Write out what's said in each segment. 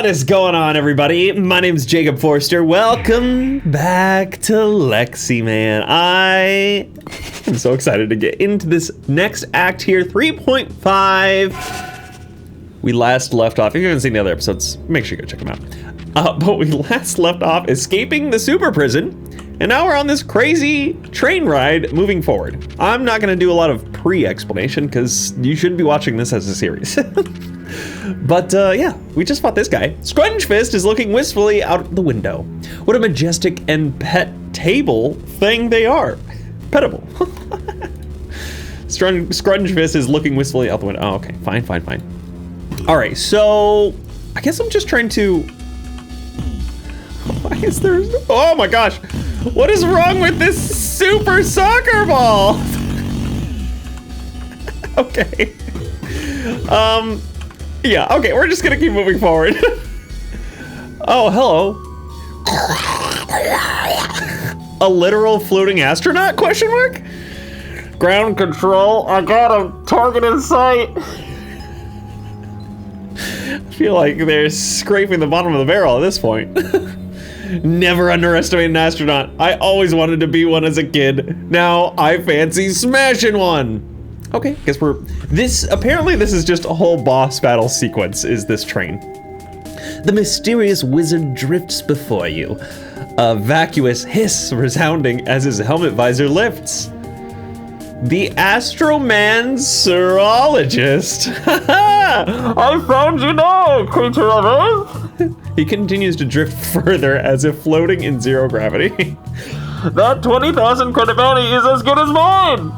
What is going on, everybody? My name's Jacob Forster. Welcome back to Leximan. I am so excited to get into this next act here, 3.5. We last left off, if you haven't seen the other episodes, make sure you go check them out. But we last left off escaping the super prison, and now we're on this crazy train ride moving forward. I'm not gonna do a lot of pre-explanation because you shouldn't be watching this as a series. But yeah, we just fought this guy. Scrungefist is looking wistfully out the window. What a majestic and pet-table thing they are. Petable. Scrungefist is looking wistfully out the window. Oh, okay, fine. All right, so I guess I'm just trying to, why is there, oh my gosh. What is wrong with this super soccer ball? Okay. Yeah, okay, we're just gonna keep moving forward. Oh, hello. A literal floating astronaut, question mark? Ground control, I got a target in sight. I feel like they're scraping the bottom of the barrel at this point. Never underestimate an astronaut. I always wanted to be one as a kid. Now I fancy smashing one. Okay, guess apparently this is just a whole boss battle sequence, is this train. The mysterious wizard drifts before you. A vacuous hiss resounding as his helmet visor lifts. The astromancerologist. I found you now, creature of earth. He continues to drift further as if floating in zero gravity. That 20,000 credit bounty is as good as mine.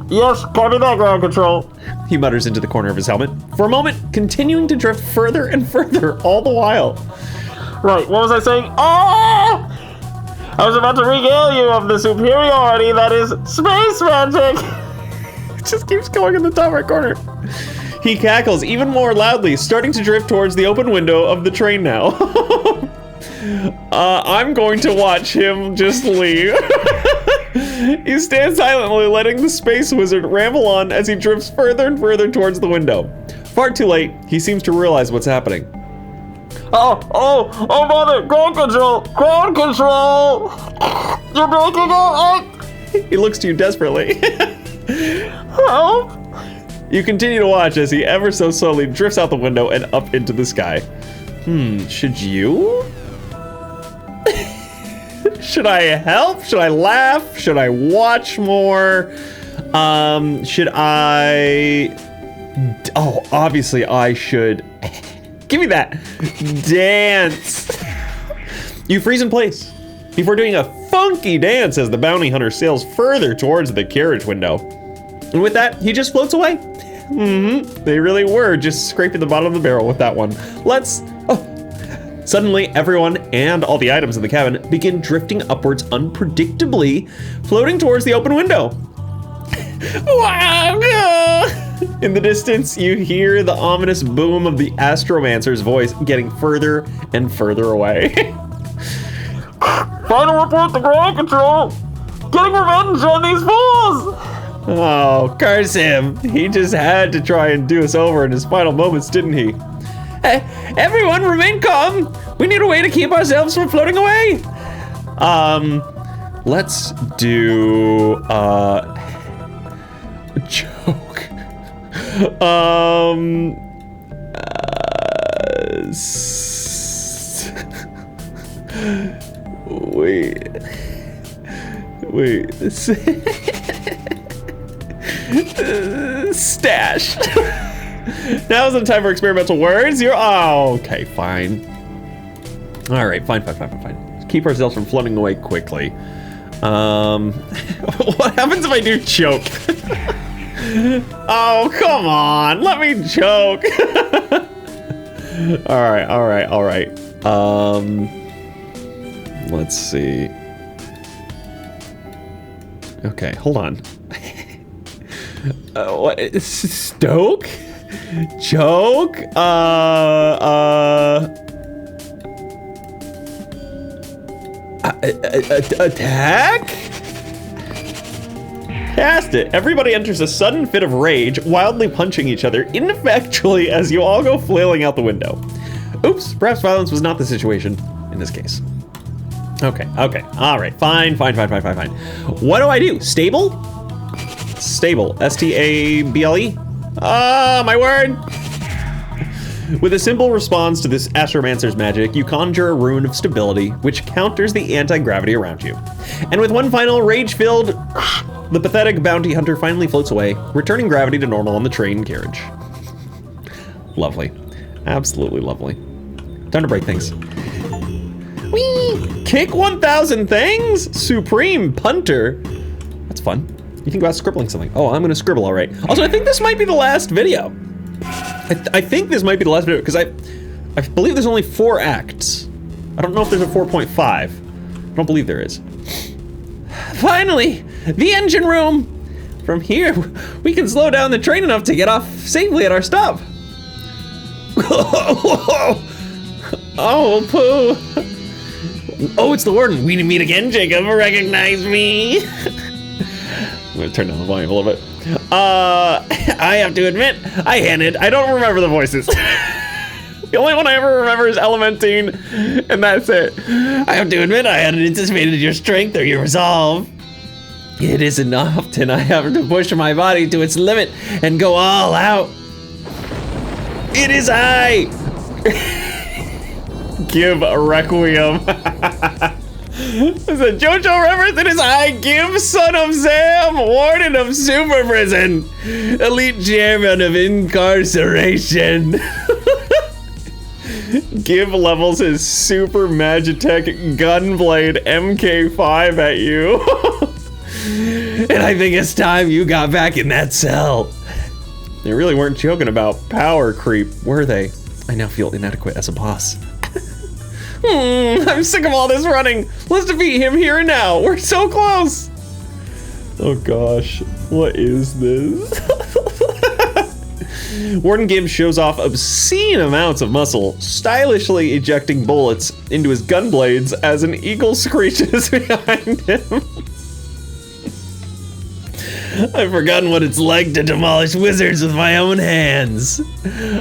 Yes, copy that, ground control. He mutters into the corner of his helmet, for a moment, continuing to drift further and further all the while. Right, what was I saying? Ah! I was about to regale you of the superiority that is space magic. It just keeps going in the top right corner. He cackles even more loudly, starting to drift towards the open window of the train now. I'm going to watch him just leave. He stands silently, letting the space wizard ramble on as he drifts further and further towards the window. Far too late, he seems to realize what's happening. Oh, mother, ground control! You're breaking out! He looks to you desperately. Help! You continue to watch as he ever so slowly drifts out the window and up into the sky. Should you? Should I help? Should I laugh? Should I watch more? Should I? Oh, obviously I should. Give me that. Dance. You freeze in place before doing a funky dance as the bounty hunter sails further towards the carriage window. And with that, he just floats away. They really were just scraping the bottom of the barrel with that one. Suddenly, everyone and all the items in the cabin begin drifting upwards unpredictably, floating towards the open window. In the distance, you hear the ominous boom of the astromancer's voice getting further and further away. Final report to ground control! Getting revenge on these fools! Oh, curse him. He just had to try and do us over in his final moments, didn't he? Hey, everyone remain calm. We need a way to keep ourselves from floating away. Let's do a joke. Wait. Stash. Now's the time for experimental words. Okay, fine. All right, fine. Keep ourselves from floating away quickly. What happens if I do choke? Oh, come on, let me choke. All right. Let's see. Okay, hold on. What is stoke? Joke? Attack? Cast it. Everybody enters a sudden fit of rage, wildly punching each other ineffectually as you all go flailing out the window. Oops, perhaps violence was not the situation in this case. Okay, all right, fine. What do I do? Stable? Stable, S-T-A-B-L-E? Ah, my word! With a simple response to this astromancer's magic, you conjure a rune of stability, which counters the anti-gravity around you. And with one final rage-filled, the pathetic bounty hunter finally floats away, returning gravity to normal on the train carriage. Lovely. Absolutely lovely. Time to break things. Whee! Kick 1,000 things? Supreme punter. That's fun. You can go out scribbling something. Oh, I'm gonna scribble, all right. Also, I think this might be the last video. I think this might be the last video, because I believe there's only 4 acts. I don't know if there's a 4.5. I don't believe there is. Finally, the engine room. From here, we can slow down the train enough to get off safely at our stop. Oh, poo. Oh, it's the warden. We meet again, Jacob. Recognize me. I'm gonna turn down the volume a little bit. I have to admit, I don't remember the voices. The only one I ever remember is Elementine, and that's it. I have to admit, I hadn't anticipated your strength or your resolve. It isn't often I have to push my body to its limit and go all out. It is I! Give a requiem. It's a JoJo reference. It is I, Give, son of Sam, warden of super prison, elite chairman of incarceration. Give levels his super Magitech gunblade MK5 at you. And I think it's time you got back in that cell. They really weren't joking about power creep, were they? I now feel inadequate as a boss. I'm sick of all this running. Let's defeat him here and now. We're so close. Oh gosh, what is this? Warden Gibbs shows off obscene amounts of muscle, stylishly ejecting bullets into his gun blades as an eagle screeches behind him. I've forgotten what it's like to demolish wizards with my own hands.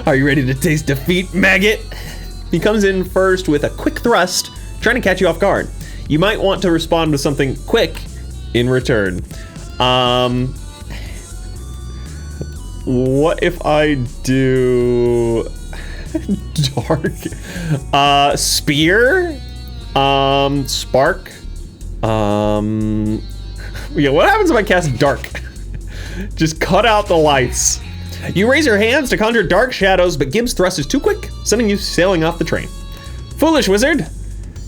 Are you ready to taste defeat, maggot? He comes in first with a quick thrust, trying to catch you off guard. You might want to respond with something quick in return. What if I do dark? Spear? Spark? Yeah, what happens if I cast dark? Just cut out the lights. You raise your hands to conjure dark shadows, but Gibbs' thrust is too quick, sending you sailing off the train. Foolish wizard!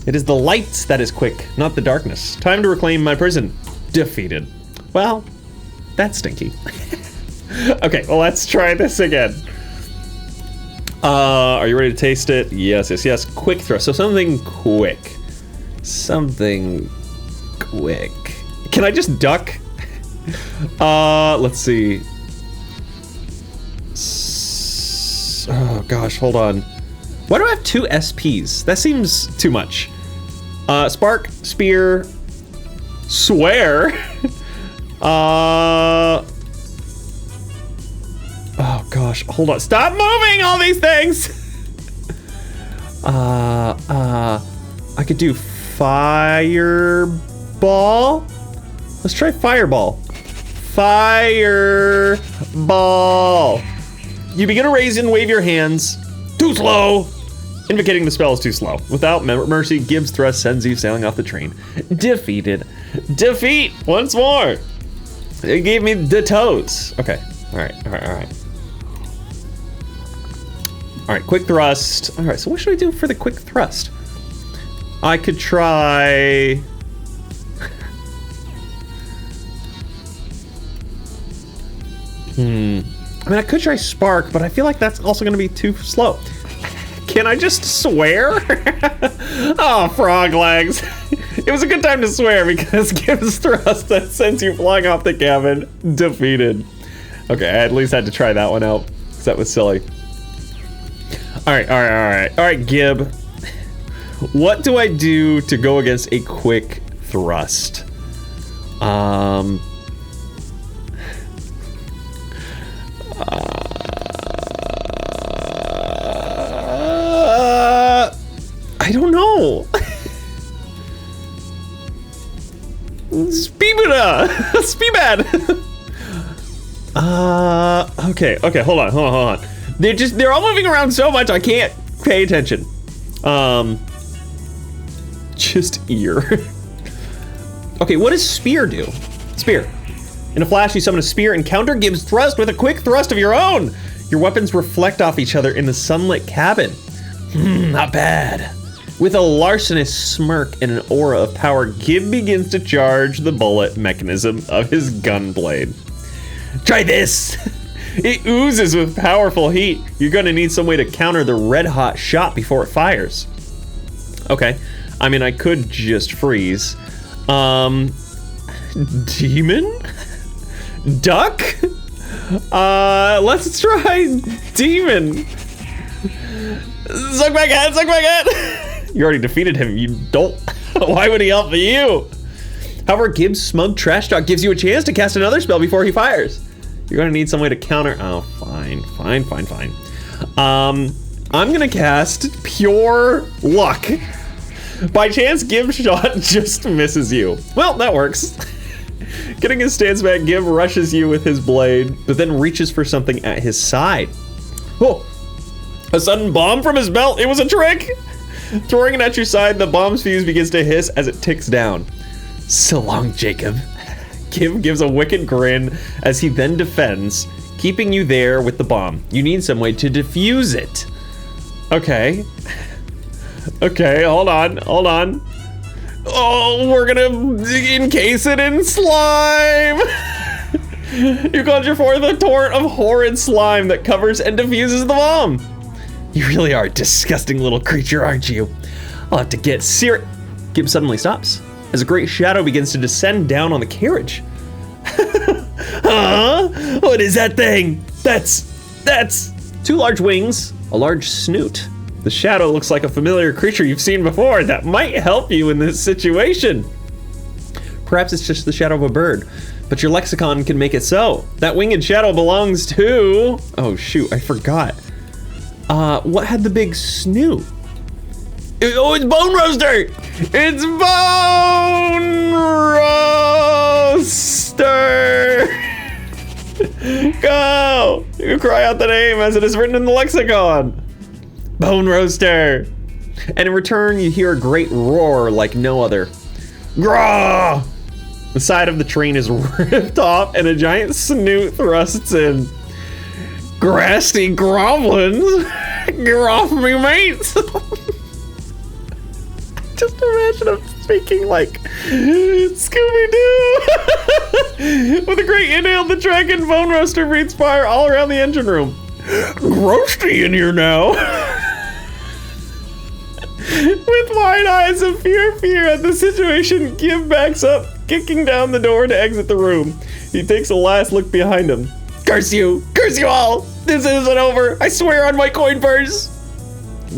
It is the light that is quick, not the darkness. Time to reclaim my prison. Defeated. Well, that's stinky. Okay, well, let's try this again. Are you ready to taste it? Yes, yes, yes. Quick thrust, so something quick. Something quick. Can I just duck? Let's see. Oh gosh, hold on. Why do I have 2 SPs? That seems too much. Spark, spear, swear. Oh gosh, hold on. Stop moving all these things. I could do fireball. Let's try fireball. Fireball. You begin to raise and wave your hands. Too slow. Invocating the spell is too slow. Without mercy, Gibbs' thrust sends you sailing off the train. Defeated. Defeat once more. It gave me the toes. Okay. All right. All right, quick thrust. All right, so what should I do for the quick thrust? I could try... I mean, I could try spark, but I feel like that's also gonna be too slow. Can I just swear? Oh, frog legs. It was a good time to swear because Gibbs' thrust that sends you flying off the cabin. Defeated. Okay, I at least had to try that one out because that was silly. All right, Gib. What do I do to go against a quick thrust? Speed-bad! Okay, hold on. They're all moving around so much I can't pay attention. Just ear. Okay, what does spear do? Spear. In a flash, you summon a spear and counter gives thrust with a quick thrust of your own. Your weapons reflect off each other in the sunlit cabin. Not bad. With a larcenous smirk and an aura of power, Gib begins to charge the bullet mechanism of his gun blade. Try this! It oozes with powerful heat. You're gonna need some way to counter the red-hot shot before it fires. Okay, I mean, I could just freeze. Demon? Duck? Let's try demon. Suck back at! You already defeated him, you don't. Why would he help you? However, Gibbs' smug trash talk gives you a chance to cast another spell before he fires. You're gonna need some way to counter. Oh, fine. I'm gonna cast Pure Luck. By chance, Gibbs' shot just misses you. Well, that works. Getting his stance back, Gib rushes you with his blade, but then reaches for something at his side. Oh, a sudden bomb from his belt. It was a trick. Throwing it at your side, the bomb's fuse begins to hiss as it ticks down. So long, Jacob. Gib gives a wicked grin as he then defends, keeping you there with the bomb. You need some way to defuse it. Okay, hold on. Oh, we're gonna encase it in slime. You conjure forth a torrent of horrid slime that covers and diffuses the bomb. You really are a disgusting little creature, aren't you? I'll have to get serious. Gib suddenly stops as a great shadow begins to descend down on the carriage. Huh? What is that thing? That's 2 large wings, a large snoot. The shadow looks like a familiar creature you've seen before that might help you in this situation. Perhaps it's just the shadow of a bird, but your lexicon can make it so. That winged shadow belongs to... Oh shoot, I forgot. What had the big snoot? Oh, it's Bone Roaster! It's Bone Roaster! Go! You cry out the name as it is written in the lexicon. Bone Roaster! And in return, you hear a great roar like no other. Graw! The side of the train is ripped off and a giant snoot thrusts in. Grassy goblins! Get off me, mates! Just imagine him speaking like Scooby-Doo! With a great inhale, the dragon Bone Roaster breathes fire all around the engine room. Roasty in here now! With wide eyes of fear at the situation, Gib backs up, kicking down the door to exit the room. He takes a last look behind him. Curse you all! This isn't over, I swear on my coin purse!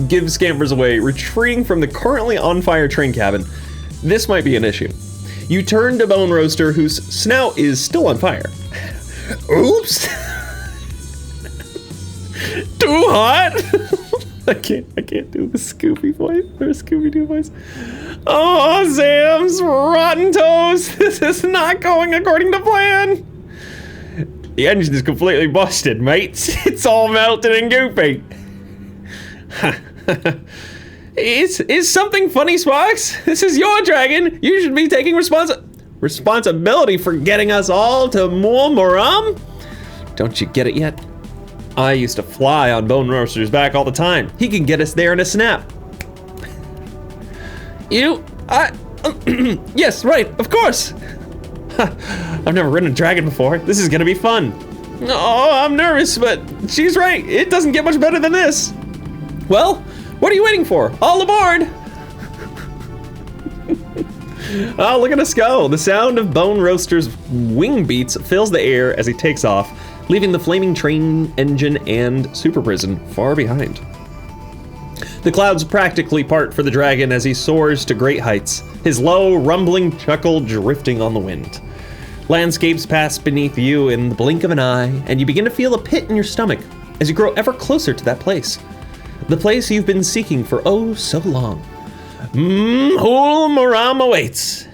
Gib scampers away, retreating from the currently on fire train cabin. This might be an issue. You turn to Bone Roaster, whose snout is still on fire. Oops! Too hot! I can't do the Scooby voice or Scooby-Doo voice. Oh, Sam's rotten toast! This is not going according to plan! The engine is completely busted, mates. It's all melted and goopy. Is something funny, Sparks? This is your dragon. You should be taking responsibility for getting us all to Muamuram. Don't you get it yet? I used to fly on Bone Roaster's back all the time. He can get us there in a snap. Yes, right, of course. I've never ridden a dragon before. This is gonna be fun. Oh, I'm nervous, but she's right. It doesn't get much better than this. Well, what are you waiting for? All aboard! Oh, look at us go. The sound of Bone Roaster's wing beats fills the air as he takes off, leaving the flaming train engine and super prison far behind. The clouds practically part for the dragon as he soars to great heights, his low, rumbling chuckle drifting on the wind. Landscapes pass beneath you in the blink of an eye, and you begin to feel a pit in your stomach as you grow ever closer to that place. The place you've been seeking for oh so long. Muamuram awaits.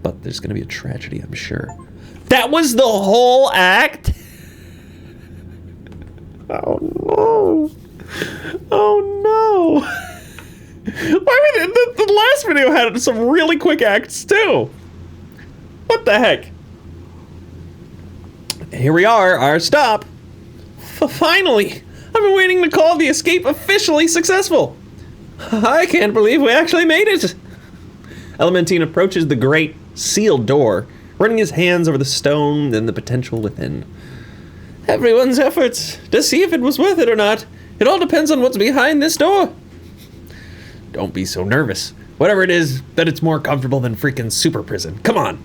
But there's gonna be a tragedy, I'm sure. That was the whole act? Oh no. Oh no. I mean, the last video had some really quick acts too. What the heck? Here we are, our stop. Finally, I've been waiting to call the escape officially successful. I can't believe we actually made it. Elementine approaches the great sealed door, running his hands over the stone and the potential within. Everyone's efforts to see if it was worth it or not. It all depends on what's behind this door. Don't be so nervous. Whatever it is, that it's more comfortable than freaking super prison. Come on.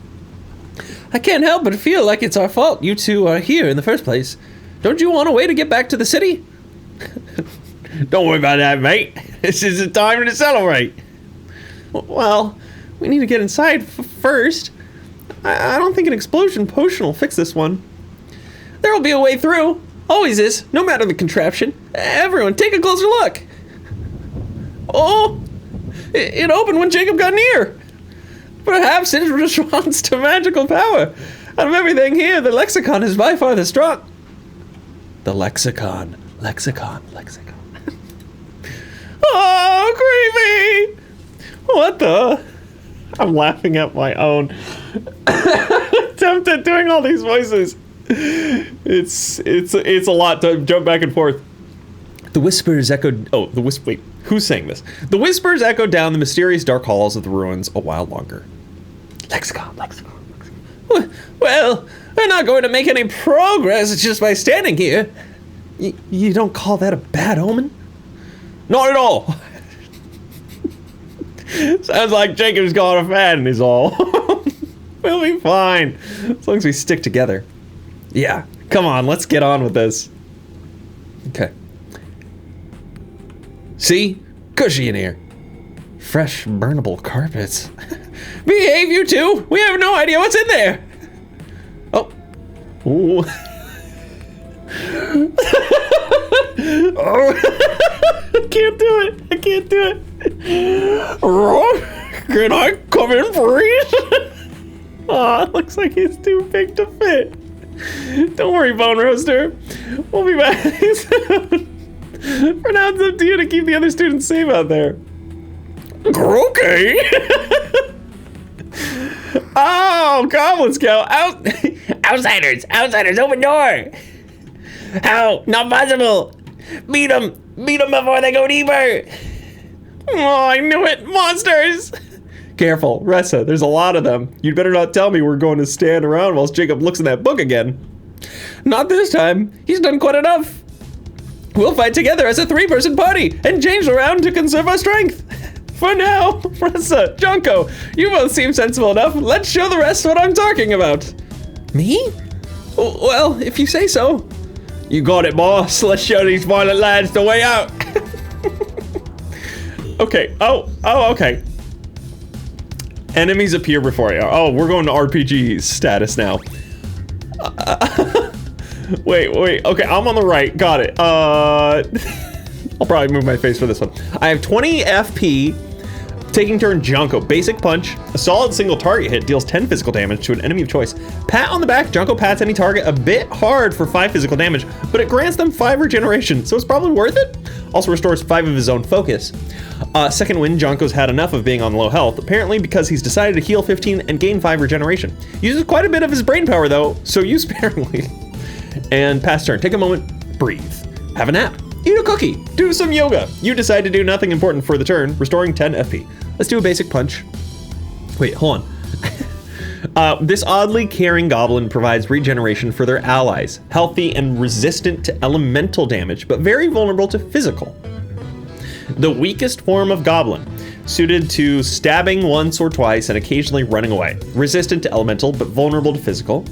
I can't help but feel like it's our fault you two are here in the first place. Don't you want a way to get back to the city? Don't worry about that, mate. This is the time to celebrate. Well, we need to get inside first. I don't think an explosion potion will fix this one. There will be a way through. Always is, no matter the contraption. Everyone, take a closer look. Oh, it opened when Jacob got near. Perhaps it responds to magical power. Out of everything here, the Lexicon is by far the strong. The Lexicon. Oh, creepy! What the? I'm laughing at my own attempt at doing all these voices. It's a lot to jump back and forth. The whispers echoed. Oh, wait. Who's saying this? The whispers echoed down the mysterious dark halls of the ruins a while longer. Lexicon. Well, we're not going to make any progress just by standing here. You don't call that a bad omen? Not at all. Sounds like Jacob's got a fan is all. We'll be fine. As long as we stick together. Yeah, come on, let's get on with this. Okay. See? Cushy in here. Fresh, burnable carpets. Behave, you two! We have no idea what's in there! Oh. Ooh. Oh. I can't do it. Can I come in, please? Oh, it looks like he's too big to fit. Don't worry, Bone Roaster. We'll be back soon. For now, it's up to you to keep the other students safe out there. Okay. Oh, Goblin Scout. Outsiders, open door. How? Not possible. Beat them before they go deeper. Oh, I knew it. Monsters. Careful, Ressa, there's a lot of them. You'd better not tell me we're going to stand around whilst Jacob looks in that book again. Not this time. He's done quite enough. We'll fight together as a 3-person party and change around to conserve our strength. For now, Ressa, Junko, you both seem sensible enough. Let's show the rest what I'm talking about. Me? Well, if you say so. You got it, boss. Let's show these violent lads the way out. Okay. Oh, okay. Enemies appear before you. Oh, we're going to RPG status now. Wait. Okay, I'm on the right. Got it. I'll probably move my face for this one. I have 20 FP. Taking turn Junko. Basic punch. A solid single target hit deals 10 physical damage to an enemy of choice. Pat on the back. Junko pats any target a bit hard for 5 physical damage, but it grants them 5 regeneration, so it's probably worth it. Also restores 5 of his own focus. Second win, Junko's had enough of being on low health, apparently because he's decided to heal 15 and gain 5 regeneration. Uses quite a bit of his brain power though, so use sparingly. And pass turn. Take a moment. Breathe. Have a nap. Eat a cookie. Do some yoga. You decide to do nothing important for the turn, restoring 10 FP. Let's do a basic punch. Wait, hold on. This oddly caring goblin provides regeneration for their allies, healthy and resistant to elemental damage, but very vulnerable to physical. The weakest form of goblin, suited to stabbing once or twice and occasionally running away, resistant to elemental but vulnerable to physical.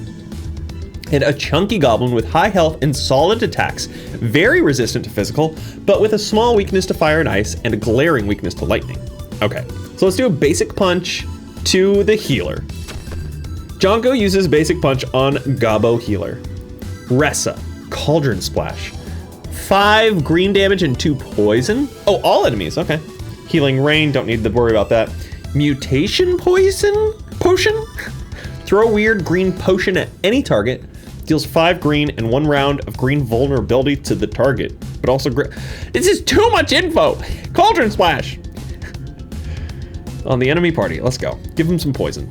And a chunky goblin with high health and solid attacks, very resistant to physical, but with a small weakness to fire and ice and a glaring weakness to lightning. Okay, so let's do a basic punch to the healer. Junko uses basic punch on Gobbo healer. Ressa, Cauldron Splash. 5 green damage and 2 poison. Oh, all enemies, okay. Healing Rain, don't need to worry about that. Mutation Poison? potion. Throw a weird green potion at any target. Deals 5 green and 1 round of green vulnerability to the target. But also this is too much info. Cauldron Splash. On the enemy party, let's go. Give him some poison.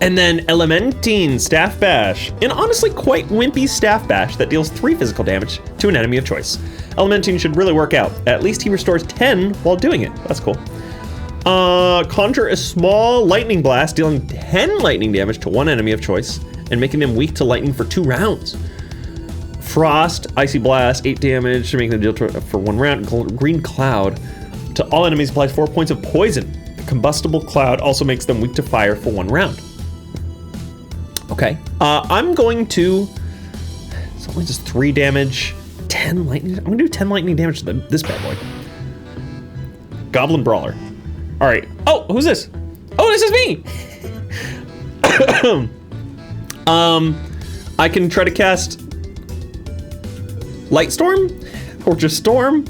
And then Elementine Staff Bash. An honestly quite wimpy Staff Bash that deals 3 physical damage to an enemy of choice. Elementine should really work out. At least he restores 10 while doing it. That's cool. Conjure a small lightning blast, dealing 10 lightning damage to 1 enemy of choice and making them weak to lightning for 2 rounds. Frost, Icy Blast, 8 damage to make them deal for 1 round. Green Cloud. To all enemies applies 4 points of poison. The combustible cloud also makes them weak to fire for 1 round. Okay, I'm going to, it's only just 3 damage, 10 lightning, I'm gonna do 10 lightning damage to this bad boy. Goblin Brawler. All right, oh, who's this? Oh, this is me! I can try to cast Light Storm, or just Storm.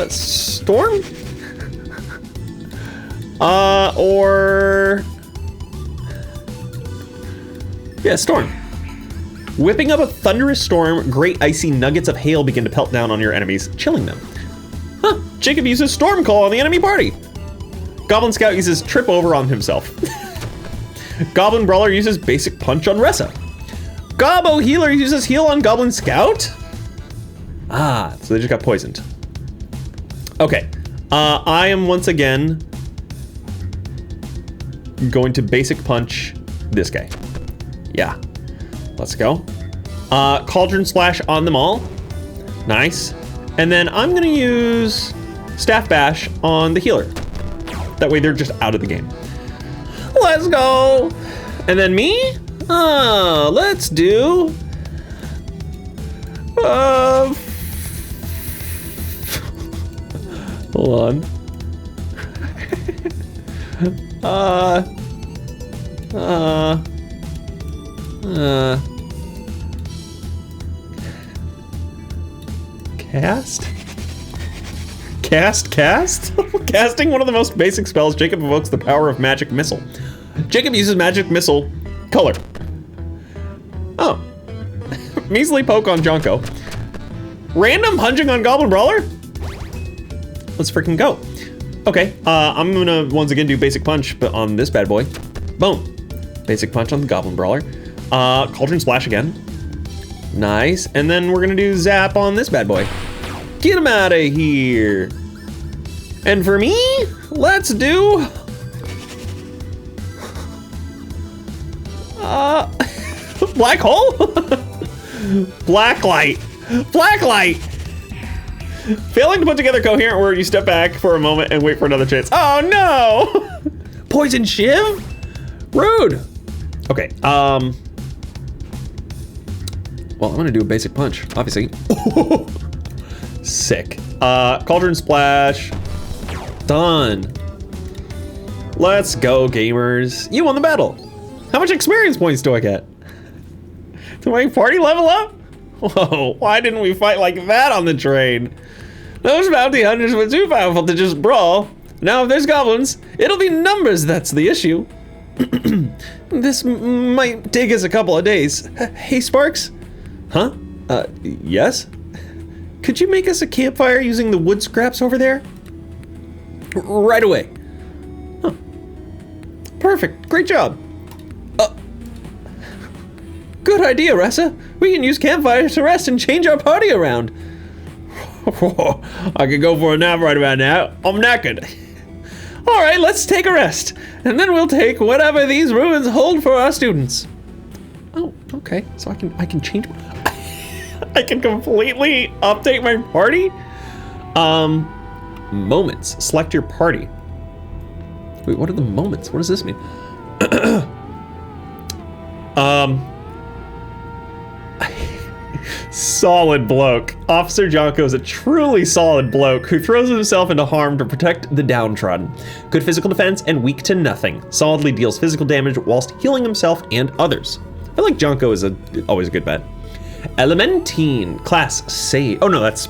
Storm? Or... yeah, Storm. Whipping up a thunderous storm, great icy nuggets of hail begin to pelt down on your enemies, chilling them. Huh, Jacob uses Storm Call on the enemy party. Goblin Scout uses Trip Over on himself. Goblin Brawler uses Basic Punch on Ressa. Gobbo Healer uses Heal on Goblin Scout. Ah, so they just got poisoned. Okay, I am once again going to Basic Punch this guy. Yeah, let's go. Cauldron Splash on them all. Nice. And then I'm gonna use Staff Bash on the healer. That way they're just out of the game. Let's go. And then me? Let's do... hold on. Cast? Casting one of the most basic spells, Jacob evokes the power of Magic Missile. Jacob uses Magic Missile color. Oh. Measly Poke on Jonko. Random Punching on Goblin Brawler? Let's freaking go. Okay, I'm gonna once again do Basic Punch, but on this bad boy. Boom. Basic Punch on the Goblin Brawler. Cauldron Splash again. Nice. And then we're gonna do Zap on this bad boy. Get him out of here. And for me, let's do... Black Hole? Black Light. Black Light. Failing to put together coherent word, you step back for a moment and wait for another chance. Oh no! Poison Shiv? Rude. Okay, well, I'm gonna do a Basic Punch, obviously. Sick. Cauldron Splash. Done. Let's go, gamers. You won the battle. How much experience points do I get? Do my party level up? Whoa, why didn't we fight like that on the train? Those bounty hunters were too powerful to just brawl. Now if there's goblins, it'll be numbers that's the issue. This might take us a couple of days. Hey, Sparks? Huh? Yes? Could you make us a campfire using the wood scraps over there? Right away. Huh. Perfect, great job. Good idea, Ressa. We can use campfires to rest and change our party around. I could go for a nap right about now. I'm knackered. All right, let's take a rest, and then we'll take whatever these ruins hold for our students. Oh, okay. So I can change. I can completely update my party. Moments. Select your party. Wait, what are the moments? What does this mean? Solid bloke. Officer Jonko is a truly solid bloke who throws himself into harm to protect the downtrodden. Good physical defense and weak to nothing. Solidly deals physical damage whilst healing himself and others. I feel like Jonko is always a good bet. Elementine. Class Save. Oh no, that's...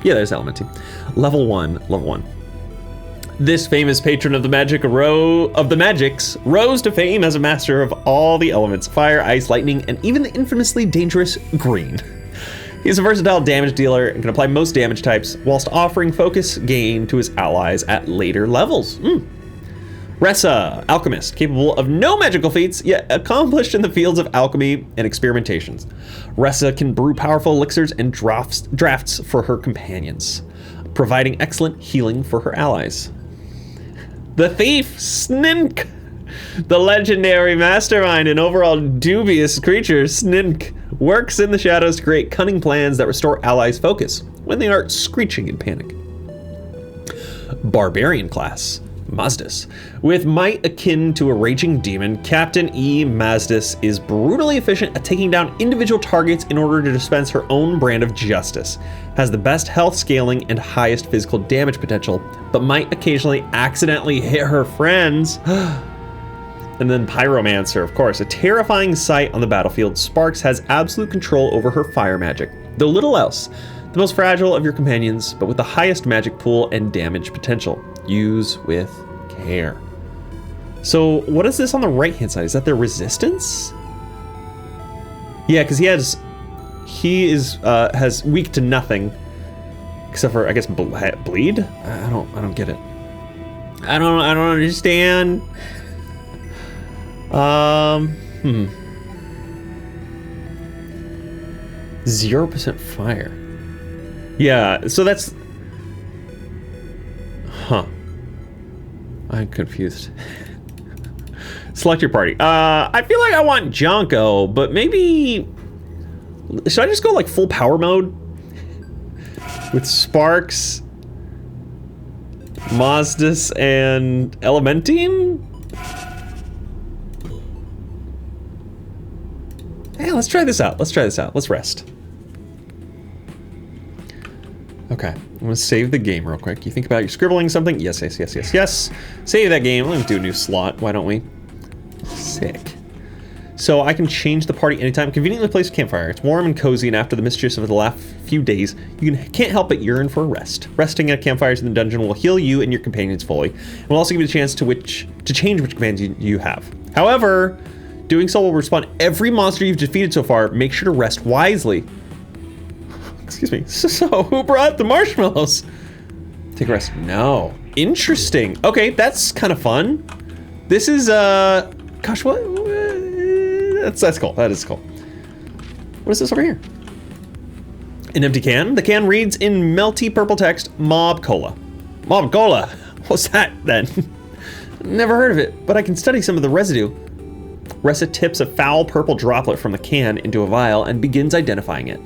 yeah, there's Elementine. Level 1. This famous patron of the magics rose to fame as a master of all the elements: fire, ice, lightning, and even the infamously dangerous green. He's a versatile damage dealer and can apply most damage types whilst offering focus gain to his allies at later levels. Ressa, alchemist, capable of no magical feats, yet accomplished in the fields of alchemy and experimentations. Ressa can brew powerful elixirs and drafts for her companions, providing excellent healing for her allies. The thief, Snink, the legendary mastermind and overall dubious creature, Snink, works in the shadows to create cunning plans that restore allies' focus when they are screeching in panic. Barbarian class, Mazdis. With might akin to a raging demon, Captain E. Mazdis is brutally efficient at taking down individual targets in order to dispense her own brand of justice. Has the best health scaling and highest physical damage potential, but might occasionally accidentally hit her friends. And then Pyromancer, of course, a terrifying sight on the battlefield. Sparks has absolute control over her fire magic, though little else. The most fragile of your companions, but with the highest magic pool and damage potential. Use with care. So what is this on the right-hand side? Is that their resistance? Yeah, because he has weak to nothing, except for, I guess, bleed. I don't get it. I don't understand. 0% fire. Yeah, so that's... I'm confused. Select your party. I feel like I want Jonko, but maybe... Should I just go like full power mode? With Sparks, Mazdis, and Elementine? Hey, let's try this out. Let's rest. Okay, I'm gonna save the game real quick. You think about you're scribbling something? Yes. Save that game. Let's do a new slot. Why don't we? Sick. So I can change the party anytime. Conveniently placed campfire. It's warm and cozy, and after the mischief of the last few days, you can't help but yearn for a rest. Resting at campfires in the dungeon will heal you and your companions fully, and will also give you a chance to change which commands you have. However, doing so will respawn every monster you've defeated so far. Make sure to rest wisely. Excuse me. So who brought the marshmallows? Take a rest. No. Interesting. Okay, that's kind of fun. This is gosh, what? That's cool. That is cool. What is this over here? An empty can. The can reads in melty purple text, Mob Cola. Mob Cola. What's that then? Never heard of it, but I can study some of the residue. Ressa tips a foul purple droplet from the can into a vial and begins identifying it.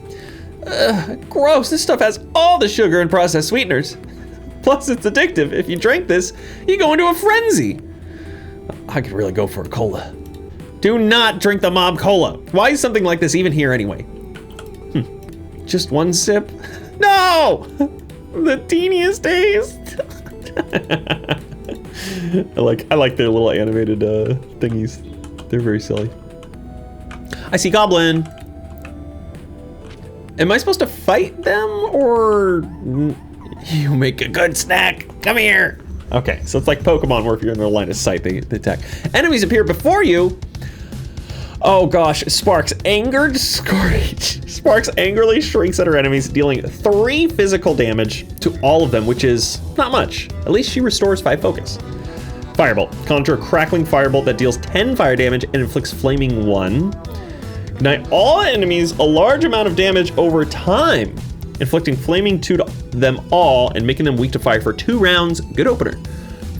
Gross, this stuff has all the sugar and processed sweeteners. Plus it's addictive. If you drink this, you go into a frenzy. I could really go for a cola. Do not drink the Mob Cola. Why is something like this even here anyway? Just one sip? No! The teeniest taste. I like their little animated thingies. They're very silly. I see goblin. Am I supposed to fight them, or you make a good snack? Come here. Okay, so it's like Pokemon where if you're in their line of sight, they attack. Enemies appear before you. Oh gosh, Sparks angered Scourge. Sparks angrily shrinks at her enemies, dealing 3 physical damage to all of them, which is not much. At least she restores 5 focus. Firebolt. Conjure a crackling firebolt that deals 10 fire damage and inflicts flaming 1. Ignite all enemies a large amount of damage over time, inflicting flaming 2 to them all and making them weak to fire for 2 rounds. Good opener.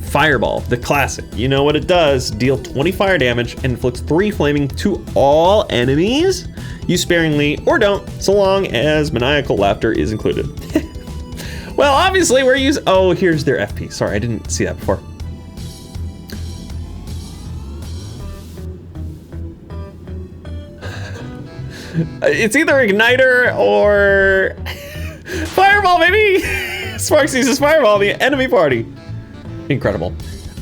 Fireball, the classic. You know what it does. Deal 20 fire damage and inflicts 3 flaming to all enemies. Use sparingly or don't, so long as maniacal laughter is included. Well, obviously we're using... Oh, here's their FP. Sorry, I didn't see that before. It's either Igniter or Fireball, baby! Sparks uses Fireball in the enemy party. Incredible.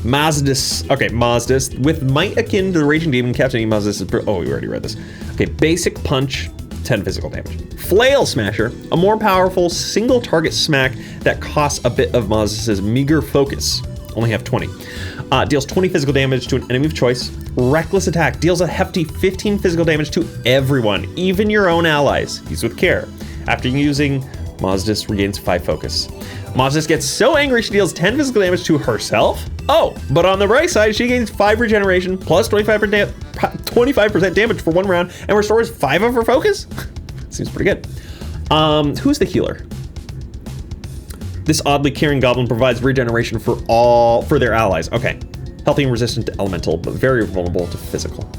Mazdis. Okay, Mazdis. With might akin to the Raging Demon, Captain E. Mazdis is... Oh, we already read this. Okay, Basic Punch, 10 physical damage. Flail Smasher, a more powerful single target smack that costs a bit of Mazdis' meager focus. Only have 20. Deals 20 physical damage to an enemy of choice. Reckless attack deals a hefty 15 physical damage to everyone, even your own allies. Use with care. After using, Mazdis regains 5 focus. Mazdis gets so angry she deals 10 physical damage to herself. Oh, but on the right side, she gains 5 regeneration plus 25% damage for 1 round and restores 5 of her focus. Seems pretty good. Who's the healer? This oddly caring goblin provides regeneration for their allies. Okay. Healthy and resistant to elemental, but very vulnerable to physical.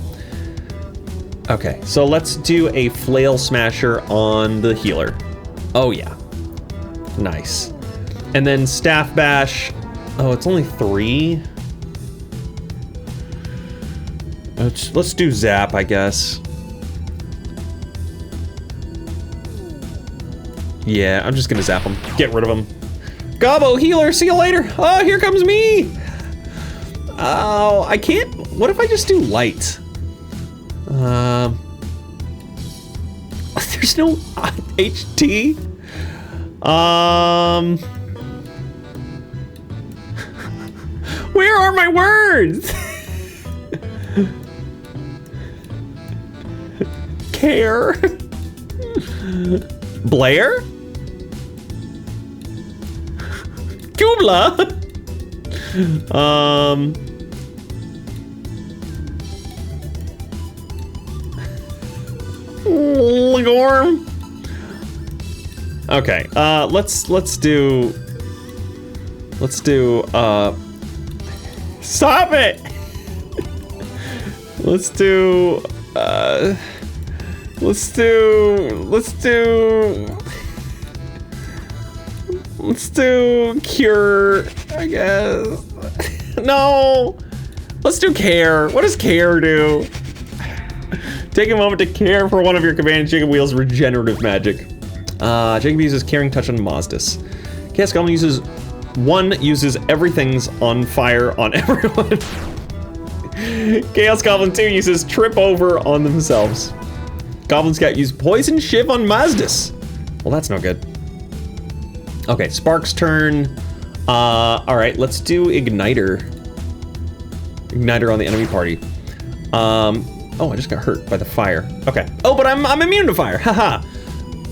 Okay, so let's do a flail smasher on the healer. Oh yeah. Nice. And then staff bash. Oh, it's only 3. Let's do zap, I guess. Yeah, I'm just gonna zap him. Get rid of him. Gobbo, healer, see you later. Oh, here comes me. Oh, I can't. What if I just do light? There's no HT. Where are my words? Care. Blair? Kubla? Legorm? Okay, let's do stop it! Let's do cure, I guess. No, let's do care. What does care do? Take a moment to care for one of your companions. Jacob wields regenerative magic. Jacob uses caring touch on Mazdis. Chaos Goblin uses everything's on fire on everyone. Chaos Goblin 2 uses trip over on themselves. Goblin Scout use poison shiv on Mazdis. Well, that's no good. Okay, Spark's turn. All right, let's do Igniter. Igniter on the enemy party. Oh, I just got hurt by the fire. Okay. Oh, but I'm immune to fire. Haha.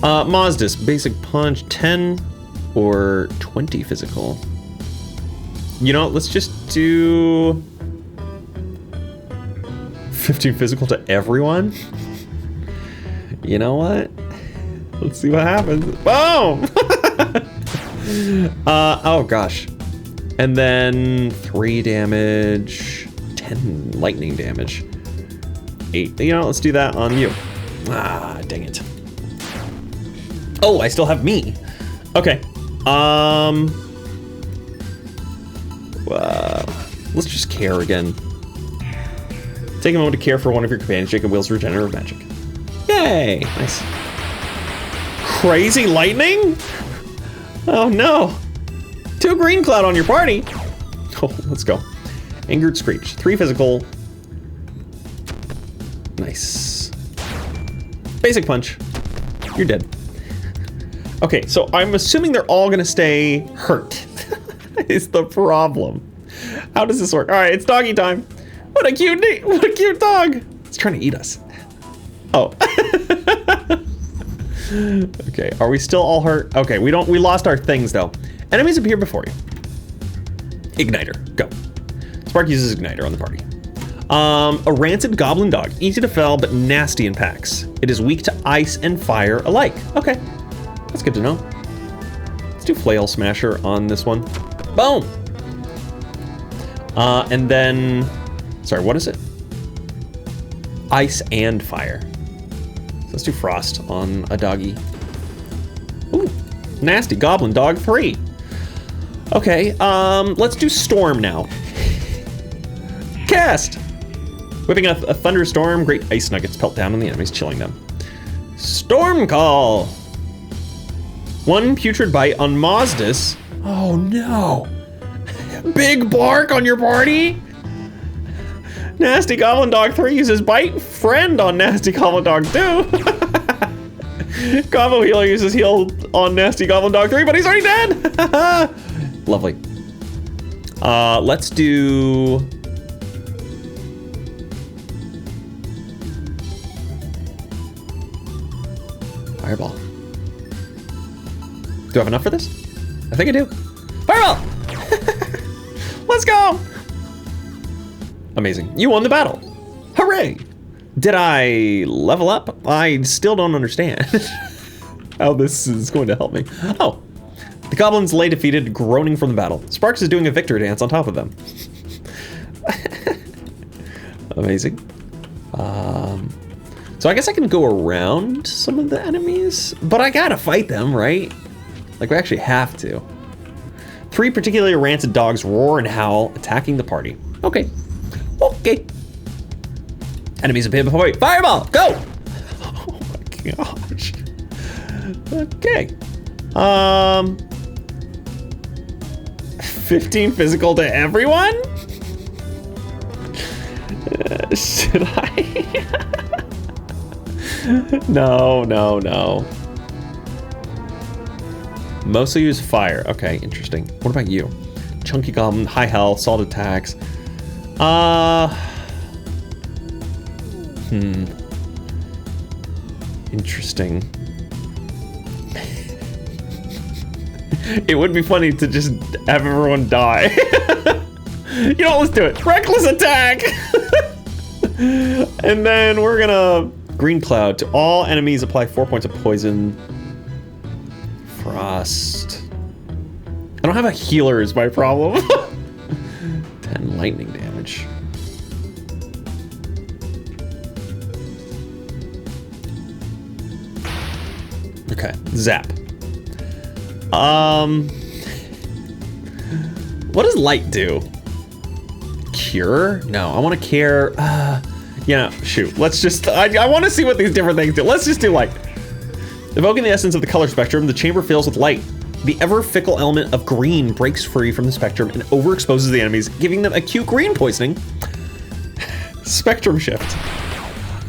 Mazdis, basic punch, 10 or 20 physical. You know, let's just do 15 physical to everyone. You know what? Let's see what happens. Boom! Oh gosh. And then 3 damage, 10 lightning damage. 8. You know, let's do that on you. Ah, dang it. Oh, I still have me. Okay. Let's just care again. Take a moment to care for one of your companions. Jacob wields regenerative magic. Yay! Nice. Crazy lightning? Oh no. 2 green cloud on your party. Oh, let's go. Angered Screech. 3 physical. Nice. Basic punch. You're dead. Okay, so I'm assuming they're all gonna stay hurt. Is the problem. How does this work? All right, it's doggy time. What a cute dog. It's trying to eat us. Oh. Okay, are we still all hurt? Okay, we lost our things though. Enemies appear before you. Igniter, go. Spark uses Igniter on the party. A rancid goblin dog, easy to fell but nasty in packs. It is weak to ice and fire alike. Okay, that's good to know. Let's do flail smasher on this one. Boom. And then, sorry, what is it? Ice and fire. So let's do frost on a doggy. Ooh, nasty goblin dog 3. Okay, let's do storm now. Cast. Whipping a thunderstorm, great ice nuggets pelt down on the enemies, chilling them. Storm call. 1 putrid bite on Mazdis. Oh no. Big bark on your party. Nasty Goblin Dog 3 uses bite friend on Nasty Goblin Dog 2. Combo healer uses heal on Nasty Goblin Dog 3, but he's already dead. Lovely. Let's do... Fireball. Do I have enough for this? I think I do. Fireball! Let's go! Amazing. You won the battle. Hooray! Did I level up? I still don't understand how this is going to help me. Oh. The goblins lay defeated, groaning from the battle. Sparks is doing a victory dance on top of them. Amazing. So I guess I can go around some of the enemies, but I gotta fight them, right? Like we actually have to. 3 particularly rancid dogs roar and howl, attacking the party. Okay. Okay. Enemies appear before you. Fireball, go! Oh my gosh. Okay. 15 physical to everyone? Should I? No. Mostly use fire. Okay, interesting. What about you? Chunky goblin, high health, salt attacks. Interesting. It would be funny to just have everyone die. You know, let's do it. Reckless attack! And then we're gonna... Green cloud. To all enemies, apply 4 points of poison. Frost. I don't have a healer is my problem. 10 lightning damage. Okay, zap. What does light do? Cure? No, I want to care. Yeah, shoot. Let's just, I want to see what these different things do. Let's just do light. Evoking the essence of the color spectrum, the chamber fills with light. The ever fickle element of green breaks free from the spectrum and overexposes the enemies, giving them acute green poisoning. Spectrum shift.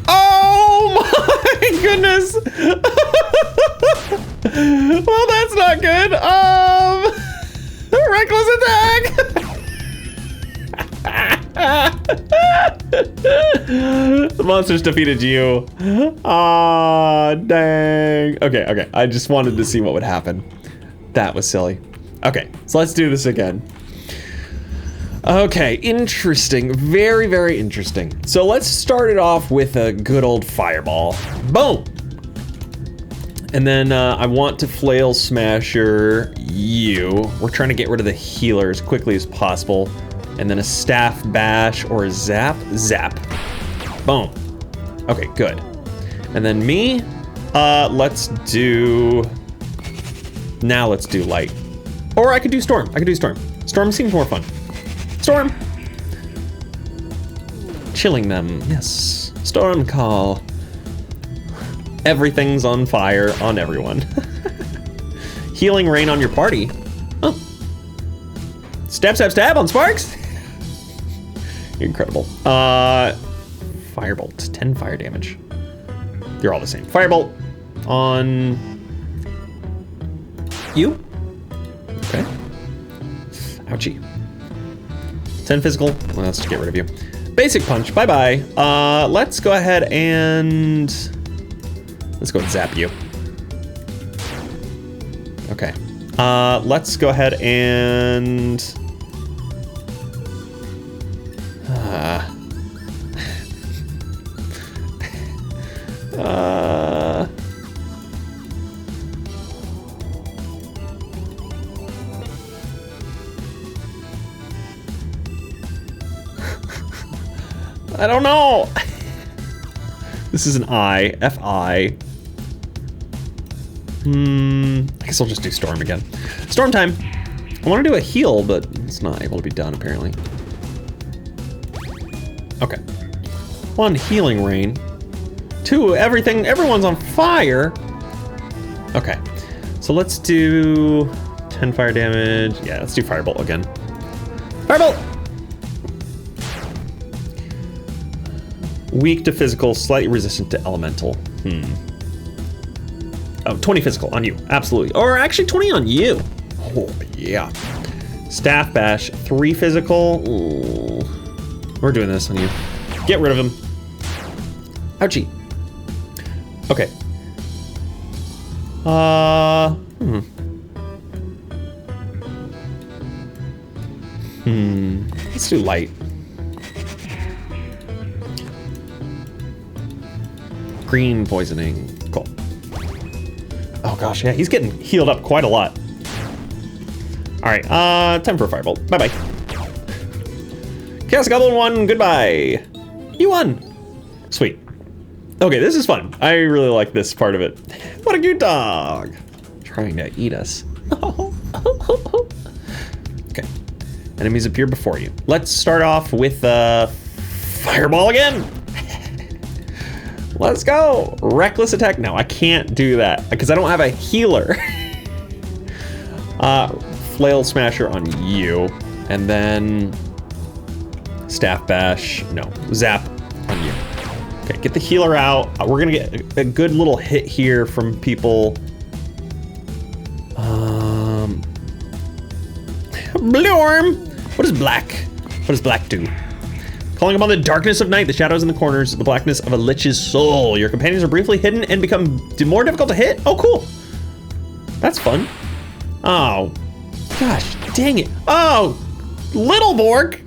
Oh my goodness. Well, that's not good. Reckless attack. The monsters defeated you. Ah, dang. Okay. I just wanted to see what would happen. That was silly. Okay, so let's do this again. Okay, interesting. Very, very interesting. So let's start it off with a good old fireball. Boom! And then I want to flail smasher you. We're trying to get rid of the healer as quickly as possible. And then a staff bash or a zap. Zap. Boom. Okay, good. And then me, let's do... Now let's do light. Or I could do storm. Storm seems more fun. Storm! Chilling them, yes. Storm call. Everything's on fire on everyone. Healing rain on your party. Oh. Stab on Sparks. Incredible. Firebolt, 10 fire damage. They're all the same. Firebolt on you. Okay. Ouchie. 10 physical. Well, let's just get rid of you. Basic punch. Bye-bye. Let's go ahead and... Let's go and zap you. Okay. Let's go ahead and... I don't know. This is an I. F-I. I guess I'll just do storm again. Storm time. I want to do a heal, but it's not able to be done apparently. Okay. 1 healing rain. 2 everything. Everyone's on fire. Okay. So let's do 10 fire damage. Yeah, let's do firebolt again. Firebolt. Weak to physical, slightly resistant to elemental. Oh, 20 physical on you, absolutely. Or actually 20 on you. Oh, yeah. Staff bash, 3 physical. Ooh. We're doing this on you. Get rid of him. Ouchie. Okay. Let's do light. Green poisoning. Cool. Oh gosh, yeah, he's getting healed up quite a lot. All right, time for a firebolt. Bye-bye. Chaos Goblin won, goodbye. You won. Sweet. Okay, this is fun. I really like this part of it. What a cute dog. Trying to eat us. Okay. Enemies appear before you. Let's start off with fireball again. Let's go. Reckless attack. No, I can't do that because I don't have a healer. Flail smasher on you. And then staff bash. No, zap on you. Okay, get the healer out. We're gonna get a good little hit here from people. Blue Orm. What is black? What does black do? Calling upon the darkness of night, the shadows in the corners, the blackness of a lich's soul. Your companions are briefly hidden and become more difficult to hit. Oh, cool. That's fun. Oh, gosh, dang it. Oh, little Borg.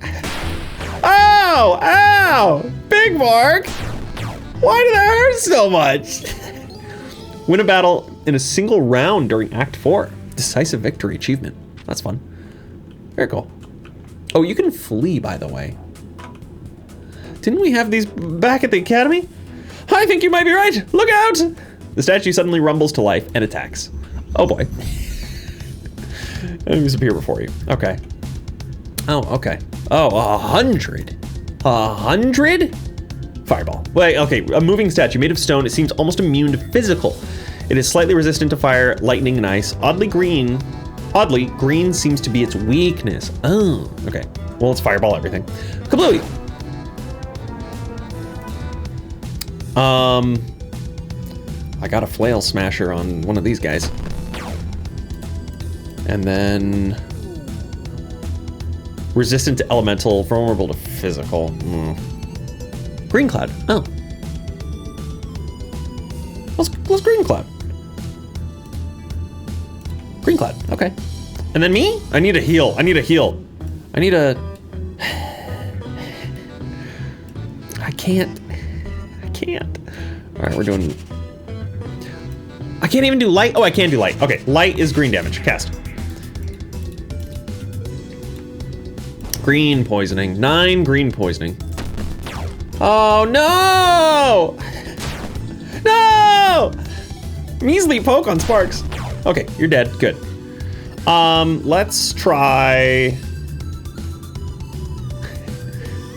Oh, ow, big Borg. Why did that hurt so much? Win a battle in a single round during Act 4. Decisive victory achievement. That's fun. Very cool. Oh, you can flee, by the way. Didn't we have these back at the academy? I think you might be right. Look out! The statue suddenly rumbles to life and attacks. Oh boy. Enemies appear before you. Okay. Oh, okay. Oh, 100. 100? Fireball. Wait, okay, a moving statue made of stone. It seems almost immune to physical. It is slightly resistant to fire, lightning, and ice. Oddly, green seems to be its weakness. Oh, okay. Well, let's fireball everything. Kablooey! I got a flail smasher on one of these guys. And then resistant to elemental, vulnerable to physical. Green cloud. Oh. Let's green cloud. Green cloud. Okay. And then me? I need a heal. I need a heal. I need a... I can't. All right, we're doing... I can't even do light. Oh, I can do light. Okay, light is green damage. Cast. Green poisoning. 9 green poisoning. Oh, no! No! Measly poke on Sparks. Okay, you're dead. Good. Let's try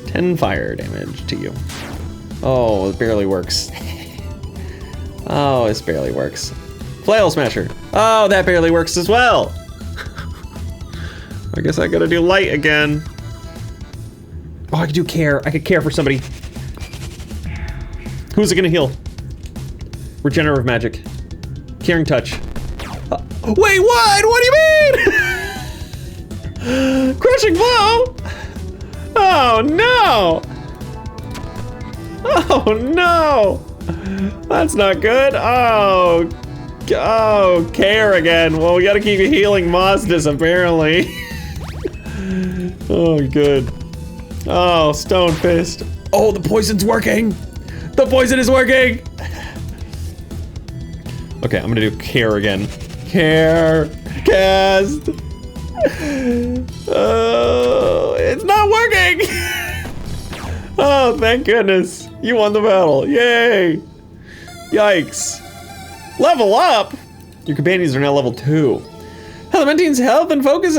10 fire damage to you. Oh, it barely works. Oh, this barely works. Flail smasher. Oh, that barely works as well. I guess I gotta do light again. Oh, I could do care. I could care for somebody. Who's it gonna heal? Regenerative magic. Caring touch. Wait, what? What do you mean? Crushing blow? Oh no! Oh no! That's not good. Oh, care again. Well, we gotta keep healing Mozdis apparently. Oh, good. Oh, Stone Fist. Oh, the poison's working. The poison is working. Okay, I'm gonna do care again. Care. Cast. Oh, it's not working. Oh, thank goodness. You won the battle. Yay. Yikes. Level up? Your companions are now level 2. Elementine's health and focus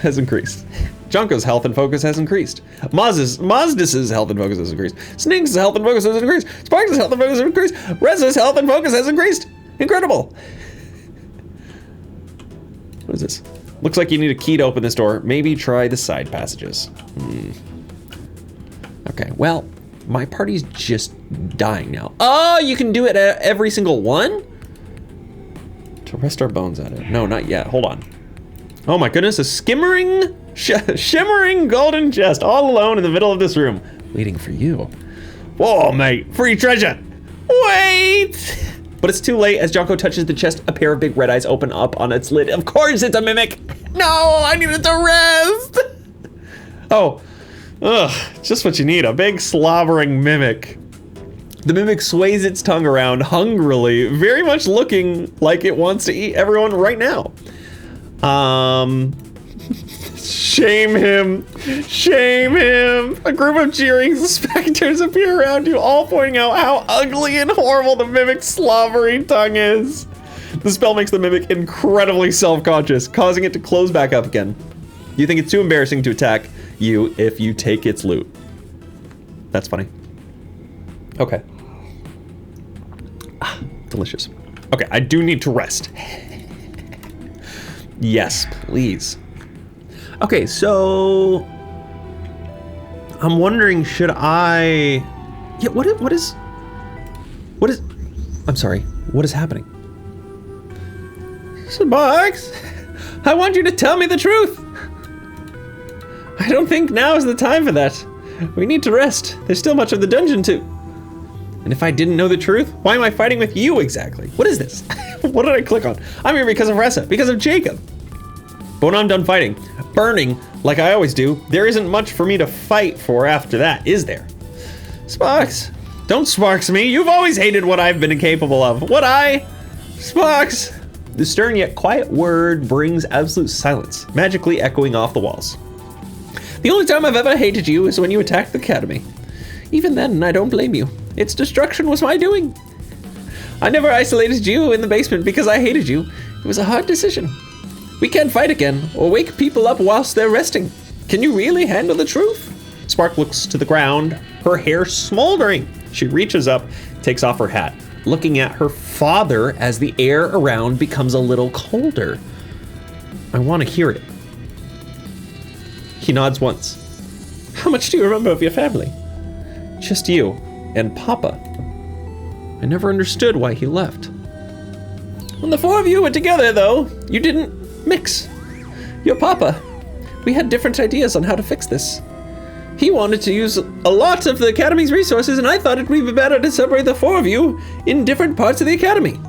has increased. Junko's health and focus has increased. Mozdis' health and focus has increased. Snink's health and focus has increased. Sparks' health and focus has increased. Reza's health and focus has increased. Incredible. What is this? Looks like you need a key to open this door. Maybe try the side passages. Okay, well, my party's just dying now. Oh, you can do it at every single one? To rest our bones at it. No, not yet. Hold on. Oh my goodness, a skimmering Shimmering golden chest, all alone in the middle of this room, waiting for you. Whoa, mate, free treasure. Wait! But it's too late. As Jonko touches the chest, a pair of big red eyes open up on its lid. Of course it's a mimic. No, I needed to rest. Oh, just what you need, a big slobbering mimic. The mimic sways its tongue around hungrily, very much looking like it wants to eat everyone right now. Shame him, shame him. A group of cheering specters appear around you, all pointing out how ugly and horrible the mimic's slobbery tongue is. The spell makes the mimic incredibly self-conscious, causing it to close back up again. You think it's too embarrassing to attack you if you take its loot. That's funny. Okay. Delicious. Okay, I do need to rest. Yes, please. Okay, so I'm wondering, should I? Yeah, what is? I'm sorry. What is happening? Sparks, I want you to tell me the truth. I don't think now is the time for that. We need to rest. There's still much of the dungeon to. And if I didn't know the truth, why am I fighting with you exactly? What is this? What did I click on? I'm here because of Ressa, because of Jacob. But when I'm done fighting, burning like I always do, there isn't much for me to fight for after that, is there? Sparks, don't Sparks me. You've always hated what I've been capable of. Sparks. The stern yet quiet word brings absolute silence, magically echoing off the walls. The only time I've ever hated you is when you attacked the academy. Even then, I don't blame you. Its destruction was my doing. I never isolated you in the basement because I hated you. It was a hard decision. We can't fight again or wake people up whilst they're resting. Can you really handle the truth? Spark looks to the ground, her hair smoldering. She reaches up, takes off her hat, looking at her father as the air around becomes a little colder. I want to hear it. He nods once. How much do you remember of your family? Just you and Papa. I never understood why he left. When the four of you were together, though, you didn't mix. Your Papa. We had different ideas on how to fix this. He wanted to use a lot of the Academy's resources, and I thought it would be better to separate the four of you in different parts of the Academy.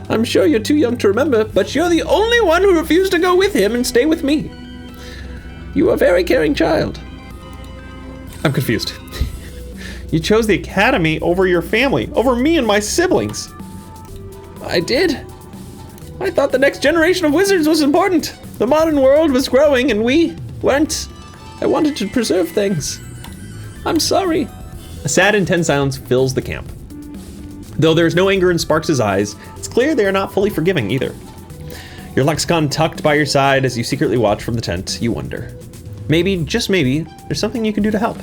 I'm sure you're too young to remember, but you're the only one who refused to go with him and stay with me. You are a very caring child. I'm confused. You chose the Academy over your family, over me and my siblings. I did. I thought the next generation of wizards was important. The modern world was growing and we weren't. I wanted to preserve things. I'm sorry. A sad and tense silence fills the camp. Though there's no anger in Sparks' eyes, it's clear they are not fully forgiving either. Your lexicon tucked by your side as you secretly watch from the tent, you wonder. Maybe, just maybe, there's something you can do to help.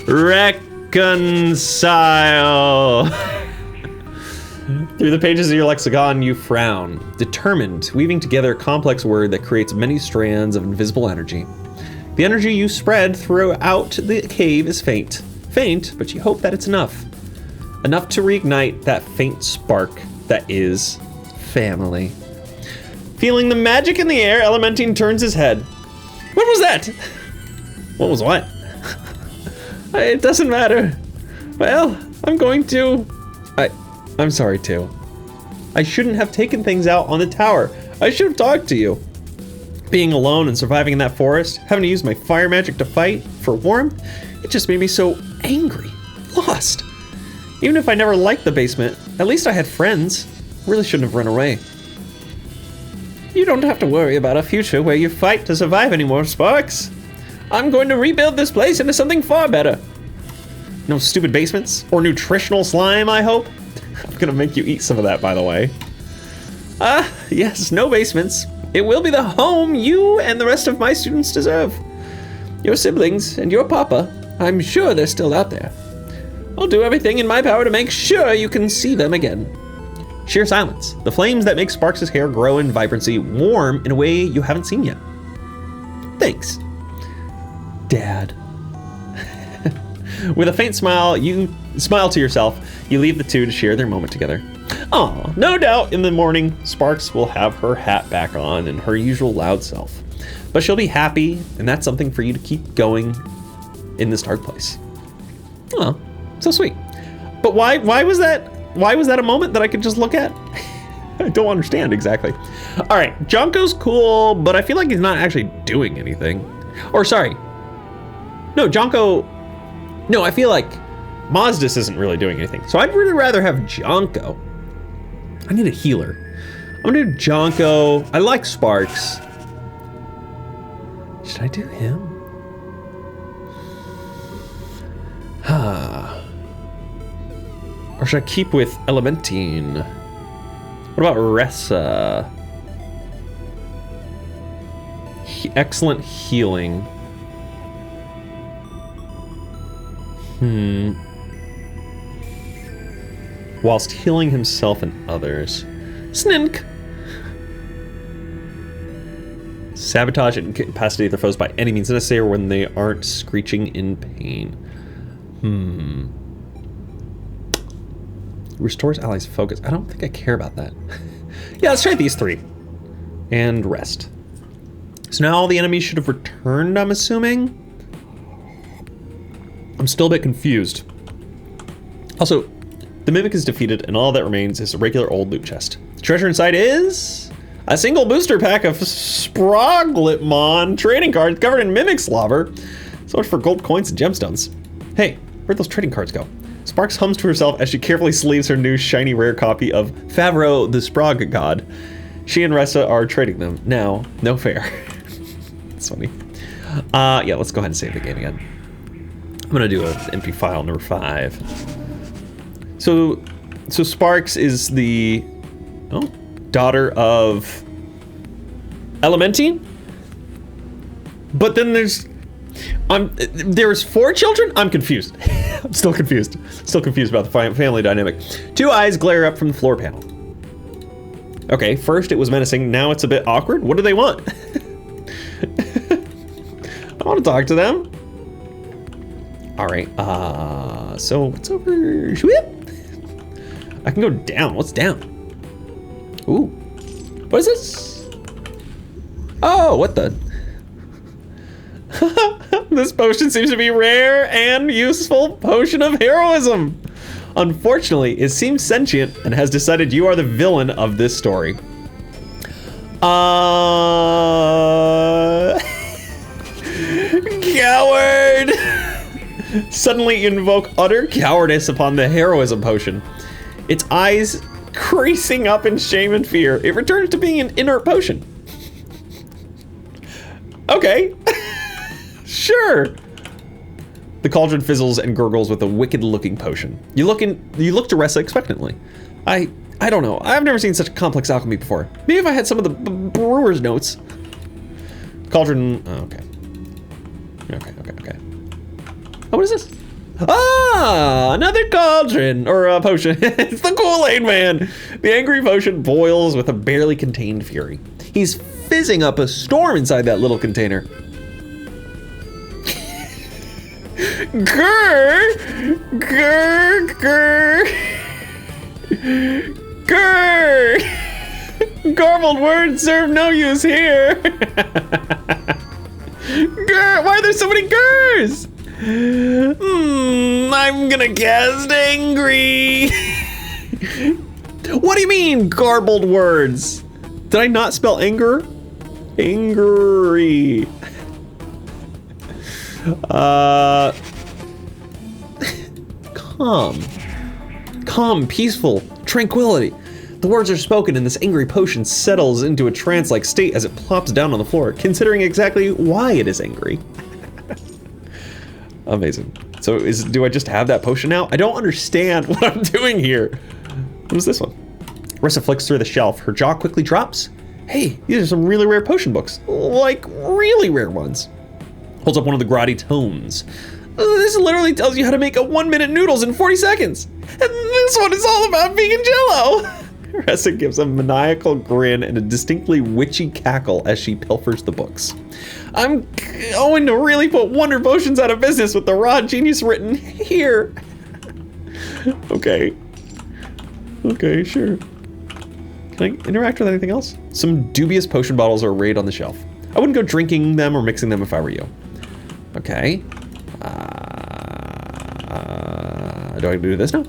Reconcile. Through the pages of your lexicon, you frown, determined, weaving together a complex word that creates many strands of invisible energy. The energy you spread throughout the cave is faint. Faint, but you hope that it's enough. Enough to reignite that faint spark that is family. Feeling the magic in the air, Elementine turns his head. What was that? What was what? It doesn't matter. Well, I'm going to... I'm sorry too. I shouldn't have taken things out on the tower. I should have talked to you. Being alone and surviving in that forest, having to use my fire magic to fight for warmth, it just made me so angry, lost. Even if I never liked the basement, at least I had friends. I really shouldn't have run away. You don't have to worry about a future where you fight to survive anymore, Sparks. I'm going to rebuild this place into something far better. No stupid basements or nutritional slime, I hope. I'm gonna make you eat some of that, by the way. Yes, no basements. It will be the home you and the rest of my students deserve. Your siblings and your papa, I'm sure they're still out there. I'll do everything in my power to make sure you can see them again. Sheer silence. The flames that make Sparks' hair grow in vibrancy warm in a way you haven't seen yet. Thanks, Dad. With a faint smile, you smile to yourself. You leave the two to share their moment together. Oh, no doubt in the morning, Sparks will have her hat back on and her usual loud self. But she'll be happy, and that's something for you to keep going in this dark place. Oh, so sweet. But why was that a moment that I could just look at? I don't understand exactly. All right, Jonko's cool, but I feel like he's not actually doing anything. Or sorry. No, Jonko. No, I feel like Mazdis isn't really doing anything. So I'd really rather have Jonko. I need a healer. I'm gonna do Jonko. I like Sparks. Should I do him? Or should I keep with Elementine? What about Ressa? Excellent healing. Whilst healing himself and others. Snink! Sabotage and incapacitate their foes by any means necessary when they aren't screeching in pain. Restores allies' focus. I don't think I care about that. Yeah, let's try these three. And rest. So now all the enemies should have returned, I'm assuming? I'm still a bit confused. Also, the Mimic is defeated and all that remains is a regular old loot chest. The treasure inside is a single booster pack of Sproglitmon trading cards covered in Mimic slobber. So much for gold coins and gemstones. Hey, where'd those trading cards go? Sparks hums to herself as she carefully sleeves her new shiny rare copy of Favreau the Sprog God. She and Ressa are trading them. Now, no fair. It's funny. Yeah, let's go ahead and save the game again. I'm gonna do an empty file number 5. So Sparks is the daughter of Elementine? But then there's 4 children? I'm confused. I'm still confused. Still confused about the family dynamic. 2 eyes glare up from the floor panel. Okay, first it was menacing, now it's a bit awkward. What do they want? I want to talk to them. All right, so what's over? I can go down. What's down? Ooh, what is this? Oh, what the? This potion seems to be rare and useful potion of heroism. Unfortunately, it seems sentient and has decided you are the villain of this story. Coward! Suddenly invoke utter cowardice upon the heroism potion. Its eyes creasing up in shame and fear. It returns to being an inert potion. Okay. Sure. The cauldron fizzles and gurgles with a wicked-looking potion. You look to Ressa expectantly. I don't know. I've never seen such complex alchemy before. Maybe if I had some of the brewer's notes. Cauldron. Oh, okay. Okay. Oh, what is this? Ah, another cauldron or a potion. It's the Kool-Aid Man. The angry potion boils with a barely contained fury. He's fizzing up a storm inside that little container. Grr! Grr! Grr! Grr! Garbled words serve no use here. Grr! Why are there so many grrs? I'm gonna guess angry. What do you mean, garbled words? Did I not spell anger? Angry. Calm, peaceful, tranquility. The words are spoken and this angry potion settles into a trance-like state as it plops down on the floor, considering exactly why it is angry. Amazing. So do I just have that potion now? I don't understand what I'm doing here. What is this one? Ressa flicks through the shelf. Her jaw quickly drops. Hey, these are some really rare potion books. Like, really rare ones. Holds up one of the grotty tomes. This literally tells you how to make a 1-minute noodles in 40 seconds. And this one is all about vegan jello. Ressa gives a maniacal grin and a distinctly witchy cackle as she pilfers the books. I'm going to really put Wonder Potions out of business with the raw genius written here. Okay. Okay, sure. Can I interact with anything else? Some dubious potion bottles are arrayed on the shelf. I wouldn't go drinking them or mixing them if I were you. Okay. Do I do this now?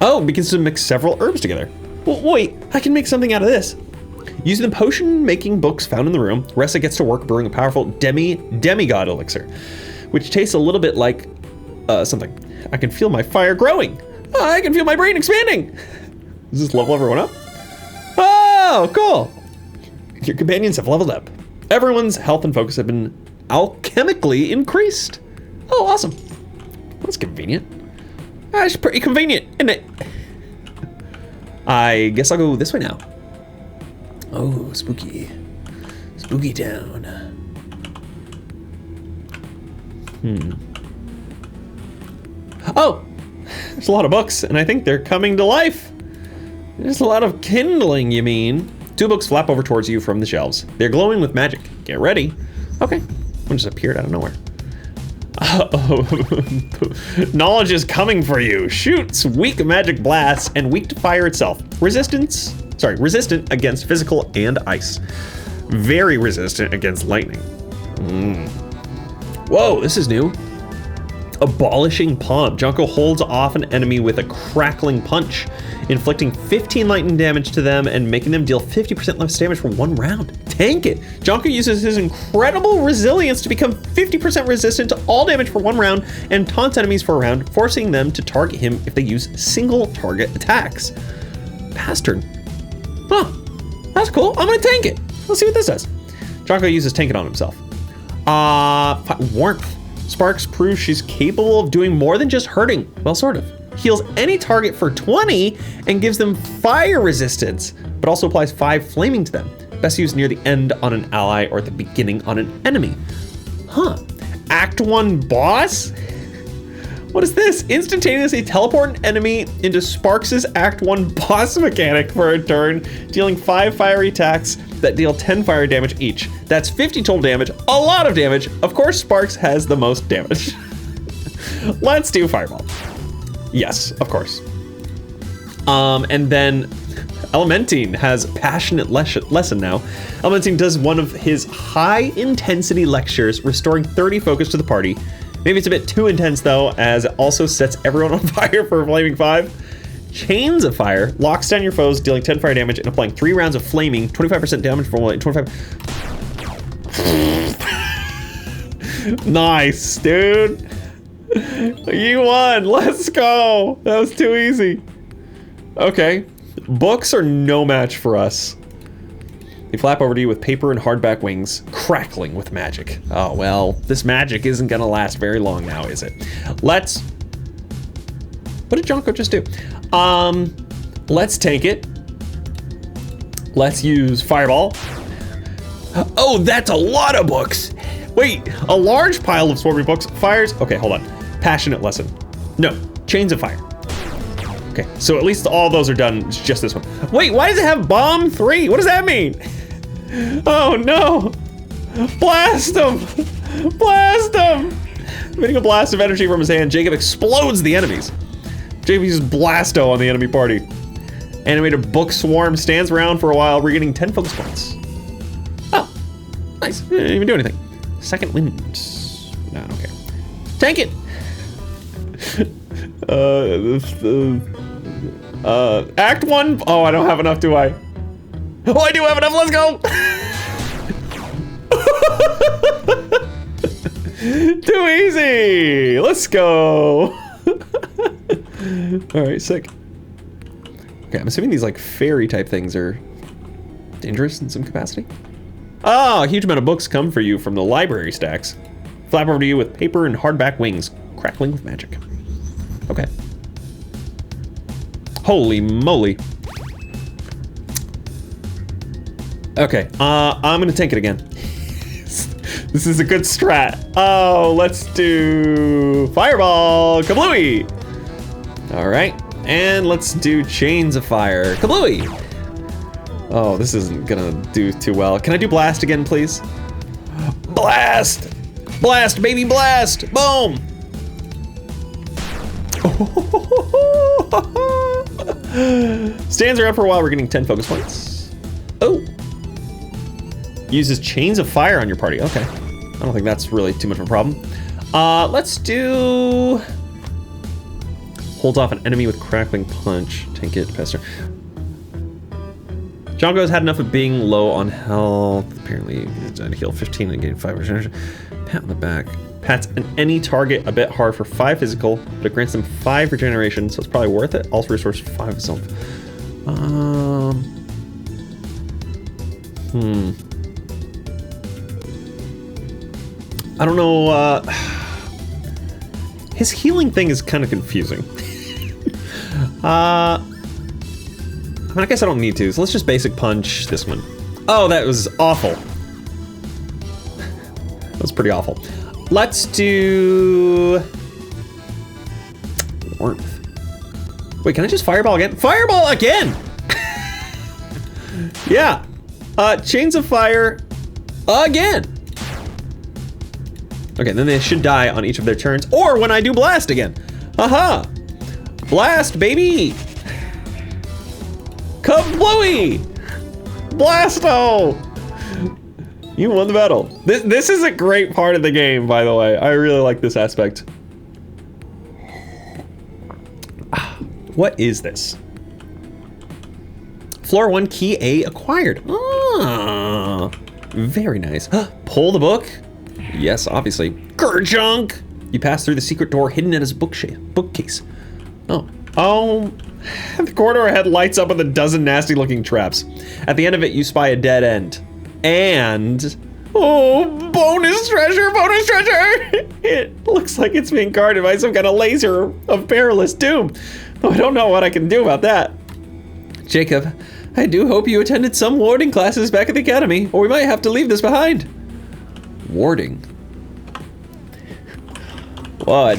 Oh, because to mix several herbs together. Well, wait, I can make something out of this. Using the potion-making books found in the room, Ressa gets to work brewing a powerful demigod elixir, which tastes a little bit like something. I can feel my fire growing. I can feel my brain expanding. Does this level everyone up? Oh, cool. Your companions have leveled up. Everyone's health and focus have been alchemically increased. Oh, awesome. That's convenient. That's pretty convenient, isn't it? I guess I'll go this way now. Oh, spooky. Spooky town. Oh, there's a lot of books, and I think they're coming to life. There's a lot of kindling, you mean? 2 books flap over towards you from the shelves. They're glowing with magic. Get ready. Okay, one just appeared out of nowhere. Knowledge is coming for you. Shoots weak magic blasts and weak to fire itself. Resistant against physical and ice. Very resistant against lightning. Whoa, this is new. Abolishing Palm. Junko holds off an enemy with a crackling punch, inflicting 15 lightning damage to them and making them deal 50% less damage for 1 round. Tank it. Junko uses his incredible resilience to become 50% resistant to all damage for 1 round and taunts enemies for a round, forcing them to target him if they use single target attacks. Pass turn. Huh, that's cool. I'm gonna tank it. Let's see what this does. Junko uses tank it on himself. Warmth. Sparks proves she's capable of doing more than just hurting. Well, sort of. Heals any target for 20 and gives them fire resistance, but also applies 5 flaming to them. Best used near the end on an ally or at the beginning on an enemy. Huh. Act 1 boss? What is this? Instantaneously teleport an enemy into Sparks' Act 1 boss mechanic for a turn, dealing 5 fiery attacks that deal 10 fire damage each. That's 50 total damage, a lot of damage. Of course, Sparks has the most damage. Let's do Fireball. Yes, of course. And then Elementine has Passionate Lesson now. Elementine does one of his high intensity lectures, restoring 30 focus to the party. Maybe it's a bit too intense though, as it also sets everyone on fire for a flaming 5. Chains of Fire locks down your foes, dealing 10 fire damage and applying 3 rounds of flaming, 25% damage for 25. Nice, dude. You won. Let's go. That was too easy. Okay. Books are no match for us. They flap over to you with paper and hardback wings, crackling with magic. Oh, well, this magic isn't gonna last very long now, is it? What did Junko just do? Let's take it. Let's use Fireball. Oh, that's a lot of books. Wait, a large pile of swarming books fires. Okay, hold on. Passionate Lesson. No, Chains of Fire. Okay, so at least all those are done. It's just this one. Wait, why does it have Bomb 3? What does that mean? Oh no. Blast him. Blast him. Emitting a blast of energy from his hand, Jacob explodes the enemies. Jacob uses Blasto on the enemy party. Animated book swarm stands around for a while, regaining 10 focus points. Oh, nice. Didn't even do anything. Second wind. No, I don't care. Tank it. Act 1. Oh, I don't have enough, do I? Oh, I do have enough. Let's go. Too easy. Let's go. All right, sick. Okay, I'm assuming these like fairy type things are dangerous in some capacity. Ah, a huge amount of books come for you from the library stacks. Flap over to you with paper and hardback wings, crackling with magic. Okay. Holy moly. Okay, I'm gonna tank it again. This is a good strat. Oh, let's do Fireball, kablooey. All right, and let's do Chains of Fire, kablooey. Oh, this isn't gonna do too well. Can I do Blast again, please? Blast! Blast, baby, blast! Boom! Stands around for a while, we're getting 10 focus points. Oh. Uses chains of fire on your party. Okay. I don't think that's really too much of a problem. Let's do... Holds off an enemy with crackling punch. Tank it, pester. Django's had enough of being low on health. Apparently, he's trying to heal 15 and gain 5 regeneration. Pat on the back. Pats any target a bit hard for 5 physical, but it grants them 5 regeneration, so it's probably worth it. Also restores 5 itself. I don't know. His healing thing is kind of confusing. I mean, I guess I don't need to, so let's just basic punch this one. Oh, that was awful. That was pretty awful. Let's do... Warmth. Wait, can I just fireball again? Fireball again! Yeah. Chains of fire again. Okay, then they should die on each of their turns, or when I do blast again. Aha! Blast, baby! Kablooey! Blasto! You won the battle. This is a great part of the game, by the way. I really like this aspect. What is this? Floor 1 key A acquired. Ah, very nice. Pull the book. Yes, obviously. Gurjunk! You pass through the secret door hidden in his bookcase. Oh, the corridor ahead lights up with a dozen nasty looking traps. At the end of it, you spy a dead end. And, oh, bonus treasure! It looks like it's being guarded by some kind of laser of perilous doom. Though I don't know what I can do about that. Jacob, I do hope you attended some warding classes back at the academy, or we might have to leave this behind. Warding? What?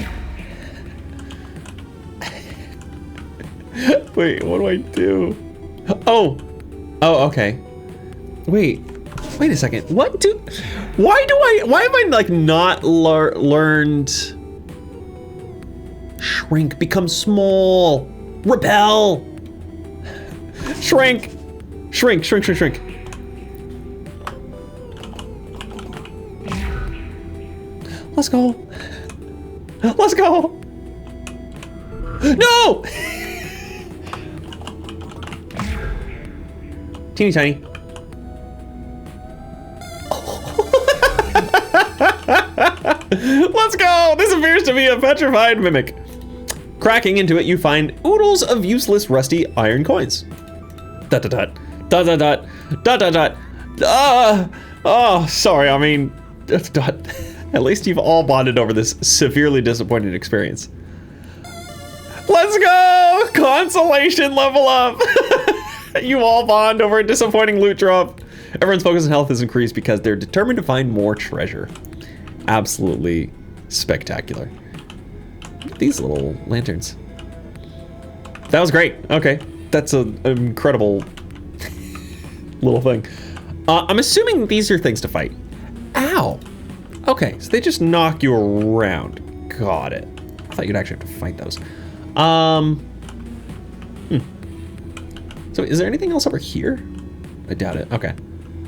Wait, what do I do? Oh, okay. Wait a second. Why have I like not learned? Shrink, become small, repel, shrink. Let's go. No! Teeny tiny. Let's go! This appears to be a petrified mimic. Cracking into it, you find oodles of useless rusty iron coins. Dot dot dot. Dot dot dot. Dot dot dot. Oh, sorry, I mean, dot. At least you've all bonded over this severely disappointing experience. Let's go! Consolation level up! You all bond over a disappointing loot drop. Everyone's focus on health is increased because they're determined to find more treasure. Absolutely spectacular. These little lanterns. That was great. Okay, that's an incredible little thing. I'm assuming these are things to fight. Ow! Okay, so they just knock you around. Got it. I thought you'd actually have to fight those. So is there anything else over here? I doubt it. Okay.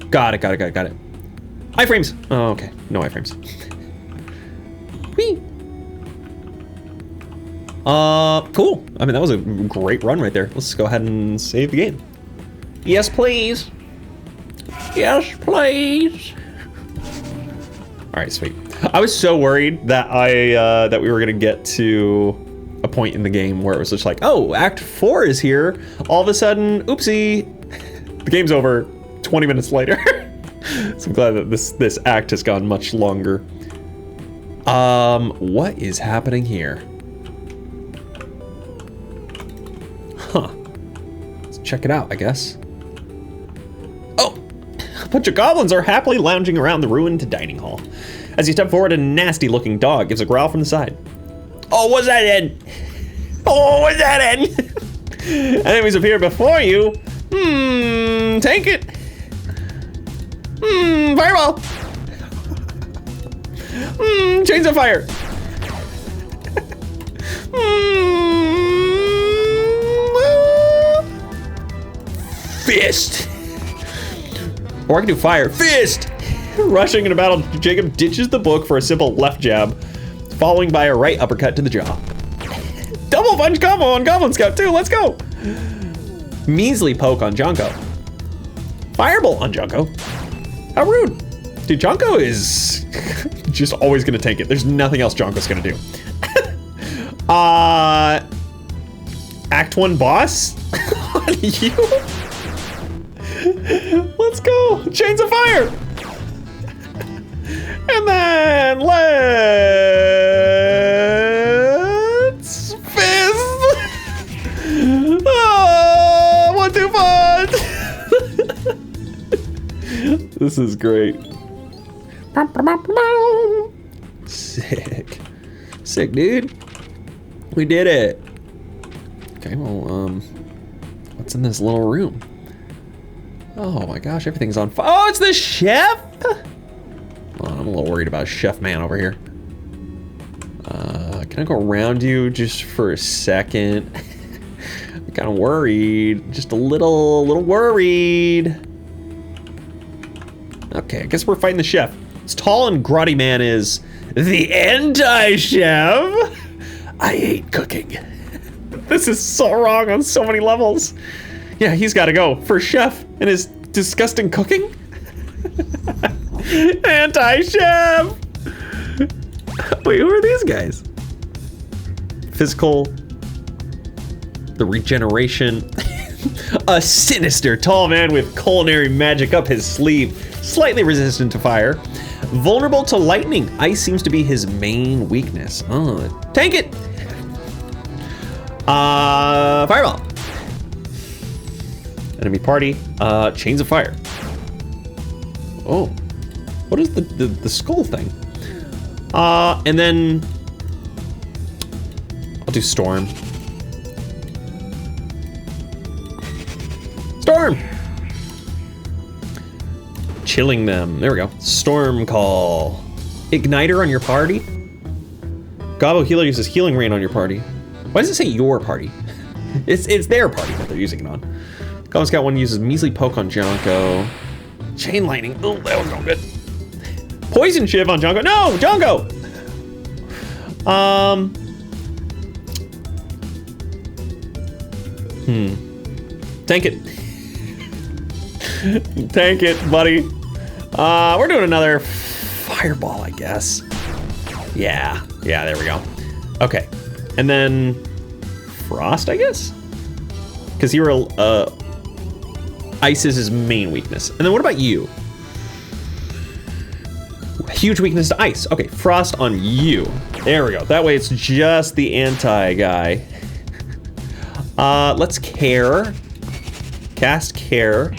Got it. Iframes! Oh, okay. No iframes. Whee! Cool. I mean, that was a great run right there. Let's go ahead and save the game. Yes, please. Yes, please. All right, sweet. I was so worried that that we were gonna get to a point in the game where it was just like, oh, Act 4 is here. All of a sudden, oopsie, the game's over 20 minutes later. So I'm glad that this act has gone much longer. What is happening here? Huh. Let's check it out, I guess. Oh, a bunch of goblins are happily lounging around the ruined dining hall. As you step forward, a nasty-looking dog gives a growl from the side. Oh, what's that in? Oh, what's that in? Enemies appear before you. Take it. Fireball. Chains of fire. fist. Or I can do fire, fist. Rushing into battle, Jacob ditches the book for a simple left jab, following by a right uppercut to the jaw. Double punch combo on Goblin Scout too, let's go. Measly poke on Jonko. Firebolt on Jonko. How rude. Dude, Jonko is just always gonna tank it. There's nothing else Jonko's gonna do. Act 1 boss on you. Let's go, Chains of Fire. And then let's fist. Oh, 1-2 punch. This is great. Sick. Sick, dude. We did it. Okay, well, what's in this little room? Oh my gosh, everything's on fire. Oh, it's the chef? Oh, I'm a little worried about Chef Man over here. Can I go around you just for a second? I'm kind of worried, just a little worried. Okay, I guess we're fighting the chef. This tall and grotty man is the anti-chef. I hate cooking. This is so wrong on so many levels. Yeah, he's got to go for chef and his disgusting cooking. Anti-chef. Wait, who are these guys? Physical, the regeneration, a sinister tall man with culinary magic up his sleeve, slightly resistant to fire, vulnerable to lightning. Ice seems to be his main weakness. Oh, tank it. Fireball. Enemy party. Chains of Fire. Oh, what is the skull thing? And then I'll do Storm. Storm! Chilling them. There we go. Storm Call. Igniter on your party. Gobbo Healer uses Healing Rain on your party. Why does it say your party? It's their party that they're using it on. Goblin Scout 1 uses Measly Poke on Jonko. Chain Lightning. Oh, that was no good. Poison Shiv on Jonko. No, Jonko! Tank it. Tank it, buddy. We're doing another Fireball, I guess. Yeah, there we go. Okay, and then Frost, I guess? Because you were, Ice is his main weakness. And then what about you? Huge weakness to ice. Okay, Frost on you. There we go. That way it's just the anti guy. Let's care. Cast care.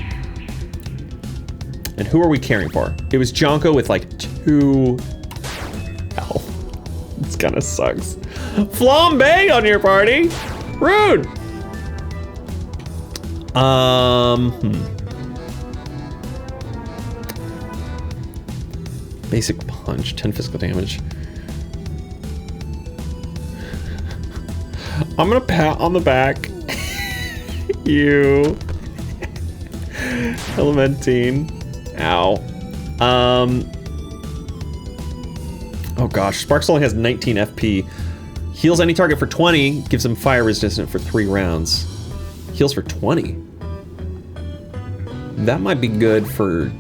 And who are we caring for? It was Jonko with like 2 health. This kind of sucks. Flambe on your party. Rude. Basic punch, 10 physical damage. I'm gonna pat on the back. You. Elementine. Ow. Oh gosh, Sparks only has 19 FP. Heals any target for 20, gives him fire resistant for 3 rounds. Heals for 20. That might be good for...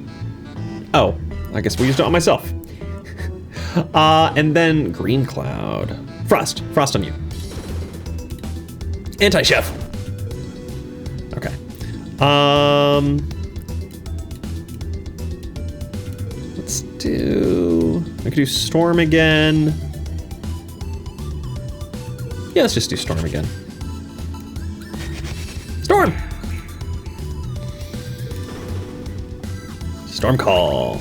Oh, I guess we used it on myself. And then Green Cloud. Frost on you. Anti-chef. Okay. Let's do... I could do Storm again. Yeah, let's just do Storm again. Storm! Storm Call.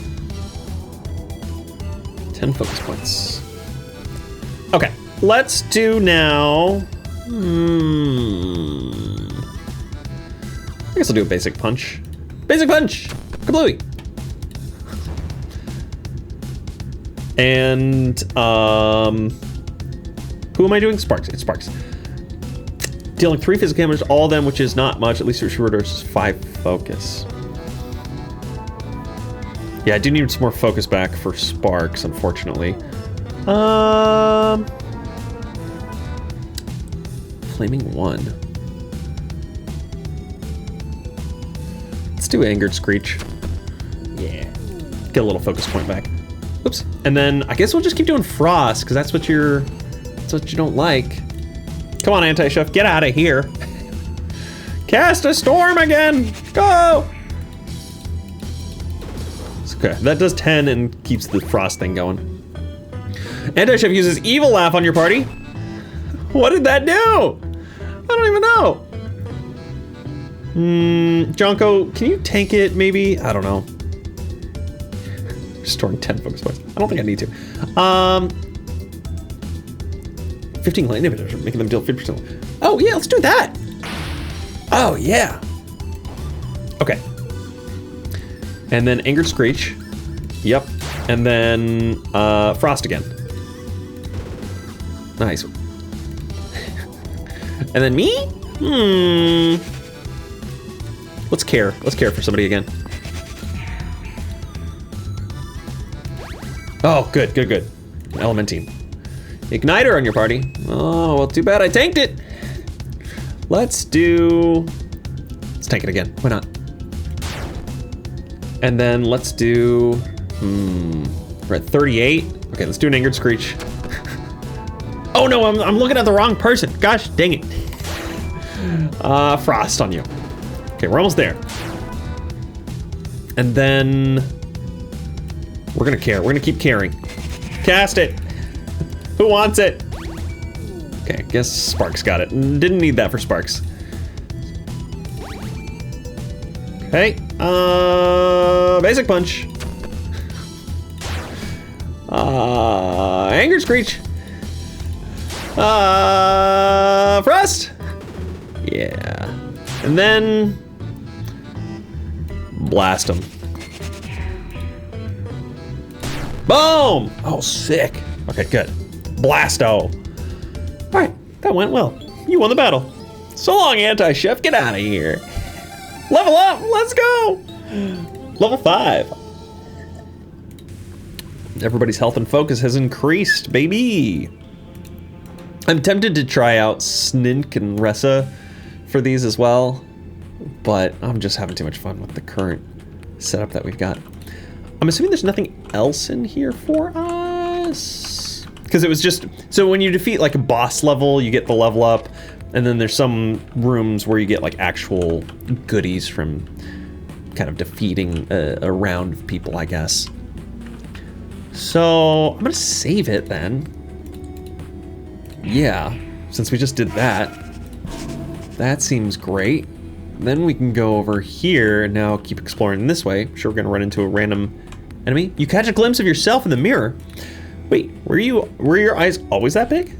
10 focus points. Okay, let's do now... I guess I'll do a basic punch. Basic punch! Kablooey! And, who am I doing? Sparks, it's Sparks. Dealing 3 physical damage, all of them, which is not much. At least your reduces 5 focus. Yeah, I do need some more focus back for sparks, unfortunately. Flaming 1. Let's do Angered Screech. Yeah. Get a little focus point back. Oops. And then I guess we'll just keep doing Frost, because that's what you don't like. Come on, Anti-Chef, get out of here. Cast a storm again. Go. Okay, that does 10 and keeps the frost thing going. Anti-Chef uses Evil Laugh on your party. What did that do? I don't even know. Jonko, can you tank it maybe? I don't know. Restoring 10 focus points. I don't think I need to. 15 light inhibitors, making them deal 50%. Oh yeah, let's do that. Oh yeah. Okay. And then Angered Screech. Yep. And then Frost again. Nice. And then me? Let's care. Let's care for somebody again. Oh, good, good, good. Elementine. Igniter on your party. Oh, well, too bad I tanked it. Let's tank it again. Why not? And then let's do, we're at 38. Okay, let's do an Angered Screech. Oh no, I'm looking at the wrong person. Gosh, dang it. Frost on you. Okay, we're almost there. And then we're gonna care. We're gonna keep caring. Cast it. Who wants it? Okay, I guess Sparks got it. Didn't need that for Sparks. Okay, basic punch. Angered Screech. Frost. Yeah. And then blast him. Boom! Oh, sick. Okay, good. Blasto. All right, that went well. You won the battle. So long, Anti-Chef. Get out of here. Level up. Let's go. Level 5. Everybody's health and focus has increased, baby. I'm tempted to try out Snink and Ressa for these as well, but I'm just having too much fun with the current setup that we've got. I'm assuming there's nothing else in here for us, because it was just, so when you defeat like a boss level, you get the level up, and then there's some rooms where you get like actual goodies from kind of defeating a round of people, I guess. So I'm gonna save it then. Yeah, since we just did that. That seems great. Then we can go over here and now keep exploring this way. I'm sure we're gonna run into a random enemy. You catch a glimpse of yourself in the mirror. Wait, were your eyes always that big?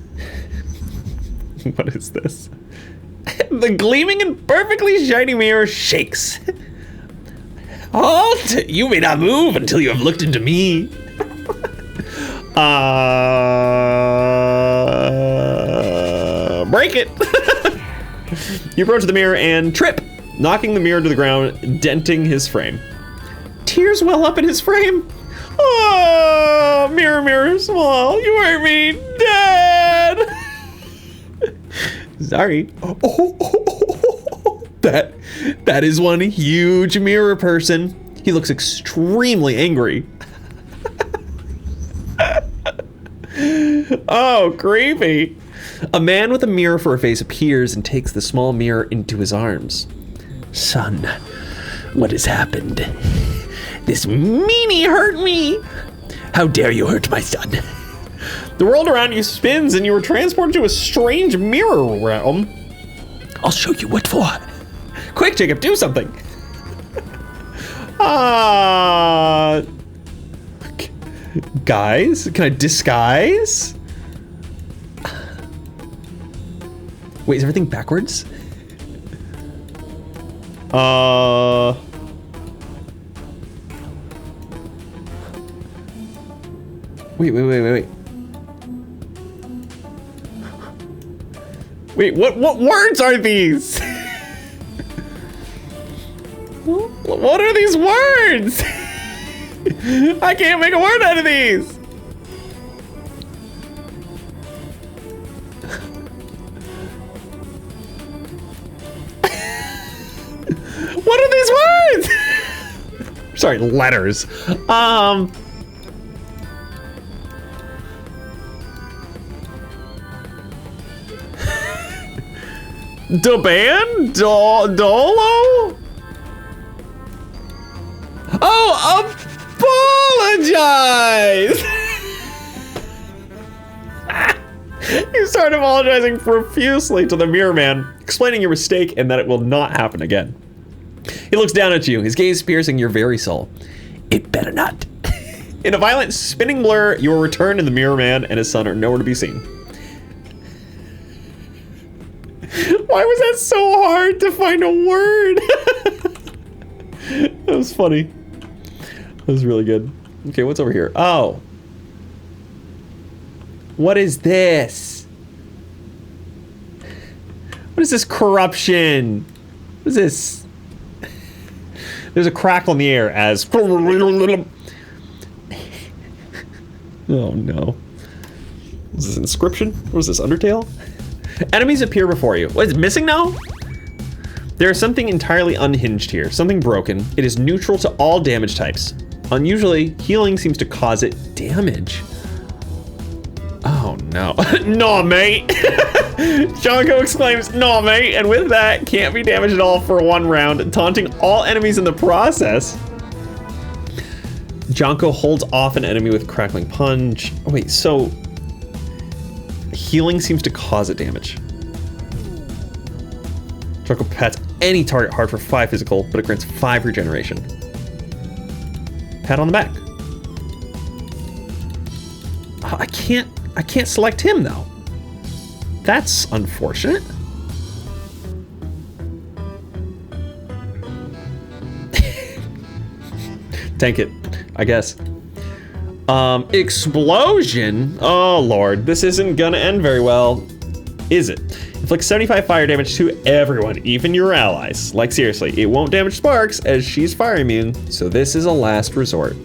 What is this? The gleaming and perfectly shiny mirror shakes. Halt! You may not move until you have looked into me. Break it! You approach the mirror and trip, knocking the mirror to the ground, denting his frame. Tears well up in his frame. Oh, mirror, mirror, small, you hurt me, Dad. Sorry. That is one huge mirror person. He looks extremely angry. Oh, creepy. A man with a mirror for a face appears and takes the small mirror into his arms. Son, what has happened? This meanie hurt me. How dare you hurt my son? The world around you spins and you are transported to a strange mirror realm. I'll show you what for. Quick, Jacob, do something. Guys, can I disguise? Wait, is everything backwards? Wait. Wait, what words are these? What are these words? I can't make a word out of these. What are these words? Sorry, letters. Deban? Dolo? Oh, apologize! You start apologizing profusely to the mirror man, explaining your mistake and that it will not happen again. He looks down at you, his gaze piercing your very soul. It better not. In a violent spinning blur, you are returned and the mirror man and his son are nowhere to be seen. Why was that so hard to find a word? That was funny. That was really good. Okay, what's over here? Oh. What is this? What is this corruption? What is this? There's a crackle in the air as... Oh no. Is this inscription? What is this, Undertale? Enemies appear before you. What, is it missing now? There is something entirely unhinged here, something broken. It is neutral to all damage types. Unusually, healing seems to cause it damage. Oh no. Nah, mate. Jonko exclaims, nah, mate, and with that, can't be damaged at all for one round, taunting all enemies in the process. Jonko holds off an enemy with crackling punch. Oh, wait, so healing seems to cause it damage. Jonko pats any target hard for 5 physical, but it grants 5 regeneration. Pat on the back. Oh, I can't select him though. That's unfortunate. Tank it, I guess. Explosion? Oh lord, this isn't gonna end very well, is it? Inflicts 75 fire damage to everyone, even your allies. Like seriously, it won't damage Sparks as she's fire immune, so this is a last resort.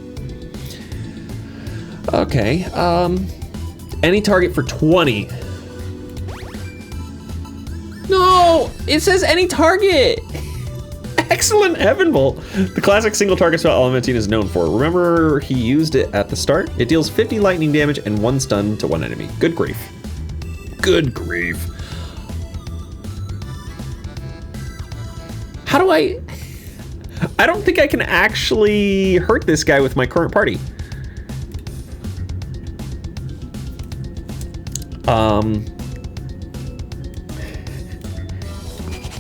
Okay, any target for 20. No, it says any target. Excellent Heaven Bolt. The classic single target spell Elementine is known for. Remember he used it at the start? It deals 50 lightning damage and 1 stun to 1 enemy. Good grief. Good grief. How do I don't think I can actually hurt this guy with my current party.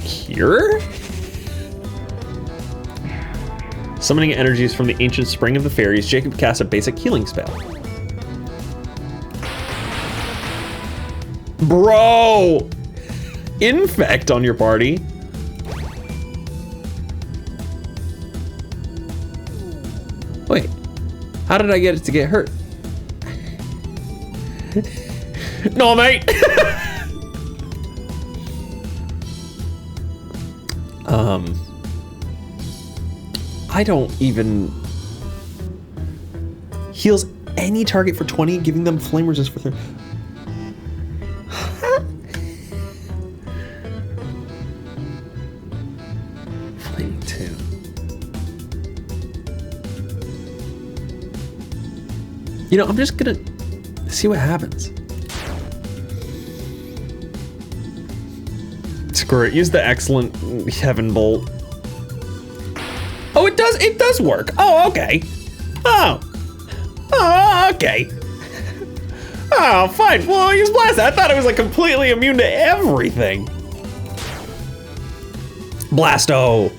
Cure? Summoning energies from the ancient spring of the fairies, Jacob casts a basic healing spell. Bro! Infect on your party. Wait, how did I get it to get hurt? No, mate! I don't even... Heals any target for 20, giving them flame resist for 30. Flame 2. You know, I'm just gonna see what happens. Screw it, use the excellent Heaven Bolt. Oh, it does work. Oh, okay. Oh, okay. Oh, fine. Well, use Blast. I thought it was like completely immune to everything. Blasto.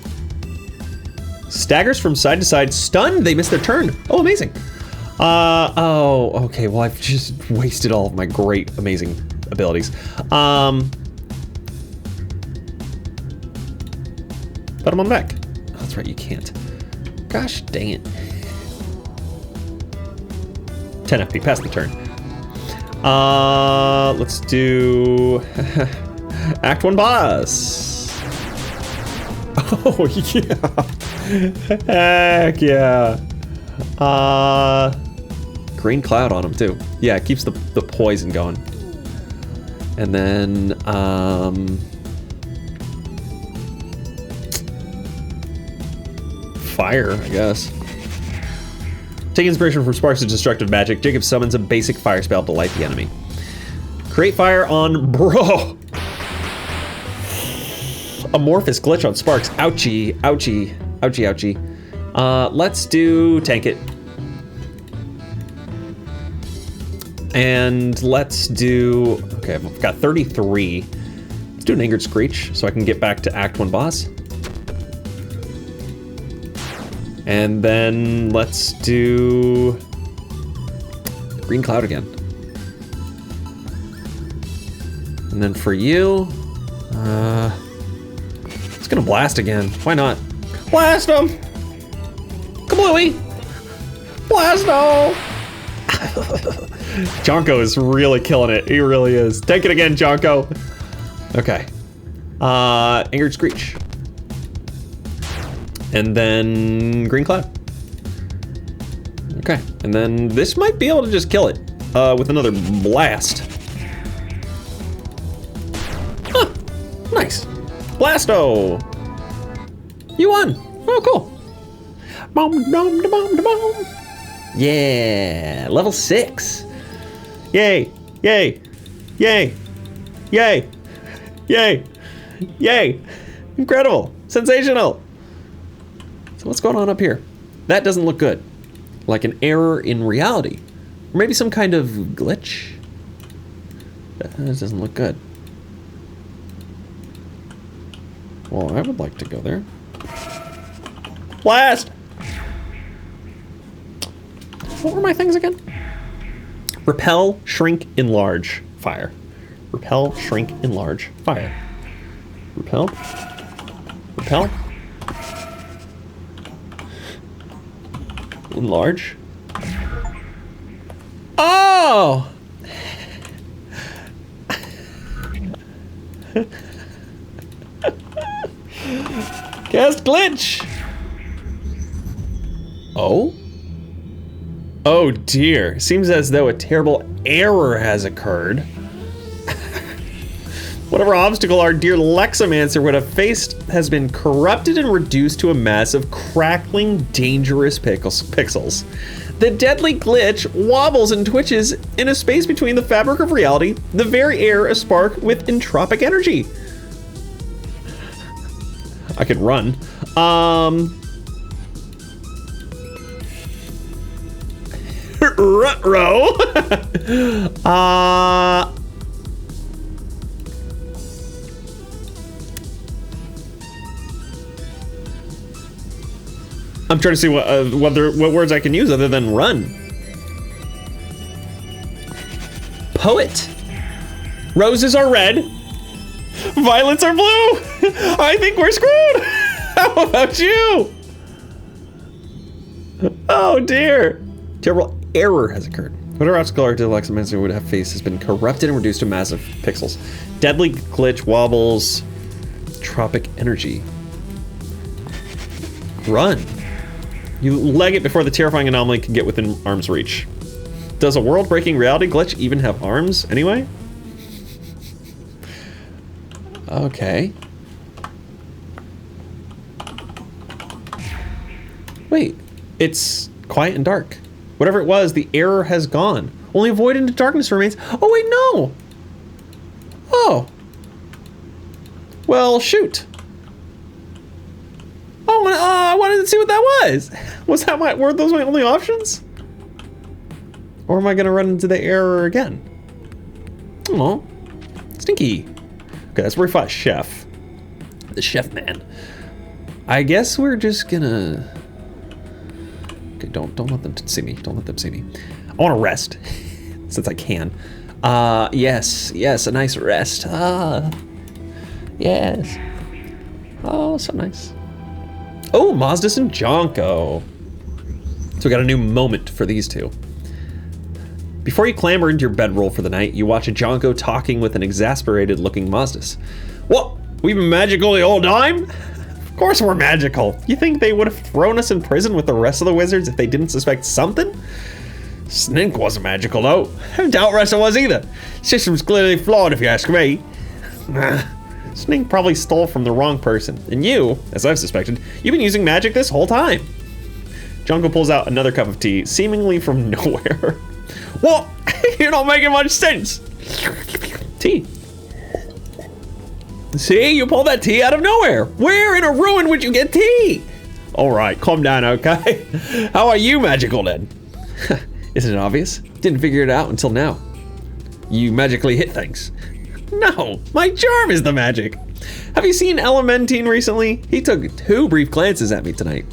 Staggers from side to side, stunned. They missed their turn. Oh, amazing. Oh, okay. Well, I've just wasted all of my great, amazing abilities. Put him on the back. Oh, that's right, you can't. Gosh dang it. 10 FP, pass the turn. Let's do... Act 1 boss. Oh, yeah. Heck yeah. Green cloud on him, too. Yeah, it keeps the poison going. And then, fire, I guess. Take inspiration from sparks of destructive magic. Jacob summons a basic fire spell to light the enemy. Create fire on bro. Amorphous glitch on sparks. Ouchie, ouchie, ouchie, ouchie. Let's do tank it. And let's do, okay, I've got 33. Let's do an angered screech so I can get back to Act 1 boss. And then let's do green cloud again. And then for you, it's gonna blast again. Why not? Blast him! Kablooey! Blasto! Jonko is really killing it. He really is. Take it again, Jonko. Okay. Angered Screech. And then green cloud. Okay, and then this might be able to just kill it with another blast. Huh, nice. Blasto. You won. Oh, cool. Boom, boom, boom, boom. Yeah, level 6. Yay, yay, yay, yay, yay, yay. Incredible, sensational. So what's going on up here? That doesn't look good. Like an error in reality. Or maybe some kind of glitch. That doesn't look good. Well, I would like to go there. Blast! What were my things again? Repel, shrink, enlarge, fire. Repel, shrink, enlarge, fire. Repel. Repel. Enlarge. Oh! Cast glitch. Oh? Oh dear. Seems as though a terrible error has occurred. Whatever obstacle our dear Leximancer would have faced has been corrupted and reduced to a mass of crackling, dangerous pixels. The deadly glitch wobbles and twitches in a space between the fabric of reality, the very air a spark with entropic energy. I could run. Ruh-roh. I'm trying to see what words I can use other than run. Poet. Roses are red. Violets are blue. I think we're screwed. How about you? Oh dear. Terrible error has occurred. Whatever obstacle our dear Leximancer would have faced has been corrupted and reduced to massive pixels. Deadly glitch wobbles. Tropic energy. Run. You leg it before the terrifying anomaly can get within arm's reach. Does a world-breaking reality glitch even have arms anyway? Okay. Wait, it's quiet and dark. Whatever it was, the error has gone. Only a void into darkness remains. Oh wait, no. Oh. Well, shoot. Oh, I wanted to see what that was. Were those my only options? Or am I gonna run into the error again? Oh, stinky. Okay, that's where we fought Chef. The Chef Man. I guess we're just gonna... Okay, don't let them see me. Don't let them see me. I wanna rest, since I can. Yes, a nice rest. Yes. Oh, so nice. Oh, Mazdas and Jonko. So we got a new moment for these two. Before you clamber into your bedroll for the night, you watch a Jonko talking with an exasperated-looking Mazdis. What? We've been magical the whole time? Of course we're magical. You think they would have thrown us in prison with the rest of the wizards if they didn't suspect something? Snink wasn't magical, though. I doubt Ressa was either. System's clearly flawed, if you ask me. Snink probably stole from the wrong person. And you, as I've suspected, you've been using magic this whole time. Jonko pulls out another cup of tea, seemingly from nowhere. What? You're not making much sense. Tea. See, you pulled that tea out of nowhere. Where in a ruin would you get tea? All right, calm down, okay? How are you magical then? Isn't it obvious? Didn't figure it out until now. You magically hit things. No, my charm is the magic. Have you seen Elementine recently? He took 2 brief glances at me tonight.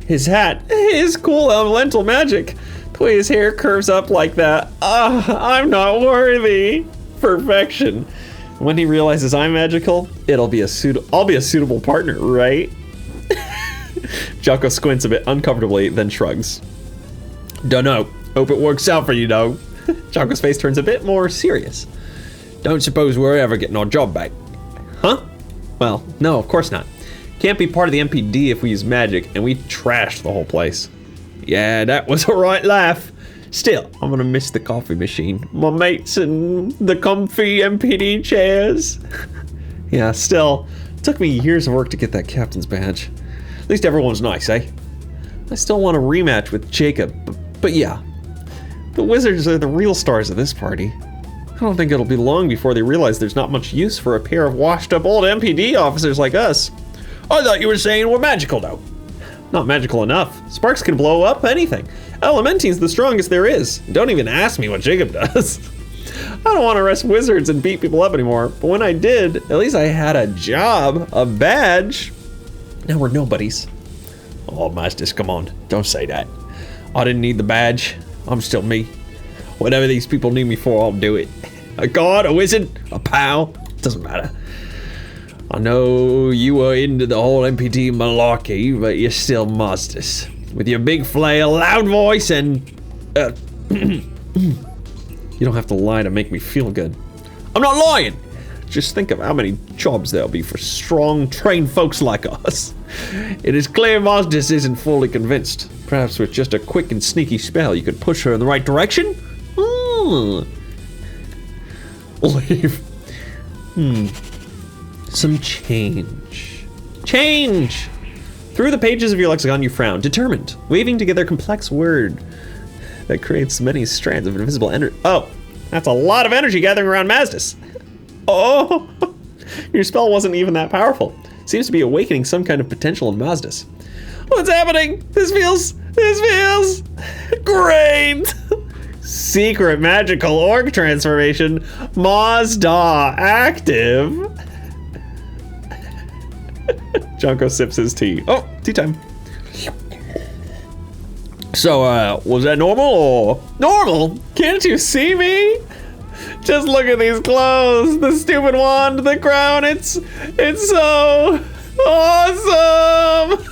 His hat is cool elemental magic. The way his hair curves up like that. I'm not worthy. Perfection. When he realizes I'm magical, I'll be a suitable partner, right? Jonko squints a bit uncomfortably, then shrugs. Dunno. Hope it works out for you, though. Jonko's face turns a bit more serious. Don't suppose we're ever getting our job back. Huh? Well, no, of course not. Can't be part of the MPD if we use magic, and we trashed the whole place. Yeah, that was a right laugh. Still, I'm gonna miss the coffee machine, my mates, and the comfy MPD chairs. Yeah, still, it took me years of work to get that captain's badge. At least everyone's nice, eh? I still want a rematch with Jacob, but yeah. The wizards are the real stars of this party. I don't think it'll be long before they realize there's not much use for a pair of washed-up old MPD officers like us. I thought you were saying we're magical, though. Not magical enough. Sparks can blow up anything. Elementine's the strongest there is. Don't even ask me what Jacob does. I don't want to arrest wizards and beat people up anymore, but when I did, at least I had a job, a badge. Now we're nobodies. Oh, Mazdis, come on. Don't say that. I didn't need the badge. I'm still me. Whatever these people need me for, I'll do it. A god, a wizard, a pal, doesn't matter. I know you were into the whole MPD malarkey, but you're still Mazdis. With your big flail, loud voice, and... You don't have to lie to make me feel good. I'm not lying! Just think of how many jobs there'll be for strong, trained folks like us. It is clear Mazdis isn't fully convinced. Perhaps with just a quick and sneaky spell, you could push her in the right direction? Leave. Some change. Change! Through the pages of your lexicon, you frown, determined, weaving together a complex word that creates many strands of invisible energy. Oh, that's a lot of energy gathering around Mazdis. Oh, your spell wasn't even that powerful. Seems to be awakening some kind of potential in Mazdis. What's happening? This feels great. Secret magical org transformation, Mazda active. Jonko sips his tea. Oh, tea time. So, was that normal or? Normal? Can't you see me? Just look at these clothes, the stupid wand, the crown, it's so awesome!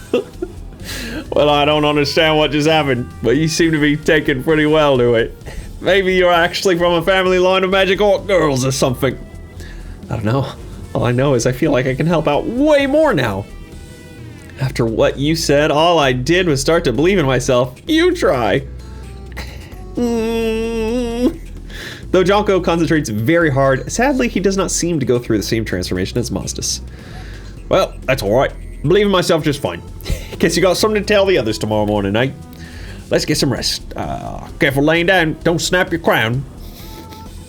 Well, I don't understand what just happened, but you seem to be taking pretty well to it. Maybe you're actually from a family line of magic orc girls or something. I don't know. All I know is I feel like I can help out way more now. After what you said, all I did was start to believe in myself. You try. Though Jonko concentrates very hard, sadly he does not seem to go through the same transformation as Mazdis. Well, that's alright. Believe in myself just fine. Guess you got something to tell the others tomorrow morning, eh? Let's get some rest. Careful laying down, don't snap your crown.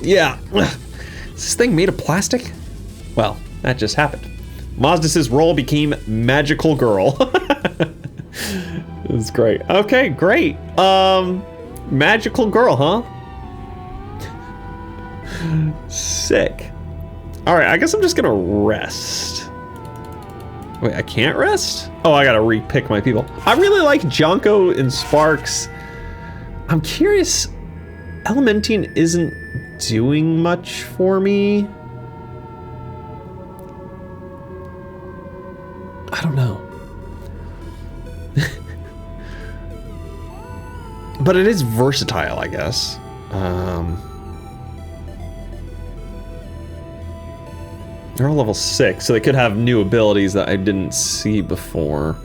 Yeah. Is this thing made of plastic? Well, that just happened. Mazdis' role became magical girl. This is great. Okay, great. Magical girl, huh? Sick. Alright, I guess I'm just gonna rest. Wait, I can't rest? Oh, I gotta re-pick my people. I really like Jonko and Sparks. I'm curious, Elementine isn't doing much for me. I don't know. But it is versatile, I guess. They're all level 6, so they could have new abilities that I didn't see before.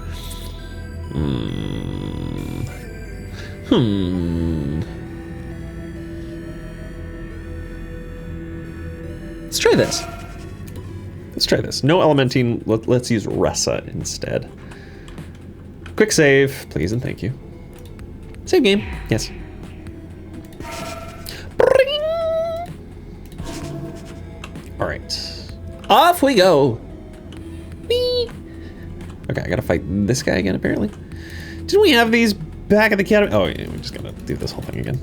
Let's try this. Let's try this. No elementing. Let's use Ressa instead. Quick save, please and thank you. Save game. Yes. All right. Off we go. Whee! Okay, I gotta fight this guy again, apparently. Didn't we have these back at the academy? Oh, yeah, we just gotta do this whole thing again.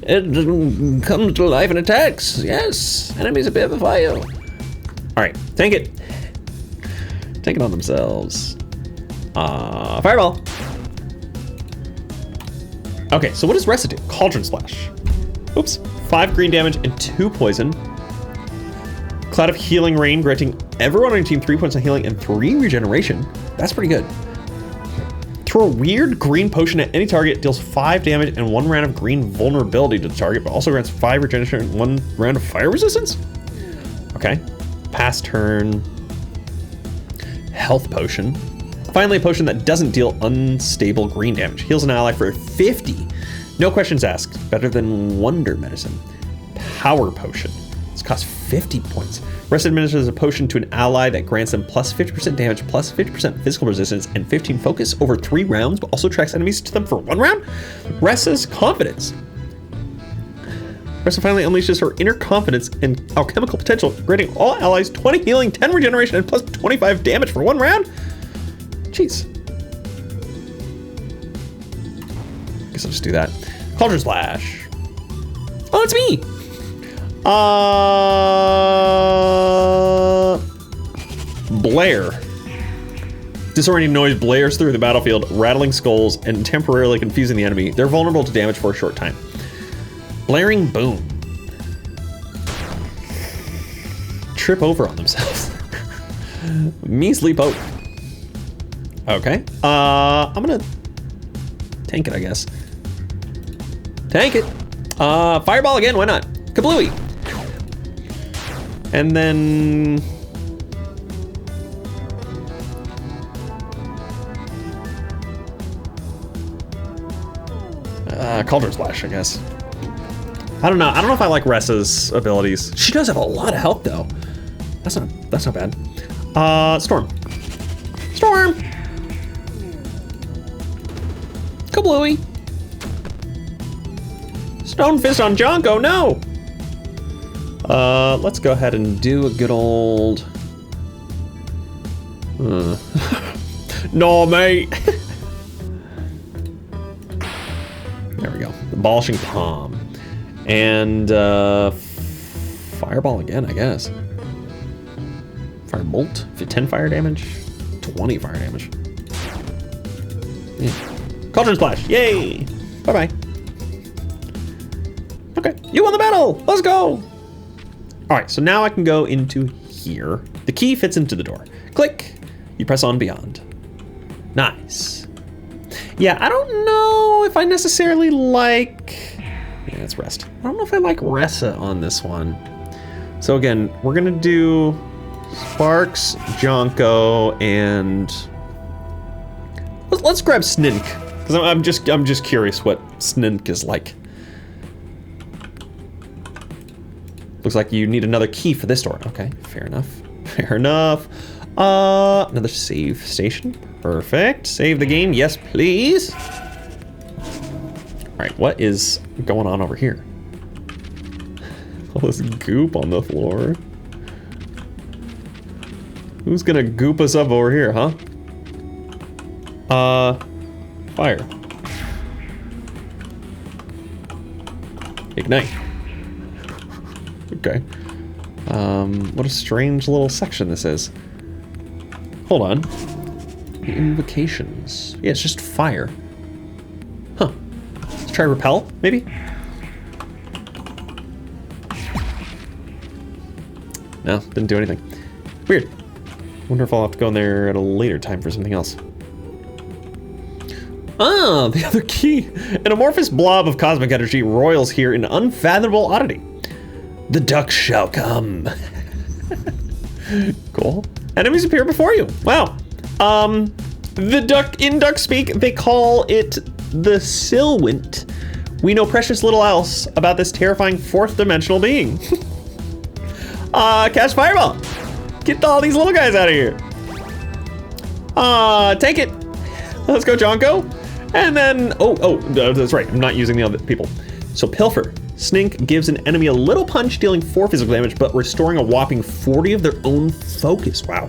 It comes to life and attacks. Yes, enemies appear before you. All right, tank it. Take it on themselves. Fireball. Okay, so what does Ressa do? Cauldron Splash. Oops, 5 green damage and 2 poison. Cloud of Healing Rain, granting everyone on your team 3 points of healing and 3 regeneration. That's pretty good. Throw a weird green potion at any target, deals 5 damage and 1 round of green vulnerability to the target, but also grants 5 regeneration and 1 round of fire resistance? Okay. Pass turn. Health potion. Finally, a potion that doesn't deal unstable green damage. Heals an ally for 50. No questions asked. Better than Wonder Medicine. Power potion. This costs 50 points. Rest administers a potion to an ally that grants them plus 50% damage, plus 50% physical resistance, and 15 focus over 3 rounds, but also tracks enemies to them for 1 round? Ressa's confidence. Ressa finally unleashes her inner confidence and alchemical potential, granting all allies 20 healing, 10 regeneration, and plus 25 damage for 1 round? Jeez. Guess I'll just do that. Cauldron Splash. Oh, it's me! Blare. Disorienting noise blares through the battlefield, rattling skulls and temporarily confusing the enemy. They're vulnerable to damage for a short time. Blaring Boom. Trip over on themselves. Measly poke. Okay. I'm gonna tank it, I guess. Tank it. Fireball again, why not? Kablooey. And then Cauldron Splash, I guess. I don't know. I don't know if I like Ressa's abilities. She does have a lot of health though. That's not bad. Storm. Storm. Kablooey. Stone Fist on Jonko, no! Let's go ahead and do a good old... No, mate! There we go. Abolishing Palm. And, Fireball again, I guess. Firebolt. 10 fire damage. 20 fire damage. Yeah. Cauldron Splash, yay! Bye-bye. Okay, you won the battle! Let's go! All right, so now I can go into here. The key fits into the door. Click, you press on beyond. Nice. Yeah, I don't know if I necessarily like... Yeah, it's rest. I don't know if I like Ressa on this one. So again, we're gonna do Sparks, Jonko, and... Let's grab Snink, because I'm just curious what Snink is like. Looks like you need another key for this door. Okay, fair enough. Fair enough. Another save station. Perfect. Save the game. Yes, please. All right, what is going on over here? All this goop on the floor. Who's gonna goop us up over here, huh? Fire. Ignite. Okay. What a strange little section this is. Hold on. The invocations. Yeah, it's just fire. Huh. Let's try repel, maybe? No, didn't do anything. Weird. Wonder if I'll have to go in there at a later time for something else. Ah, the other key. An amorphous blob of cosmic energy roils here in unfathomable oddity. The duck shall come. Cool. Enemies appear before you. Wow. The duck, in duck speak, they call it the Silwint. We know precious little else about this terrifying fourth dimensional being. Cast Fireball. Get all these little guys out of here. Take it. Let's go, Jonko. And then, that's right. I'm not using the other people. So Pilfer. Snink gives an enemy a little punch, dealing 4 physical damage, but restoring a whopping 40 of their own focus. Wow.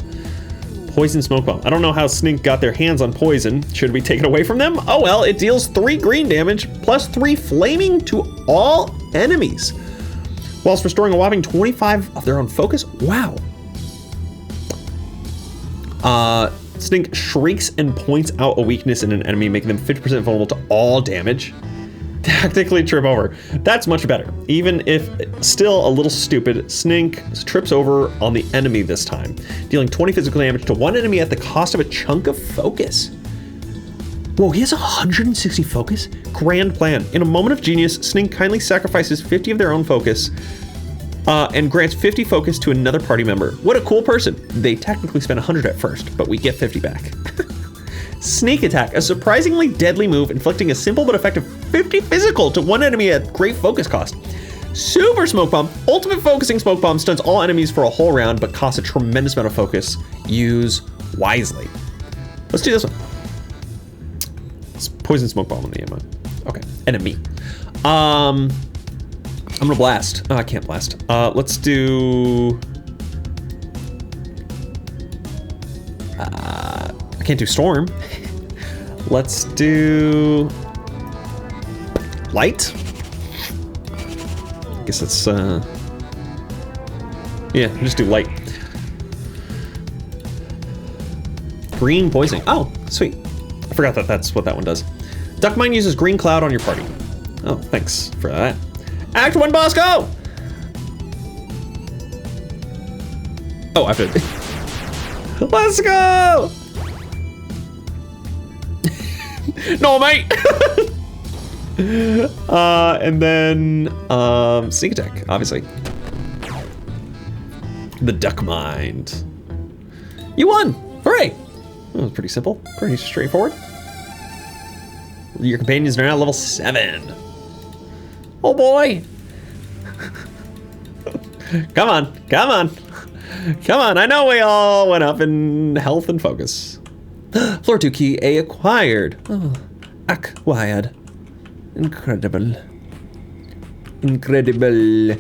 Poison Smoke Bomb. I don't know how Snink got their hands on poison. Should we take it away from them? Oh well, it deals 3 green damage, plus 3 flaming to all enemies, whilst restoring a whopping 25 of their own focus. Wow. Snink shrieks and points out a weakness in an enemy, making them 50% vulnerable to all damage. Tactically trip over. That's much better. Even if still a little stupid, Snink trips over on the enemy this time, dealing 20 physical damage to one enemy at the cost of a chunk of focus. Whoa, he has 160 focus? Grand plan. In a moment of genius, Snink kindly sacrifices 50 of their own focus and grants 50 focus to another party member. What a cool person. They technically spent 100 at first, but we get 50 back. Sneak Attack, a surprisingly deadly move, inflicting a simple but effective 50 physical to one enemy at great focus cost. Super Smoke Bomb, ultimate focusing Smoke Bomb, stuns all enemies for a whole round, but costs a tremendous amount of focus. Use wisely. Let's do this one. It's Poison Smoke Bomb on the ammo. Okay, enemy. I'm gonna blast. Oh, I can't blast. Let's do... I can't do Storm. Let's do Light. I guess that's yeah, just do Light. Green Poison. Oh, sweet. I forgot that that's what that one does. Duck Mine uses Green Cloud on your party. Oh, thanks for that. Act 1 boss, go! Oh, after. Let's go! No, mate! And then, Sneak Attack, obviously. The Duck Mind. You won! Hooray! That was pretty simple, pretty straightforward. Your companions are now level 7. Oh boy! Come on, come on. Come on, I know we all went up in health and focus. Floor 2 key A acquired. Oh, acquired. Incredible. Incredible.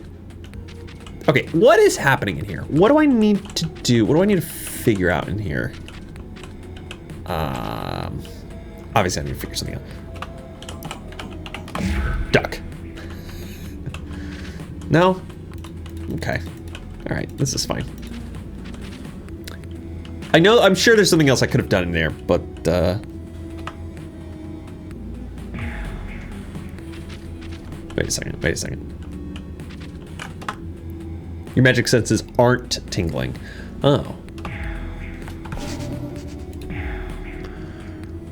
Okay, what is happening in here? What do I need to do? What do I need to figure out in here? Obviously I need to figure something out. Duck. No? Okay. All right, this is fine. I know, I'm sure there's something else I could have done in there, but wait a second, wait a second. Your magic senses aren't tingling. Oh.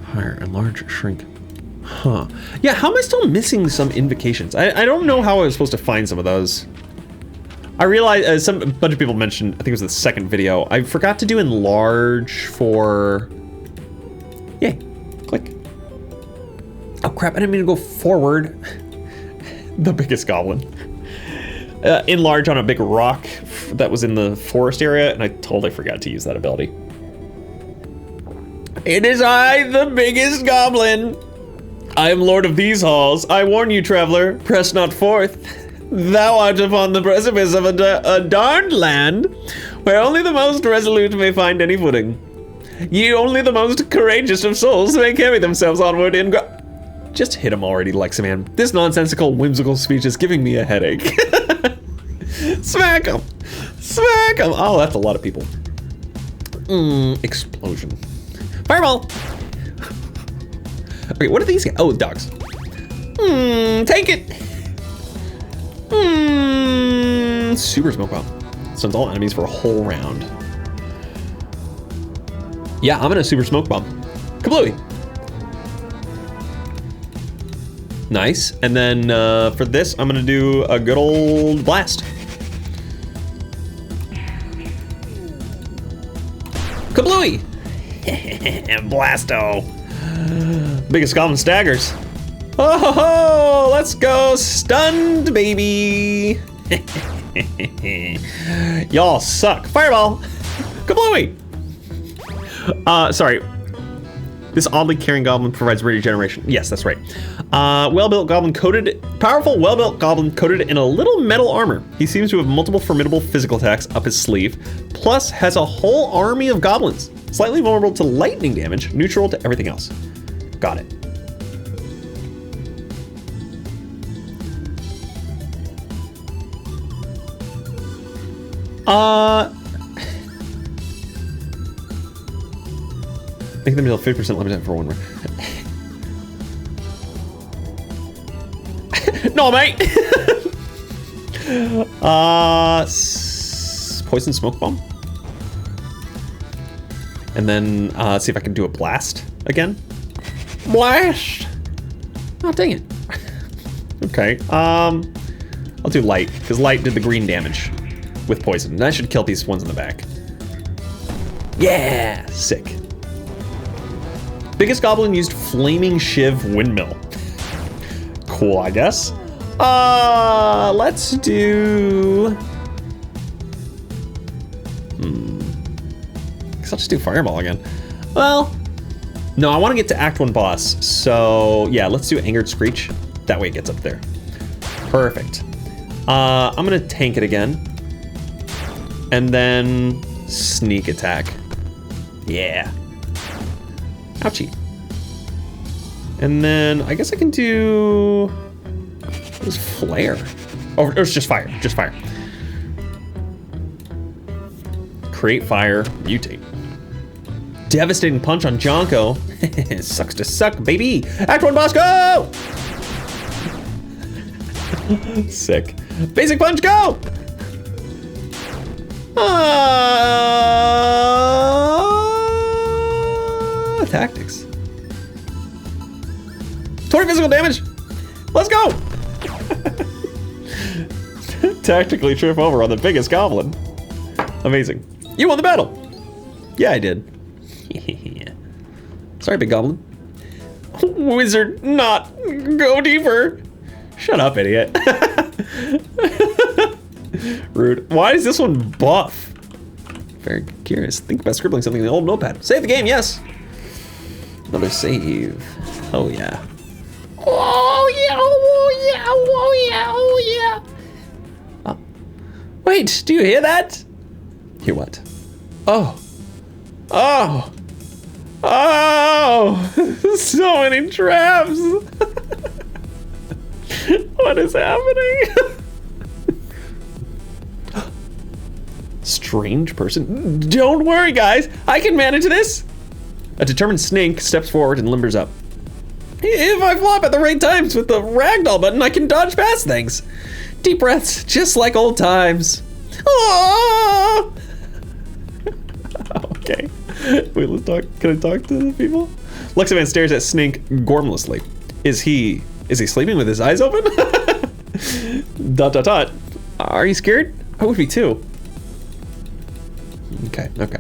Higher, enlarge, shrink. Huh. Yeah, how am I still missing some invocations? I don't know how I was supposed to find some of those. I realized, a bunch of people mentioned, I think it was the second video, I forgot to do enlarge for... Yay, click. Oh crap, I didn't mean to go forward. The biggest goblin. Enlarge on a big rock that was in the forest area, and I totally forgot to use that ability. It is I, the biggest goblin. I am lord of these halls. I warn you, traveler, press not forth. Thou art upon the precipice of a darned land, where only the most resolute may find any footing. Ye only the most courageous of souls may carry themselves onward in Just hit him already, Leximan. This nonsensical, whimsical speech is giving me a headache. Smack him! Smack him! Oh, that's a lot of people. Explosion. Fireball! Okay, what are these guys? Oh, dogs. Take it! Super Smoke Bomb. Stuns all enemies for a whole round. Yeah, I'm gonna Super Smoke Bomb. Kablooey. Nice. And then for this, I'm gonna do a good old blast. Kablooey! Blasto. Biggest goblin staggers. Oh, ho, ho, let's go stunned, baby. Y'all suck. Fireball. Kablooey. Sorry. This oddly caring goblin provides regeneration. Yes, that's right. Well-built goblin powerful well-built goblin coated in a little metal armor. He seems to have multiple formidable physical attacks up his sleeve, plus has a whole army of goblins. Slightly vulnerable to lightning damage, neutral to everything else. Got it. Make them deal 50% limited for 1 round. No, mate! Poison smoke bomb. And then see if I can do a blast again. Blast! Oh, dang it. Okay, I'll do light, because light did the green damage with poison. That should kill these ones in the back. Yeah, sick. Biggest goblin used flaming shiv windmill. Cool, I guess. Let's do... Guess I'll just do fireball again. Well, no, I want to get to Act 1 boss. So yeah, let's do Angered Screech. That way it gets up there. Perfect. I'm gonna tank it again. And then sneak attack. Yeah. Ouchie. And then I guess I can do... What was flare? Oh, it's just fire, just fire. Create fire, mutate. Devastating punch on Jonko. Sucks to suck, baby. Act 1 boss, go! Sick. Basic punch, go! Tactics. 20 physical damage. Let's go. Tactically trip over on the biggest goblin. Amazing. You won the battle. Yeah, I did. Sorry, big goblin. Wizard, not. Go deeper. Shut up, idiot. Rude. Why is this one buff? Very curious. Think about scribbling something in the old notepad. Save the game, yes. Another save. Oh yeah. Oh yeah, oh yeah, oh yeah, oh yeah. Oh. Wait, do you hear that? Hear what? Oh. Oh. Oh. So many traps. What is happening? Strange person. Don't worry, guys. I can manage this. A determined snake steps forward and limbers up. If I flop at the right times with the ragdoll button, I can dodge past things. Deep breaths, just like old times. Oh! Okay. Wait, let's talk. Can I talk to the people? Leximan stares at Snake gormlessly. Is he sleeping with his eyes open? ... Are you scared? I would be too. Okay, okay.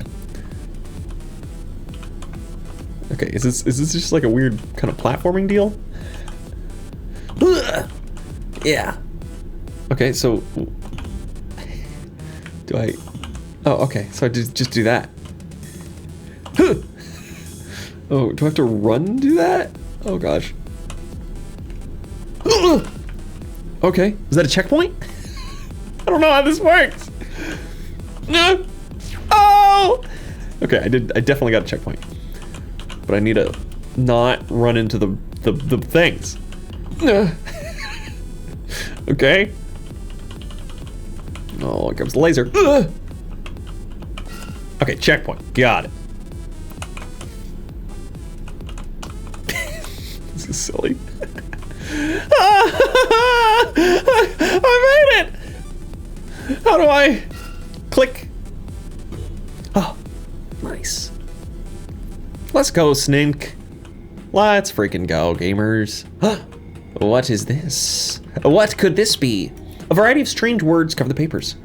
Okay, is this just like a weird kind of platforming deal? Yeah. Okay, so do I? Oh, okay. So I just do that. Oh, do I have to run and do that? Oh gosh. Okay, is that a checkpoint? I don't know how this works. Oh! Okay, I definitely got a checkpoint. But I need to not run into the things. Okay. Oh, here comes the laser. Okay, checkpoint. Got it. This is silly. I made it! How do I click? Oh, nice. Let's go, Snink. Let's freaking go, gamers. What is this? What could this be? A variety of strange words cover the papers.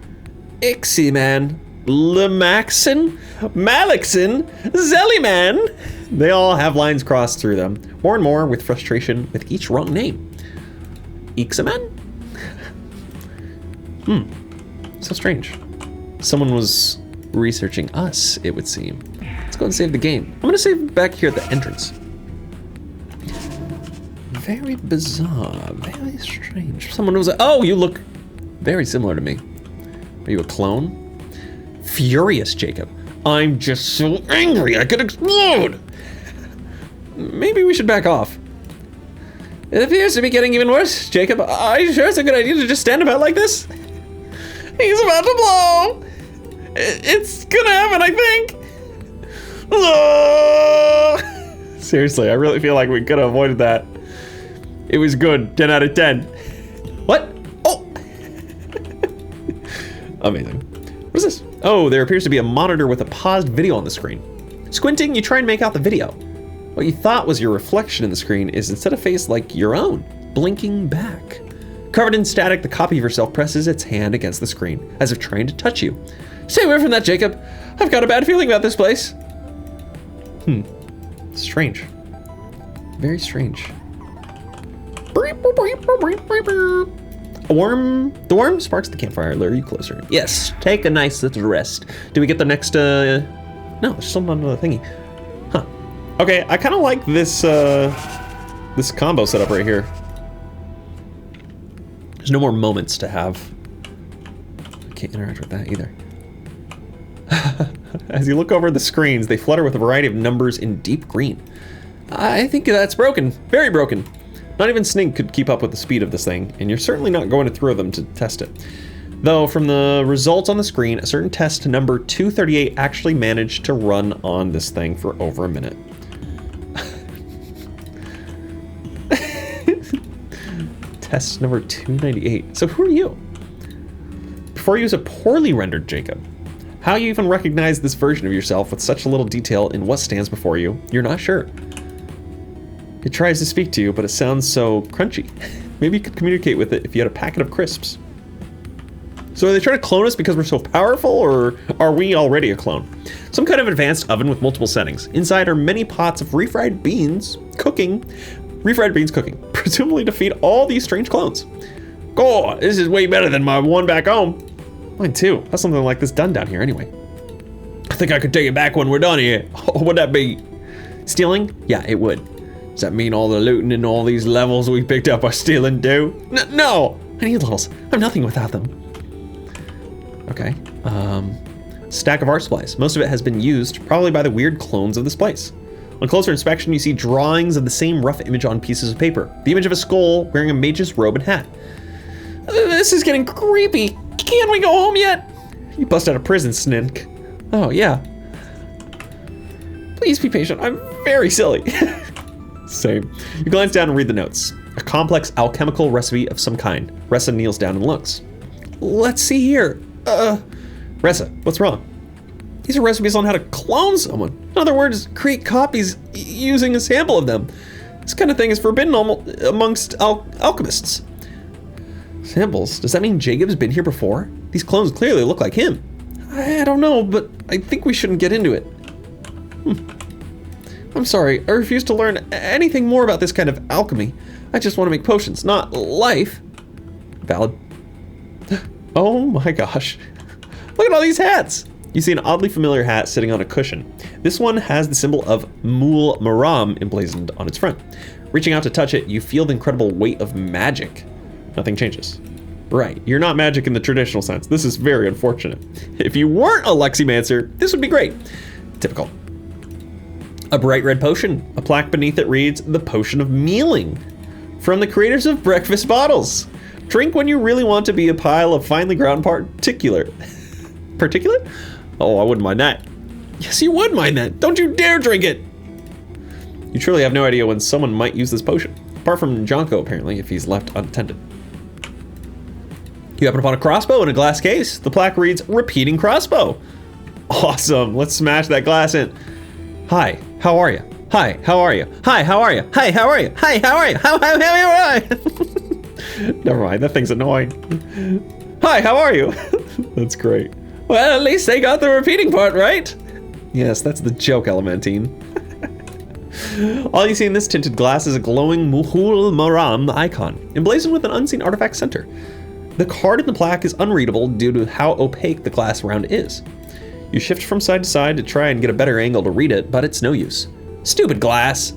Leximan, Lemaxin, Malixin, Zellyman. They all have lines crossed through them, more and more with frustration with each wrong name. Leximan? So strange. Someone was researching us, it would seem. Let's go and save the game. I'm gonna save back here at the entrance. Very bizarre, very strange. Someone was like, oh, you look very similar to me. Are you a clone? Furious, Jacob. I'm just so angry I could explode. Maybe we should back off. It appears to be getting even worse, Jacob. Are you sure it's a good idea to just stand about like this? He's about to blow. It's gonna happen, I think. Seriously, I really feel like we could have avoided that. It was good, 10 out of 10. What? Oh! Amazing. What is this? Oh, there appears to be a monitor with a paused video on the screen. Squinting, you try and make out the video. What you thought was your reflection in the screen is instead a face like your own, blinking back. Covered in static, the copy of yourself presses its hand against the screen, as if trying to touch you. Stay away from that, Jacob. I've got a bad feeling about this place. Strange. Very strange. A worm. The worm sparks the campfire, lure you closer. Yes, take a nice little rest. Do we get the next, no, there's something on the thingy. Huh. Okay, I kind of like this, this combo setup right here. There's no more moments to have. I can't interact with that either. As you look over the screens, they flutter with a variety of numbers in deep green. I think that's broken. Very broken. Not even Snink could keep up with the speed of this thing, and you're certainly not going to throw them to test it. Though, from the results on the screen, a certain test number 238 actually managed to run on this thing for over a minute. Test number 298. So who are you? Before you is a poorly rendered Jacob. How you even recognize this version of yourself with such little detail in what stands before you, you're not sure. It tries to speak to you, but it sounds so crunchy. Maybe you could communicate with it if you had a packet of crisps. So are they trying to clone us because we're so powerful, or are we already a clone? Some kind of advanced oven with multiple settings. Inside are many pots of refried beans cooking, presumably to feed all these strange clones. God, this is way better than my one back home. Mine too. How's something like this done down here anyway? I think I could take it back when we're done here. What would that be? Stealing? Yeah, it would. Does that mean all the looting and all these levels we picked up are stealing too? No! I need levels. I'm nothing without them. Okay. Stack of art supplies. Most of it has been used, probably by the weird clones of this place. On closer inspection, you see drawings of the same rough image on pieces of paper. The image of a skull wearing a mage's robe and hat. This is getting creepy. Can't we go home yet? You bust out of prison, Snink. Oh, yeah. Please be patient. I'm very silly. Same. You glance down and read the notes. A complex alchemical recipe of some kind. Ressa kneels down and looks. Let's see here. Ressa, what's wrong? These are recipes on how to clone someone. In other words, create copies using a sample of them. This kind of thing is forbidden amongst alchemists. Samples? Does that mean Jacob's been here before? These clones clearly look like him. I don't know, but I think we shouldn't get into it. I'm sorry, I refuse to learn anything more about this kind of alchemy. I just want to make potions, not life. Valid. Oh my gosh. Look at all these hats. You see an oddly familiar hat sitting on a cushion. This one has the symbol of Mul Maram emblazoned on its front. Reaching out to touch it, you feel the incredible weight of magic. Nothing changes. Right, you're not magic in the traditional sense. This is very unfortunate. If you weren't a Leximancer, this would be great. Typical. A bright red potion. A plaque beneath it reads, The Potion of Mealing. From the creators of breakfast bottles. Drink when you really want to be a pile of finely ground particulate? Oh, I wouldn't mind that. Yes, you would mind that. Don't you dare drink it. You truly have no idea when someone might use this potion. Apart from Jonko, apparently, if he's left unattended. You happen upon a crossbow in a glass case. The plaque reads, Repeating Crossbow. Awesome. Let's smash that glass in. Hi, how are you? Hi, how are you? Hi, how are you? Hi, how are you? Hi, how are you? How are you? Never mind, that thing's annoying. Hi, how are you? That's great. Well, at least they got the repeating part right. Yes, that's the joke, Elementine. All you see in this tinted glass is a glowing Muhul Maram icon, emblazoned with an unseen artifact center. The card in the plaque is unreadable due to how opaque the glass around is. You shift from side to side to try and get a better angle to read it, but it's no use. Stupid glass!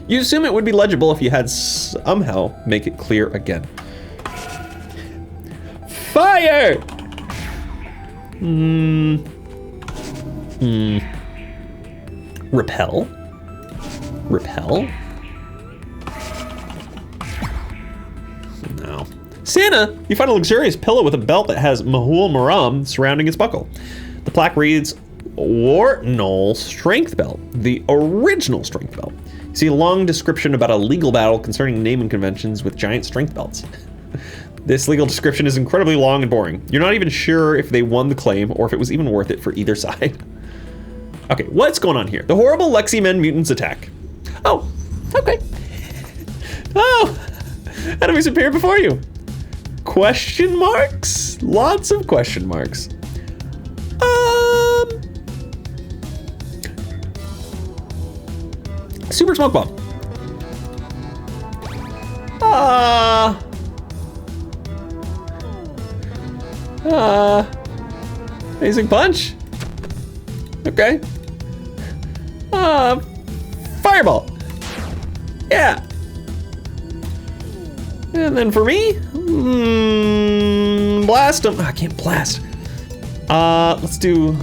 You assume it would be legible if you had somehow make it clear again. Fire! Repel? Repel? No. Santa! You find a luxurious pillow with a belt that has Mahul Maram surrounding its buckle. The plaque reads, Wartnal Strength Belt, the original strength belt. You see a long description about a legal battle concerning naming conventions with giant strength belts. This legal description is incredibly long and boring. You're not even sure if they won the claim or if it was even worth it for either side. Okay, what's going on here? The horrible Leximan mutants attack. Oh, okay. Oh, enemies appear before you. Question marks? Lots of question marks. Super smoke bomb. Amazing punch. Okay. Fireball. Yeah. And then for me, blast them. I can't blast. Let's do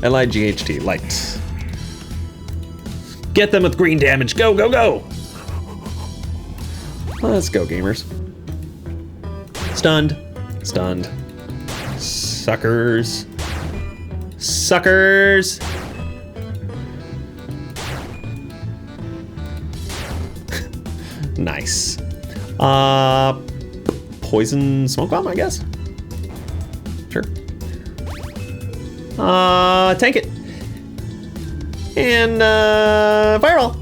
LIGHT, light. Get them with green damage. Go, go, go. Let's go, gamers. Stunned. Stunned. Suckers. Suckers. Nice. Poison smoke bomb, I guess. Sure. Tank it. And fireball.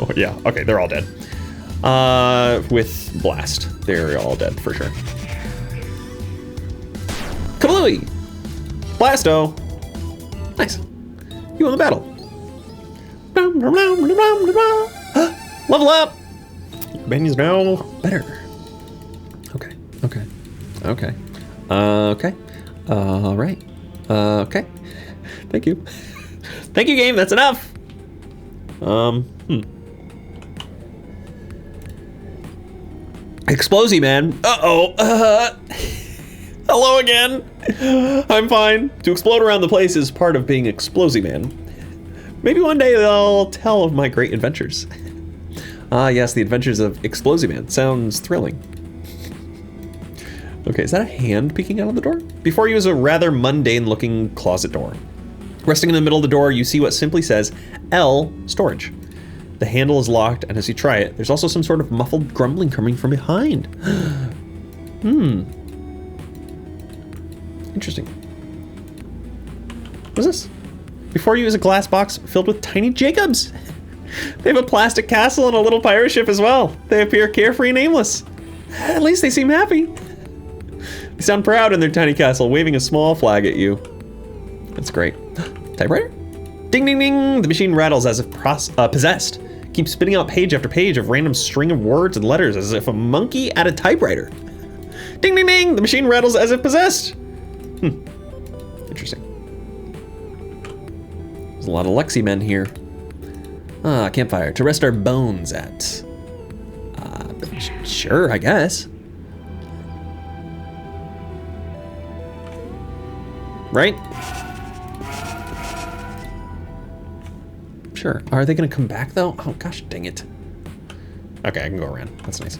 Oh, yeah, okay, they're all dead. With blast, they're all dead for sure. Kablooey! Blasto! Nice. You won the battle. Level up! Benny's now better. Okay, okay, okay, okay. All right. Okay. Thank you. Thank you, game. That's enough. Explosy man. Uh-oh. Hello again. I'm fine. To explode around the place is part of being Explosy man. Maybe one day they'll tell of my great adventures. Ah, yes, the adventures of Explosy man. Sounds thrilling. Okay, is that a hand peeking out of the door? Before you is a rather mundane-looking closet door. Resting in the middle of the door, you see what simply says L storage. The handle is locked, and as you try it, there's also some sort of muffled grumbling coming from behind. Interesting. What's this? Before you is a glass box filled with tiny Jacobs. They have a plastic castle and a little pirate ship as well. They appear carefree and aimless. At least they seem happy. They sound proud in their tiny castle, waving a small flag at you. That's great. Typewriter? Ding, ding, ding. The machine rattles as if possessed. Keeps spitting out page after page of random string of words and letters as if a monkey at a typewriter. Ding, ding, ding. The machine rattles as if possessed. Interesting. There's a lot of Leximen here. Ah, campfire. To rest our bones at. Sure, I guess. Right? Sure. Are they gonna come back though? Oh gosh, dang it. Okay, I can go around. That's nice.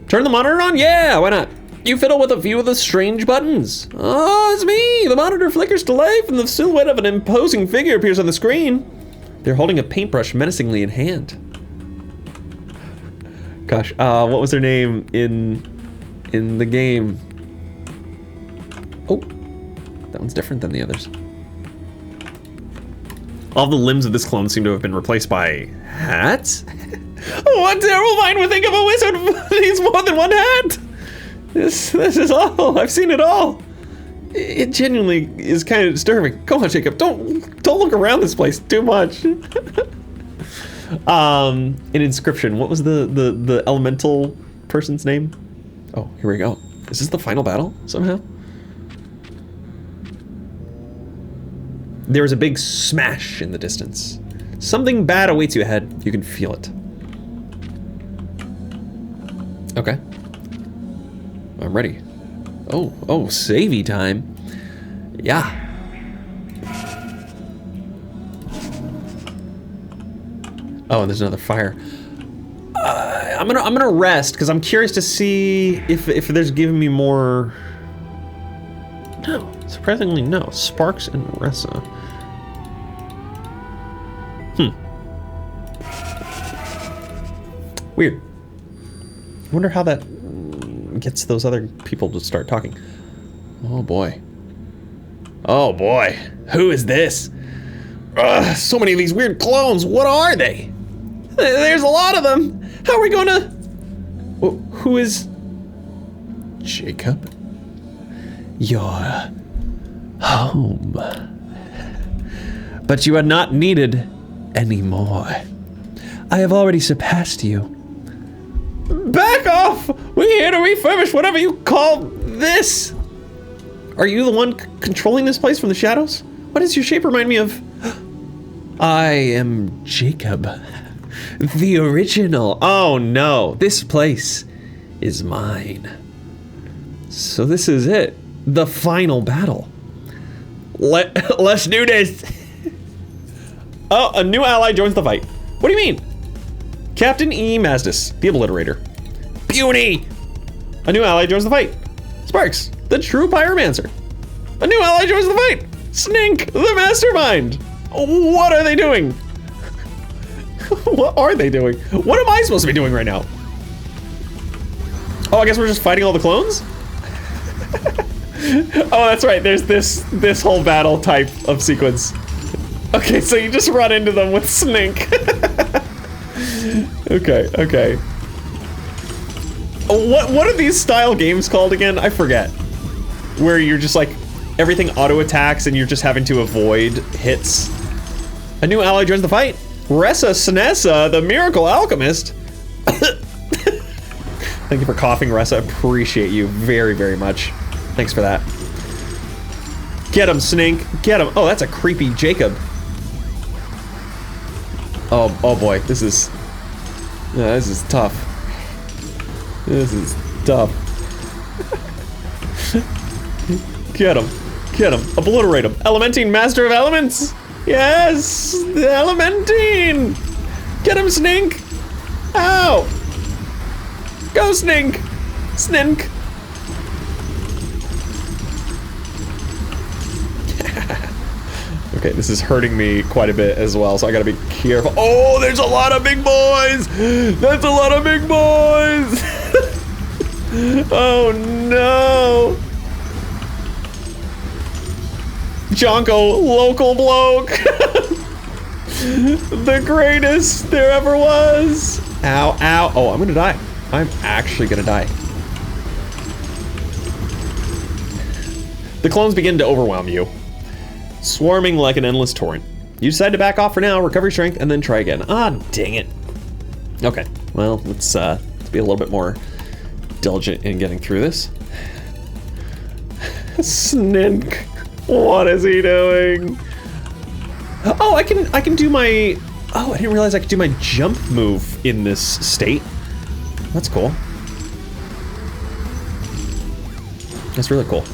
Turn the monitor on? Yeah, why not? You fiddle with a few of the strange buttons. Oh, it's me! The monitor flickers to life and the silhouette of an imposing figure appears on the screen. They're holding a paintbrush menacingly in hand. Gosh, what was their name in the game? Oh, that one's different than the others. All the limbs of this clone seem to have been replaced by hats? What terrible mind would think of a wizard who needs more than one hat? This is all. I've seen it all. It genuinely is kind of disturbing. Come on, Jacob. Don't look around this place too much. An inscription. What was the elemental person's name? Oh, here we go. Is this the final battle somehow? There is a big smash in the distance. Something bad awaits you ahead. You can feel it. Okay. I'm ready. Oh, savey time. Yeah. Oh, and there's another fire. I'm gonna rest because I'm curious to see if there's giving me more. No, surprisingly no. Sparks and Ressa. Weird. I wonder how that gets those other people to start talking. Oh boy. Oh boy. Who is this? So many of these weird clones. What are they? There's a lot of them. How are we gonna... Who is... Jacob? You're... home. But you are not needed anymore. I have already surpassed you. Back off! We're here to refurbish whatever you call this! Are you the one controlling this place from the shadows? What does your shape remind me of? I am Jacob. The original. Oh no, this place is mine. So this is it. The final battle. Let's do this. Oh, a new ally joins the fight. What do you mean? Captain E. Mazdis, the Obliterator. Puny! A new ally joins the fight. Sparks, the true pyromancer. A new ally joins the fight. Snink, the mastermind. What are they doing? What are they doing? What am I supposed to be doing right now? Oh, I guess we're just fighting all the clones? Oh, that's right. There's this whole battle type of sequence. Okay, so you just run into them with Snink. Okay. What are these style games called again? I forget. Where you're just like, everything auto attacks and you're just having to avoid hits. A new ally joins the fight. Ressa Snessa, the miracle alchemist. Thank you for coughing, Ressa. Appreciate you very, very much. Thanks for that. Get him, Snink. Get him. Oh, that's a creepy Jacob. Oh boy, this is tough. This is tough. Get him. Obliterate him. Elementine, master of elements. Yes, the Elementine. Get him, Snink. Ow. Go, Snink. Snink. Okay, this is hurting me quite a bit as well, so I gotta be careful. Oh, there's a lot of big boys! That's a lot of big boys! Oh no! Jonko, local bloke! The greatest there ever was! Ow. Oh, I'm gonna die. I'm actually gonna die. The clones begin to overwhelm you. Swarming like an endless torrent. You decide to back off for now, recover your strength, and then try again. Ah, dang it. Okay, well, let's be a little bit more diligent in getting through this. Snink, what is he doing? Oh, I can do my... Oh, I didn't realize I could do my jump move in this state. That's cool. That's really cool.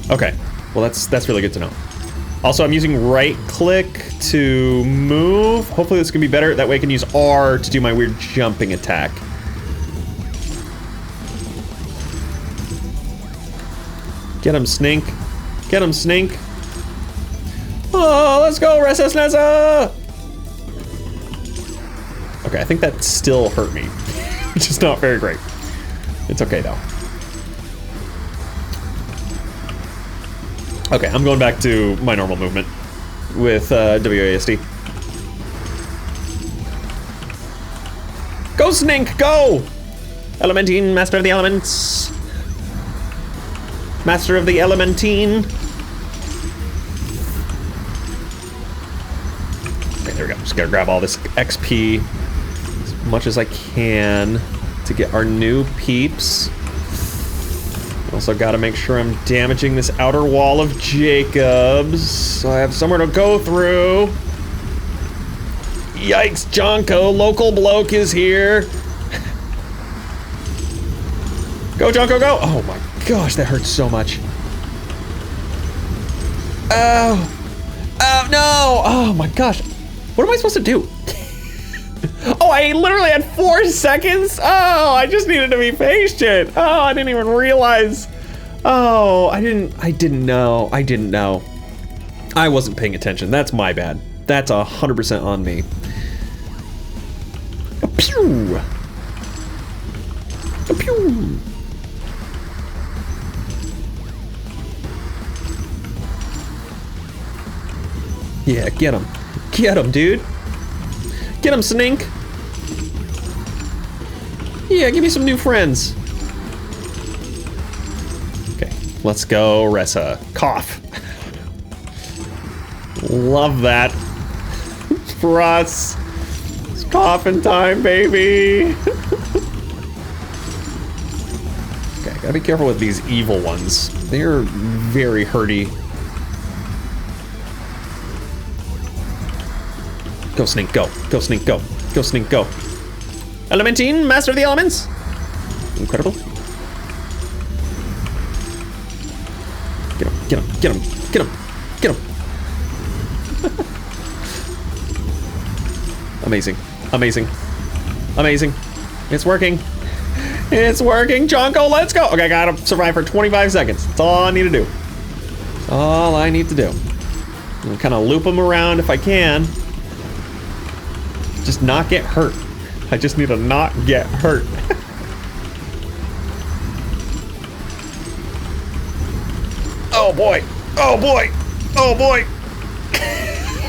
Okay, well that's really good to know. Also, I'm using right click to move. Hopefully this can be better. That way I can use R to do my weird jumping attack. Get him, Snink. Get him, Snink. Oh, let's go, Ressa Snessa! Okay, I think that still hurt me, which is not very great. It's okay, though. Okay, I'm going back to my normal movement with WASD. Go, Snink, go! Elementine, master of the elements. Master of the Elementine. Okay, there we go. Just gotta grab all this XP as much as I can to get our new peeps. Also gotta make sure I'm damaging this outer wall of Jacobs so I have somewhere to go through. Yikes, Jonko, local bloke is here. Go, Jonko, go! Oh my gosh, that hurts so much. Oh no! Oh my gosh. What am I supposed to do? Oh, I literally had 4 seconds? Oh, I just needed to be patient. Oh, I didn't even realize. Oh, I didn't know. I wasn't paying attention. That's my bad. That's 100% on me. Pew! Pew! Yeah, get him. Get him, dude. Get him, Snink. Yeah, give me some new friends. Okay, let's go, Ressa. Cough. Love that. For us. It's coffin time, baby. Okay, gotta be careful with these evil ones. They're very hurty. Go, Snink, go. Go, Snink, go. Go, Snink, go. Elementine, master of the elements. Incredible. Get him, get him, get him, get him, get him. Amazing, amazing, amazing. It's working. It's working, Jonko, let's go. Okay, I gotta survive for 25 seconds. That's all I need to do. That's all I need to do. I'll kind of loop him around if I can. Just not get hurt. I just need to not get hurt. Oh boy. Oh boy. Oh boy.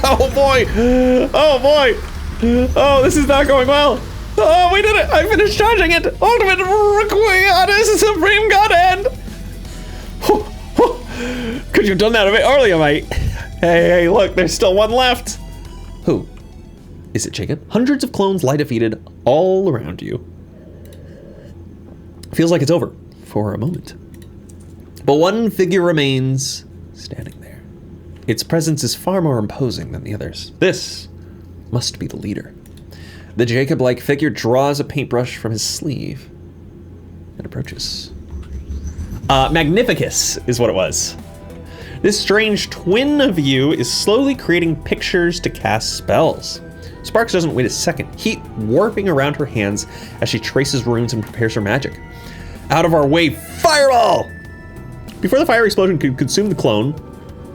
Oh boy. Oh boy. Oh, this is not going well. Oh, we did it. I finished charging it. Ultimate Requiatus Supreme Godhead. Could you have done that a bit earlier, mate? Hey, look, there's still one left. Who? Is it Jacob? Hundreds of clones lie defeated all around you. Feels like it's over for a moment. But one figure remains standing there. Its presence is far more imposing than the others. This must be the leader. The Jacob-like figure draws a paintbrush from his sleeve and approaches. Magnificus is what it was. This strange twin of you is slowly creating pictures to cast spells. Sparks doesn't wait a second, heat warping around her hands as she traces runes and prepares her magic. Out of our way, fireball! Before the fire explosion could consume the clone,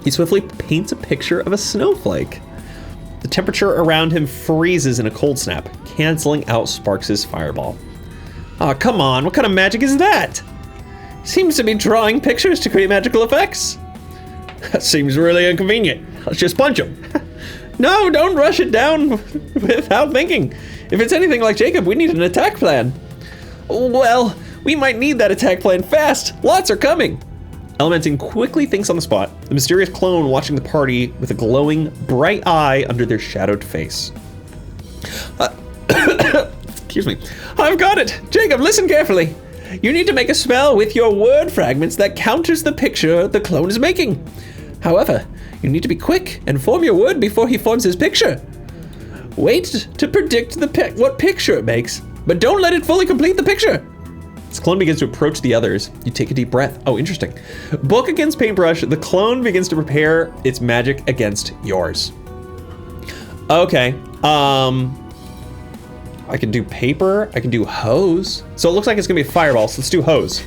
he swiftly paints a picture of a snowflake. The temperature around him freezes in a cold snap, canceling out Sparks' fireball. Aw, come on, what kind of magic is that? Seems to be drawing pictures to create magical effects. That seems really inconvenient. Let's just punch him. No, don't rush it down without thinking. If it's anything like Jacob, we need an attack plan. Well, we might need that attack plan fast. Lots are coming. Elementing quickly thinks on the spot, the mysterious clone watching the party with a glowing, bright eye under their shadowed face. Excuse me. I've got it. Jacob, listen carefully. You need to make a spell with your word fragments that counters the picture the clone is making. However, you need to be quick and form your word before he forms his picture. Wait to predict what picture it makes, but don't let it fully complete the picture. As the clone begins to approach the others, you take a deep breath. Oh, interesting. Book against paintbrush, the clone begins to prepare its magic against yours. Okay, I can do paper, I can do hose. So it looks like it's gonna be a fireball, so let's do hose.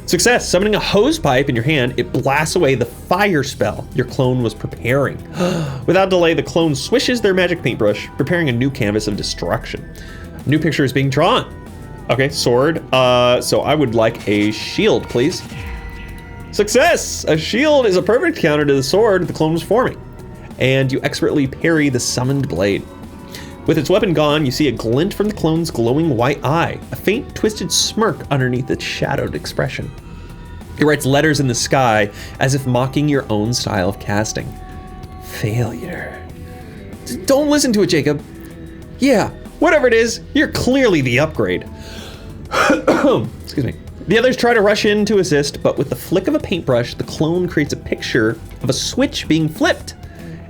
Success, summoning a hose pipe in your hand, it blasts away the fire spell your clone was preparing. Without delay, the clone swishes their magic paintbrush, preparing a new canvas of destruction. A new picture is being drawn. Okay, sword. So I would like a shield, please. Success! A shield is a perfect counter to the sword the clone was forming. And you expertly parry the summoned blade. With its weapon gone, you see a glint from the clone's glowing white eye, a faint twisted smirk underneath its shadowed expression. It writes letters in the sky as if mocking your own style of casting. Failure. Don't listen to it, Jacob. Yeah, whatever it is, you're clearly the upgrade. Excuse me. The others try to rush in to assist, but with the flick of a paintbrush, the clone creates a picture of a switch being flipped.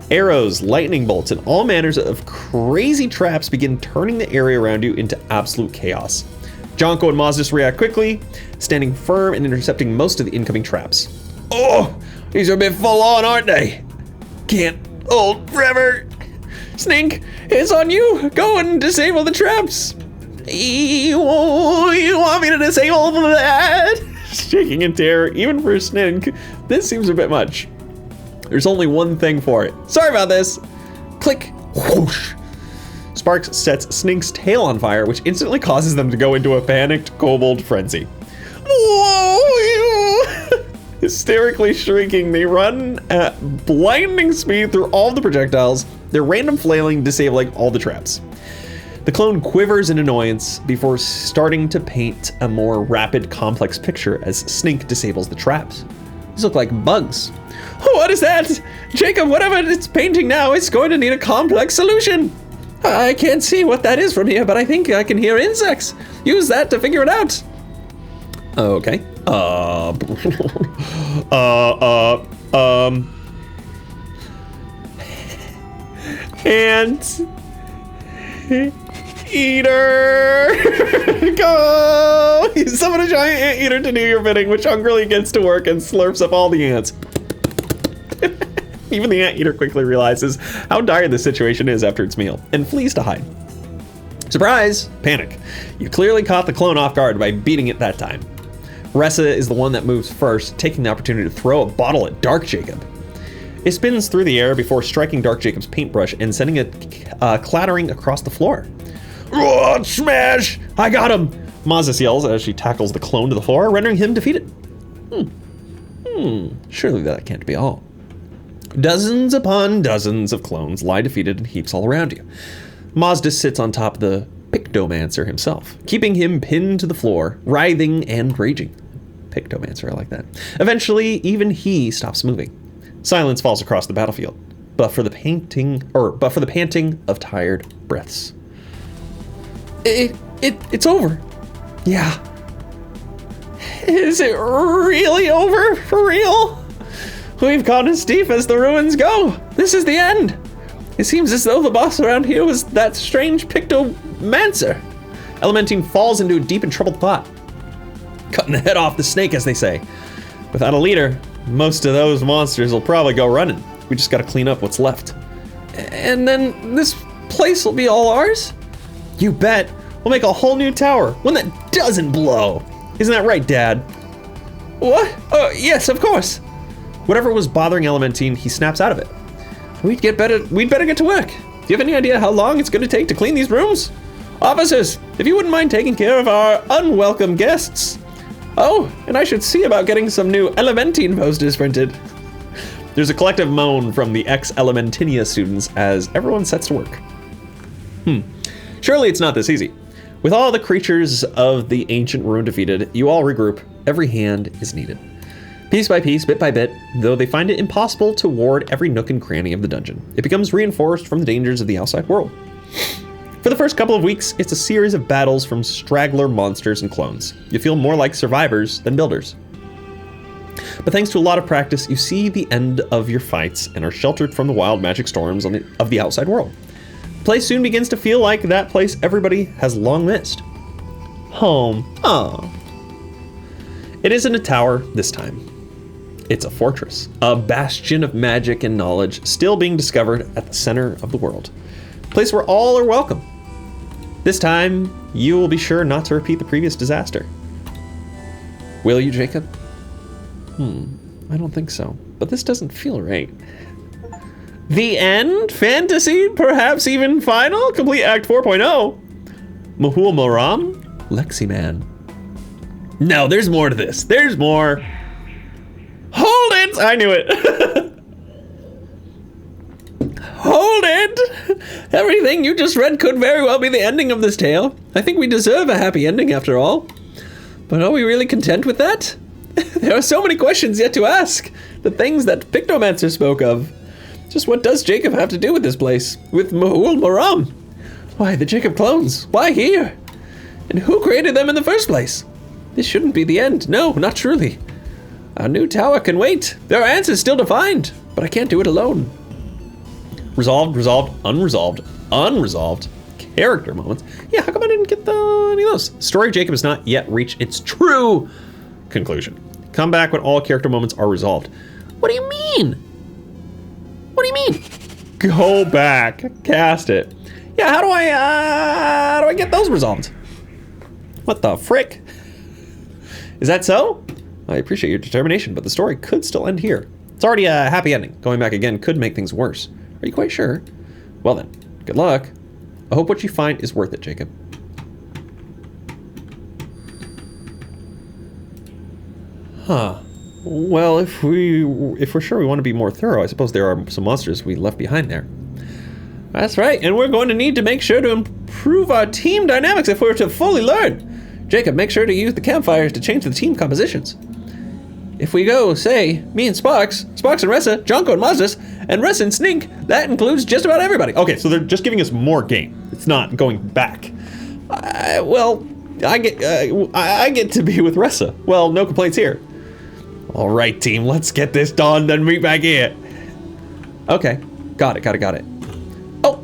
Arrows, lightning bolts, and all manners of crazy traps begin turning the area around you into absolute chaos. Jonko and Mazdas react quickly, standing firm and intercepting most of the incoming traps. Oh, these are a bit full on, aren't they? Can't hold forever. Snink, it's on you. Go and disable the traps. You want me to disable that? Shaking in terror, even for Snink, this seems a bit much. There's only one thing for it. Sorry about this. Click. Whoosh. Sparks sets Snink's tail on fire, which instantly causes them to go into a panicked kobold frenzy. Whoa! Hysterically shrieking, they run at blinding speed through all the projectiles, their random flailing disabling all the traps. The clone quivers in annoyance before starting to paint a more rapid, complex picture as Snink disables the traps. These look like bugs. What is that? Jacob, whatever it's painting now, it's going to need a complex solution. I can't see what that is from here, but I think I can hear insects. Use that to figure it out. Okay. Ant eater. Go! You summon a giant ant eater to do your bidding, which hungrily gets to work and slurps up all the ants. Even the anteater quickly realizes how dire the situation is after its meal and flees to hide. Surprise! Panic. You clearly caught the clone off guard by beating it that time. Ressa is the one that moves first, taking the opportunity to throw a bottle at Dark Jacob. It spins through the air before striking Dark Jacob's paintbrush and sending it clattering across the floor. Oh, smash! I got him! Mazdas yells as she tackles the clone to the floor, rendering him defeated. Surely that can't be all. Dozens upon dozens of clones lie defeated in heaps all around you. Mazdas sits on top of the picto-mancer himself, keeping him pinned to the floor, writhing and raging. Picto-mancer, I like that. Eventually, even he stops moving. Silence falls across the battlefield, but for the panting of tired breaths. It's over. Yeah. Is it really over? For real? We've gone as deep as the ruins go. This is the end. It seems as though the boss around here was that strange picto-mancer. Elementine falls into a deep and troubled thought. Cutting the head off the snake, as they say. Without a leader, most of those monsters will probably go running. We just gotta clean up what's left. And then this place will be all ours? You bet. We'll make a whole new tower, one that doesn't blow. Isn't that right, Dad? What? Oh, yes, of course. Whatever was bothering Elementine, he snaps out of it. We'd better get to work. Do you have any idea how long it's gonna take to clean these rooms? Officers, if you wouldn't mind taking care of our unwelcome guests. Oh, and I should see about getting some new Elementine posters printed. There's a collective moan from the ex-Elementinia students as everyone sets to work. Surely it's not this easy. With all the creatures of the ancient ruin defeated, you all regroup. Every hand is needed. Piece by piece, bit by bit, though they find it impossible to ward every nook and cranny of the dungeon, it becomes reinforced from the dangers of the outside world. For the first couple of weeks, it's a series of battles from straggler monsters and clones. You feel more like survivors than builders. But thanks to a lot of practice, you see the end of your fights and are sheltered from the wild magic storms of the outside world. The place soon begins to feel like that place everybody has long missed. Home. Aww. It isn't a tower this time. It's a fortress, a bastion of magic and knowledge still being discovered at the center of the world. A place where all are welcome. This time, you will be sure not to repeat the previous disaster. Will you, Jacob? I don't think so, but this doesn't feel right. The end? Fantasy? Perhaps even final? Complete Act 4.0? Mahul Maram? Leximan. No, there's more to this. There's more. Hold it! I knew it. Hold it! Everything you just read could very well be the ending of this tale. I think we deserve a happy ending after all. But are we really content with that? There are so many questions yet to ask. The things that picto-mancer spoke of. Just what does Jacob have to do with this place? With Mahul Maram? Why, the Jacob clones. Why here? And who created them in the first place? This shouldn't be the end. No, not truly. Our new tower can wait. There are answers still to find, but I can't do it alone. Resolved, resolved, unresolved, unresolved. Character moments. Yeah, how come I didn't get any of those? Story of Jacob has not yet reached its true conclusion. Come back when all character moments are resolved. What do you mean? What do you mean? Go back, cast it. Yeah, how do I get those resolved? What the frick? Is that so? I appreciate your determination, but the story could still end here. It's already a happy ending. Going back again could make things worse. Are you quite sure? Well then, good luck. I hope what you find is worth it, Jacob. Huh. Well, if we're sure we want to be more thorough, I suppose there are some monsters we left behind there. That's right, and we're going to need to make sure to improve our team dynamics if we're to fully learn. Jacob, make sure to use the campfires to change the team compositions. If we go, say, me and Sparks and Ressa, Jonko and Mazdas, and Ressa and Snink, that includes just about everybody. Okay, so they're just giving us more game. It's not going back. Well, I get to be with Ressa. Well, no complaints here. All right, team, let's get this done, then meet back here. Okay, got it. Oh,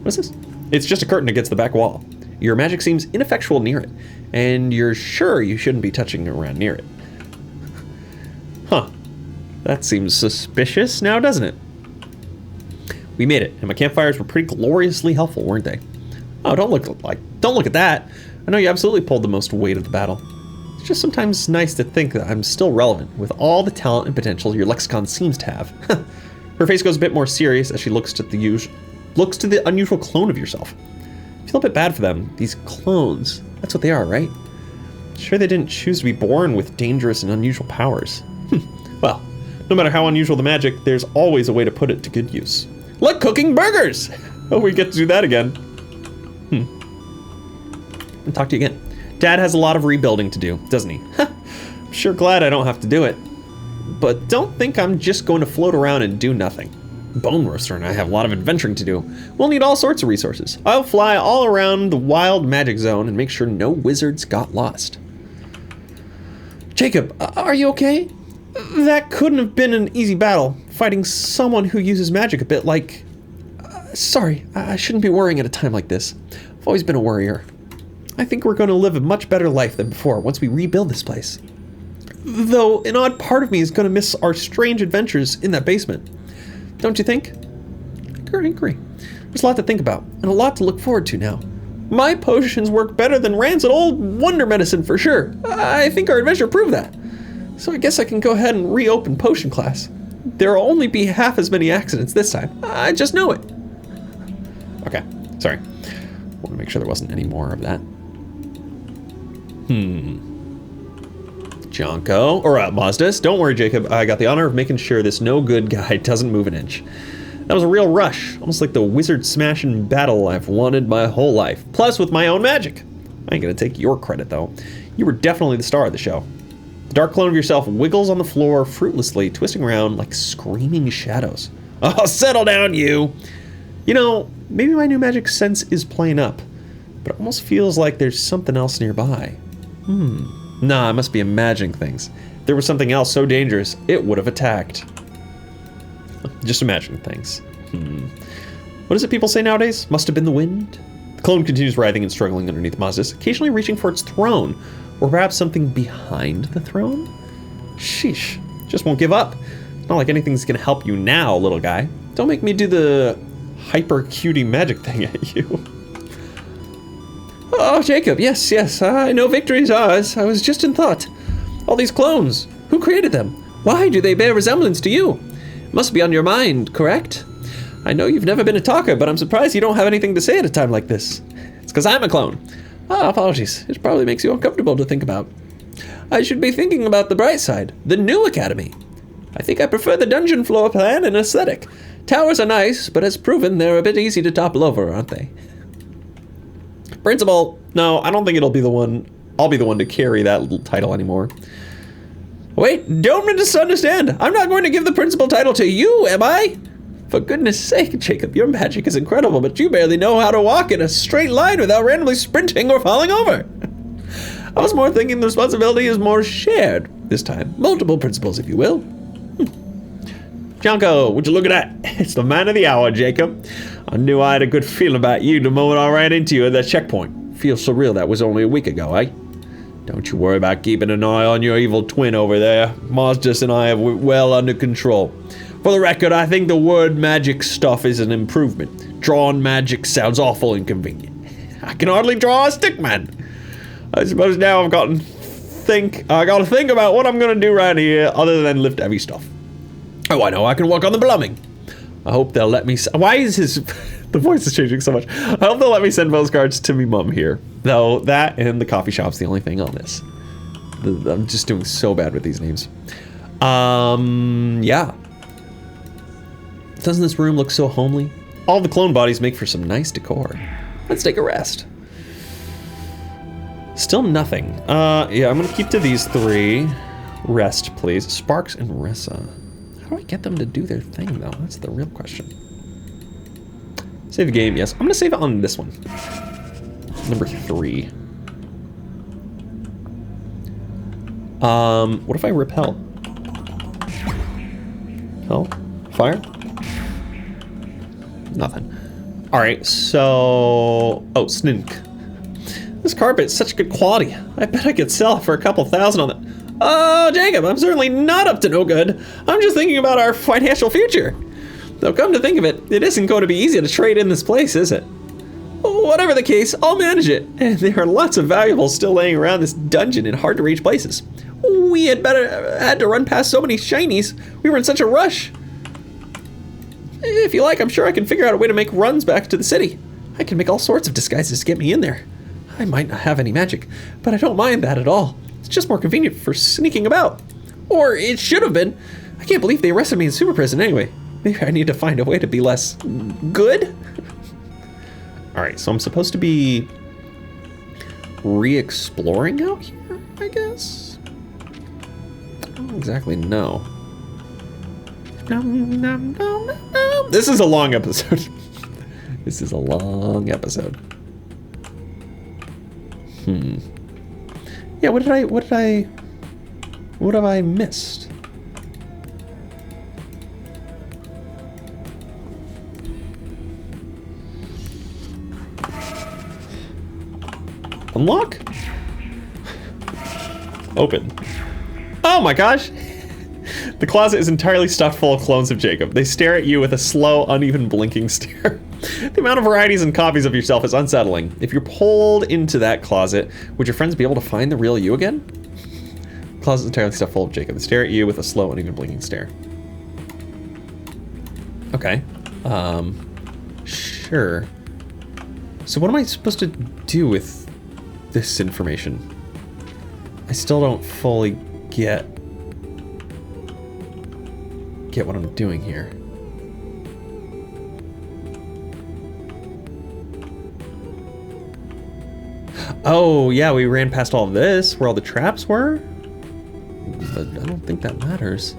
what's this? It's just a curtain against the back wall. Your magic seems ineffectual near it, and you're sure you shouldn't be touching around near it. Huh, that seems suspicious now, doesn't it? We made it, and my campfires were pretty gloriously helpful, weren't they? Oh, don't look at that. I know you absolutely pulled the most weight of the battle. It's just sometimes nice to think that I'm still relevant with all the talent and potential your lexicon seems to have. Her face goes a bit more serious as she looks to the unusual clone of yourself. I feel a bit bad for them. These clones, that's what they are, right? Sure, they didn't choose to be born with dangerous and unusual powers. Well, no matter how unusual the magic, there's always a way to put it to good use. Like cooking burgers! Oh, we get to do that again. I'll talk to you again. Dad has a lot of rebuilding to do, doesn't he? I'm sure glad I don't have to do it. But don't think I'm just going to float around and do nothing. Bone Roaster and I have a lot of adventuring to do. We'll need all sorts of resources. I'll fly all around the wild magic zone and make sure no wizards got lost. Jacob, are you okay? That couldn't have been an easy battle, fighting someone who uses magic a bit like... sorry, I shouldn't be worrying at a time like this. I've always been a worrier. I think we're going to live a much better life than before once we rebuild this place. Though an odd part of me is going to miss our strange adventures in that basement. Don't you think? I agree. There's a lot to think about, and a lot to look forward to now. My potions work better than rancid old wonder medicine for sure. I think our adventure proved that. So I guess I can go ahead and reopen potion class. There'll only be half as many accidents this time. I just know it. Okay, sorry. Want to make sure there wasn't any more of that. Jonko, or Mazdas, don't worry, Jacob. I got the honor of making sure this no-good guy doesn't move an inch. That was a real rush, almost like the wizard smashing battle I've wanted my whole life. Plus with my own magic. I ain't gonna take your credit though. You were definitely the star of the show. The dark clone of yourself wiggles on the floor fruitlessly, twisting around like screaming shadows. Oh, settle down, you! You know, maybe my new magic sense is playing up, but it almost feels like there's something else nearby. Nah, I must be imagining things. If there was something else so dangerous, it would have attacked. Just imagine things. What is it people say nowadays? Must have been the wind? The clone continues writhing and struggling underneath Mazdas, occasionally reaching for its throne, or perhaps something behind the throne? Sheesh, just won't give up. It's not like anything's gonna help you now, little guy. Don't make me do the hyper cutie magic thing at you. Oh, Jacob, yes, I know victory is ours. I was just in thought. All these clones, who created them? Why do they bear resemblance to you? It must be on your mind, correct? I know you've never been a talker, but I'm surprised you don't have anything to say at a time like this. It's because I'm a clone. Apologies. It probably makes you uncomfortable to think about. I should be thinking about the bright side, the new academy. I think I prefer the dungeon floor plan and aesthetic. Towers are nice, but as proven, they're a bit easy to topple over, aren't they? Principal, no, I don't think it'll be the one. I'll be the one to carry that little title anymore. Wait, don't misunderstand. I'm not going to give the principal title to you, am I? For goodness sake, Jacob, your magic is incredible, but you barely know how to walk in a straight line without randomly sprinting or falling over. I was more thinking the responsibility is more shared this time. Multiple principals, if you will. Janko, would you look at that? It's the man of the hour, Jacob. I knew I had a good feeling about you the moment I ran into you at that checkpoint. Feels surreal that was only a week ago, eh? Don't you worry about keeping an eye on your evil twin over there. Mazdas and I have it well under control. For the record, I think the word magic stuff is an improvement. Drawing magic sounds awful inconvenient. I can hardly draw a stick man. I suppose now I gotta think about what I'm gonna do around here other than lift heavy stuff. Oh, I know, I can work on the plumbing. I hope they'll let me, why is his, the voice is changing so much. I hope they'll let me send postcards to me mum here. Though that and the coffee shop's the only thing on this. I'm just doing so bad with these names. Yeah. Doesn't this room look so homely? All the clone bodies make for some nice decor. Let's take a rest. Still nothing. Yeah, I'm gonna keep to these three. Rest, please. Sparks and Ressa. How do I get them to do their thing, though? That's the real question. Save the game, yes. I'm gonna save it on this one. Number 3. What if I repel? Hell? Fire? Nothing. Alright, so... Oh, snink. This carpet's such good quality. I bet I could sell it for a couple thousand on it. Oh, Jacob, I'm certainly not up to no good. I'm just thinking about our financial future. Though come to think of it, it isn't going to be easy to trade in this place, is it? Whatever the case, I'll manage it. And there are lots of valuables still laying around this dungeon in hard-to-reach places. We had to run past so many shinies. We were in such a rush. If you like, I'm sure I can figure out a way to make runs back to the city. I can make all sorts of disguises to get me in there. I might not have any magic, but I don't mind that at all. It's just more convenient for sneaking about. Or it should have been. I can't believe they arrested me in super prison anyway. Maybe I need to find a way to be less good? Alright, so I'm supposed to be re-exploring out here, I guess? I don't exactly know. This is a long episode. This is a long episode. Yeah, what have I missed? Unlock? Open. Oh my gosh! The closet is entirely stuffed full of clones of Jacob. They stare at you with a slow, uneven blinking stare. The amount of varieties and copies of yourself is unsettling. If you're pulled into that closet, would your friends be able to find the real you again? The closet is entirely stuffed full of Jacob. They stare at you with a slow, uneven blinking stare. Okay. Sure. So what am I supposed to do with this information? I still don't fully get what I'm doing here. Oh, yeah, we ran past all of this, where all the traps were? But I don't think that matters.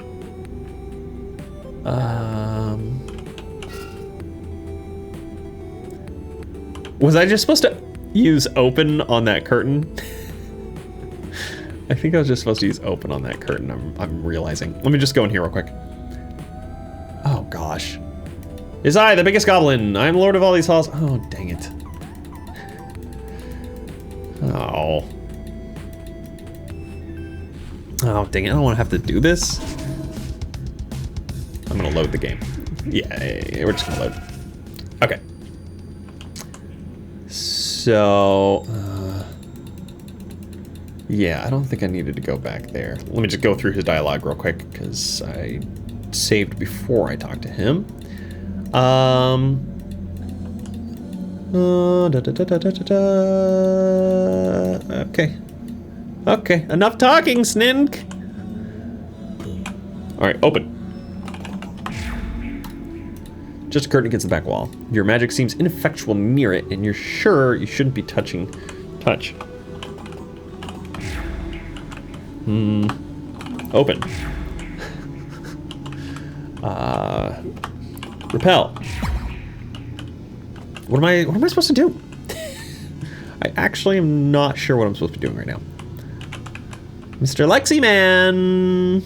Was I just supposed to use open on that curtain? I think I was just supposed to use open on that curtain, I'm realizing. Let me just go in here real quick. Oh, gosh. It is I, the biggest goblin. I am lord of all these halls. Oh, dang it. Oh. Oh, dang it. I don't want to have to do this. I'm going to load the game. Yeah, we're just going to load. Okay. So, yeah, I don't think I needed to go back there. Let me just go through his dialogue real quick, because I saved before I talked to him. Okay. Okay, enough talking, Snink. All right, open. Just a curtain against the back wall. Your magic seems ineffectual near it, and you're sure you shouldn't be touching. Touch. Open. Repel. What am I supposed to do? I actually am not sure what I'm supposed to be doing right now. Mr. Leximan!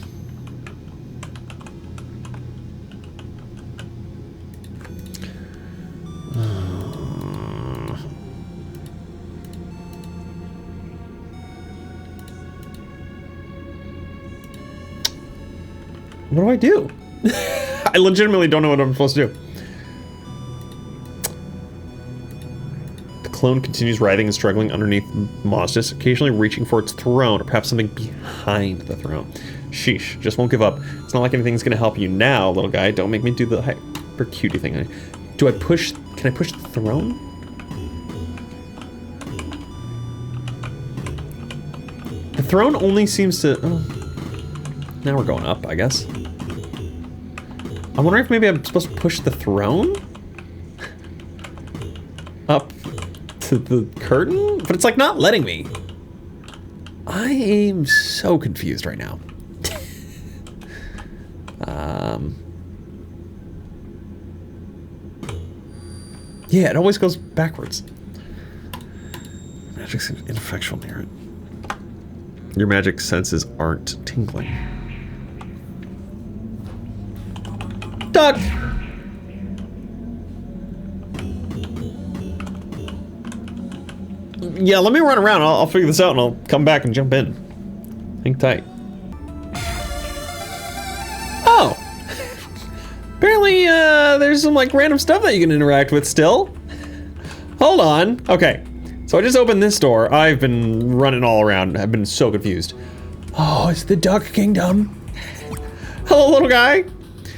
What do I do? I legitimately don't know what I'm supposed to do. The clone continues writhing and struggling underneath Mostis, occasionally reaching for its throne, or perhaps something behind the throne. Sheesh, just won't give up. It's not like anything's gonna help you now, little guy. Don't make me do the hyper cutie thing. Do I push? Can I push the throne? The throne only seems to... Oh. Now we're going up, I guess. I'm wondering if maybe I'm supposed to push the throne? Up to the curtain? But it's like not letting me. I am so confused right now. Yeah, it always goes backwards. Magic seems ineffectual near it. Your magic senses aren't tingling. Duck! Yeah, let me run around. I'll figure this out and I'll come back and jump in. Hang tight. Oh! Apparently, there's some, like, random stuff that you can interact with still. Hold on. Okay. So I just opened this door. I've been running all around. I've been so confused. Oh, it's the Duck Kingdom. Hello, little guy.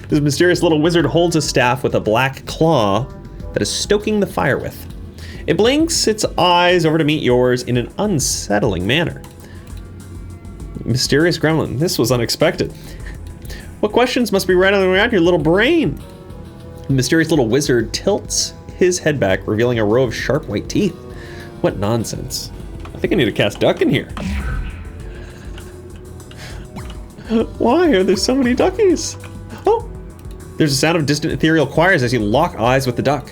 This mysterious little wizard holds a staff with a black claw that is stoking the fire with. It blinks its eyes over to meet yours in an unsettling manner. Mysterious gremlin, this was unexpected. What questions must be rattling around your little brain? The mysterious little wizard tilts his head back, revealing a row of sharp white teeth. What nonsense. I think I need to cast duck in here. Why are there so many duckies? Oh! There's a sound of distant ethereal choirs as you lock eyes with the duck.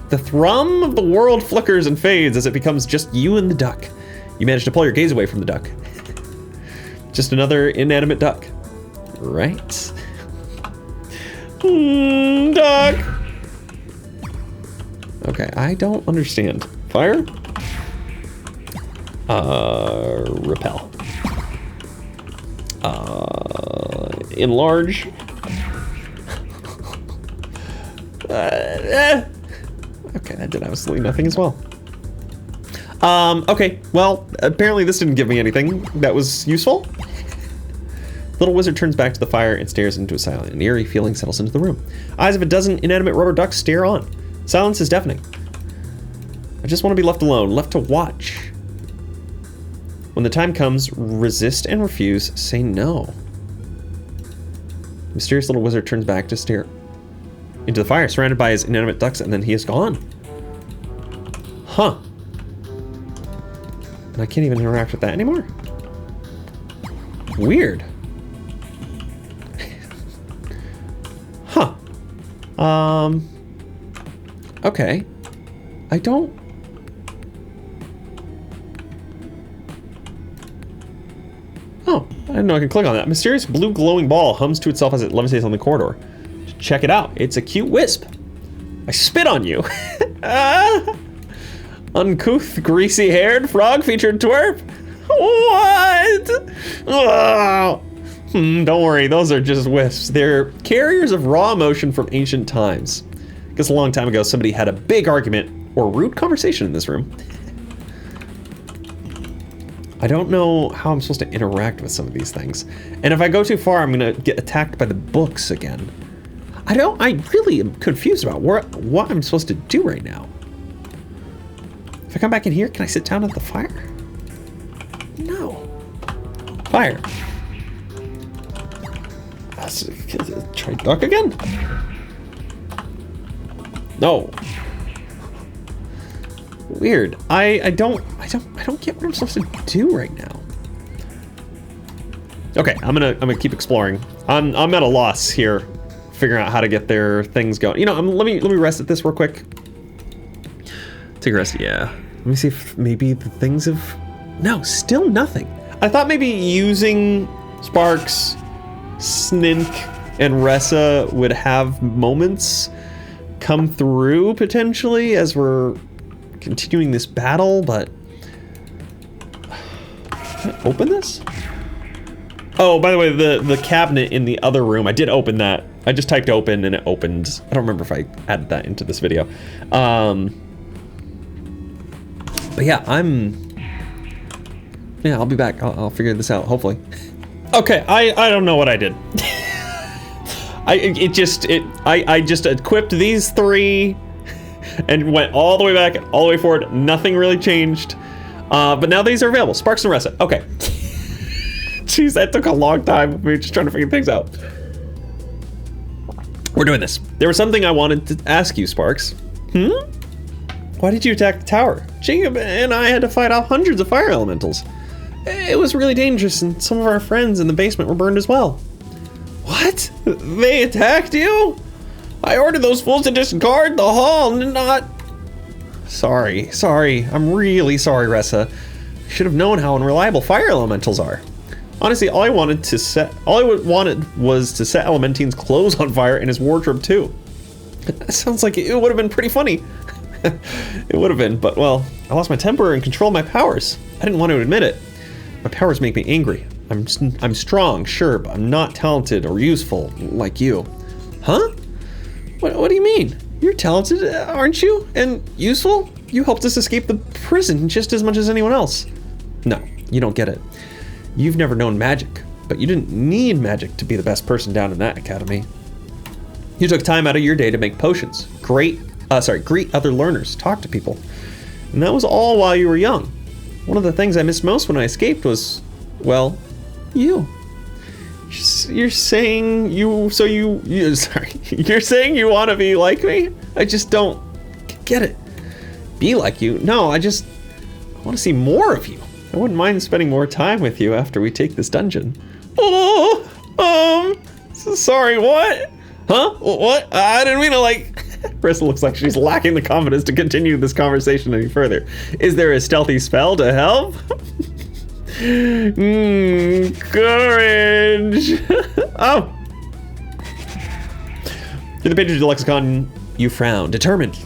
The thrum of the world flickers and fades as it becomes just you and the duck. You manage to pull your gaze away from the duck. Just another inanimate duck. Right? Duck! Okay, I don't understand. Fire? Repel. Enlarge. Okay, that did absolutely nothing as well. Okay, well, apparently this didn't give me anything that was useful. Little wizard turns back to the fire and stares into a silent and eerie feeling settles into the room. Eyes of a dozen inanimate rubber ducks stare on. Silence is deafening. I just want to be left alone, left to watch. When the time comes, resist and refuse, say no. Mysterious little wizard turns back to stare into the fire, surrounded by his inanimate ducks, and then he is gone. Huh. And I can't even interact with that anymore? Weird. Huh. Okay. I don't... Oh, I didn't know I could click on that. Mysterious blue glowing ball hums to itself as it levitates on the corridor. Check it out. It's a cute wisp. I spit on you. Uncouth, greasy-haired, frog-featured twerp. What? Oh. Don't worry, those are just wisps. They're carriers of raw emotion from ancient times. I guess a long time ago, somebody had a big argument or rude conversation in this room. I don't know how I'm supposed to interact with some of these things. And if I go too far, I'm gonna get attacked by the books again. I really am confused about what I'm supposed to do right now. If I come back in here, can I sit down at the fire? No. Fire. Try duck again? No. Weird. I don't get what I'm supposed to do right now. Okay, I'm gonna keep exploring. I'm at a loss here, figuring out how to get their things going. You know, let me rest at this real quick. Take a rest. Yeah. Let me see if maybe the things have. No, still nothing. I thought maybe using Sparks, Snink, and Ressa would have moments come through potentially as we're continuing this battle, but can I open this? Oh, by the way, the cabinet in the other room, I did open that. I just typed open and it opened. I don't remember if I added that into this video. But yeah, I'll be back. I'll figure this out, hopefully. Okay, I don't know what I did. I just equipped these 3 and went all the way back, all the way forward. Nothing really changed. But now these are available. Sparks and Ressa. Okay. Jeez, that took a long time. We were just trying to figure things out. We're doing this. There was something I wanted to ask you, Sparks. Why did you attack the tower? Jacob and I had to fight off hundreds of fire elementals. It was really dangerous, and some of our friends in the basement were burned as well. What? They attacked you? I ordered those fools to discard the hall, not... Sorry. I'm really sorry, Ressa. I should have known how unreliable fire elementals are. Honestly, all I wanted was to set Elementine's clothes on fire and his wardrobe too. That sounds like it would have been pretty funny. It would have been, but well, I lost my temper and control my powers. I didn't want to admit it. My powers make me angry. I'm strong, sure, but I'm not talented or useful like you. Huh? What do you mean? You're talented, aren't you? And useful? You helped us escape the prison just as much as anyone else. No, you don't get it. You've never known magic, but you didn't need magic to be the best person down in that academy. You took time out of your day to make potions, greet other learners, talk to people. And that was all while you were young. One of the things I missed most when I escaped was, well, you. You're saying you're saying you want to be like me? I just don't get it. Be like you? No, I want to see more of you. I wouldn't mind spending more time with you after we take this dungeon. Sorry, what? Huh? What? I didn't mean to Ressa looks like she's lacking the confidence to continue this conversation any further. Is there a stealthy spell to help? Courage. Oh. To the page of the lexicon, you frown, determined.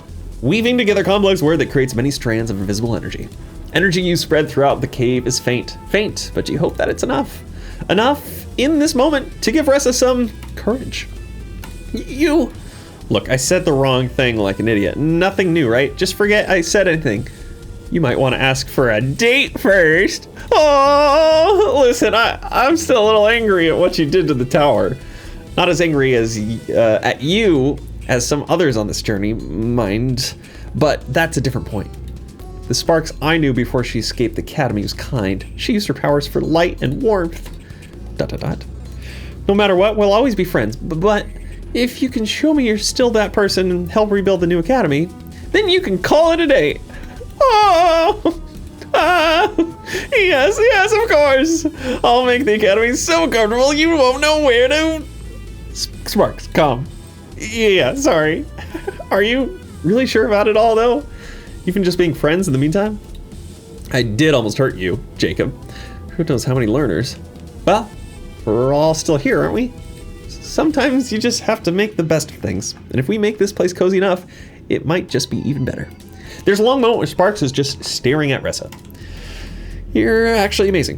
Weaving together complex word that creates many strands of invisible energy. Energy you spread throughout the cave is faint. Faint, but you hope that it's enough. Enough in this moment to give Ressa some courage. Look, I said the wrong thing like an idiot. Nothing new, right? Just forget I said anything. You might want to ask for a date first. Oh, listen, I'm still a little angry at what you did to the tower. Not as angry as at you as some others on this journey, mind, but that's a different point. The Sparks I knew before she escaped the academy was kind. She used her powers for light and warmth. ... No matter what, we'll always be friends, but if you can show me you're still that person and help rebuild the new academy, then you can call it a day. Oh! Yes, of course. I'll make the academy so comfortable you won't know where to... Sparks, calm. Yeah, sorry. Are you really sure about it all, though? Even just being friends in the meantime? I did almost hurt you, Jacob. Who knows how many learners? Well, we're all still here, aren't we? Sometimes you just have to make the best of things. And if we make this place cozy enough, it might just be even better. There's a long moment where Sparks is just staring at Ressa. You're actually amazing.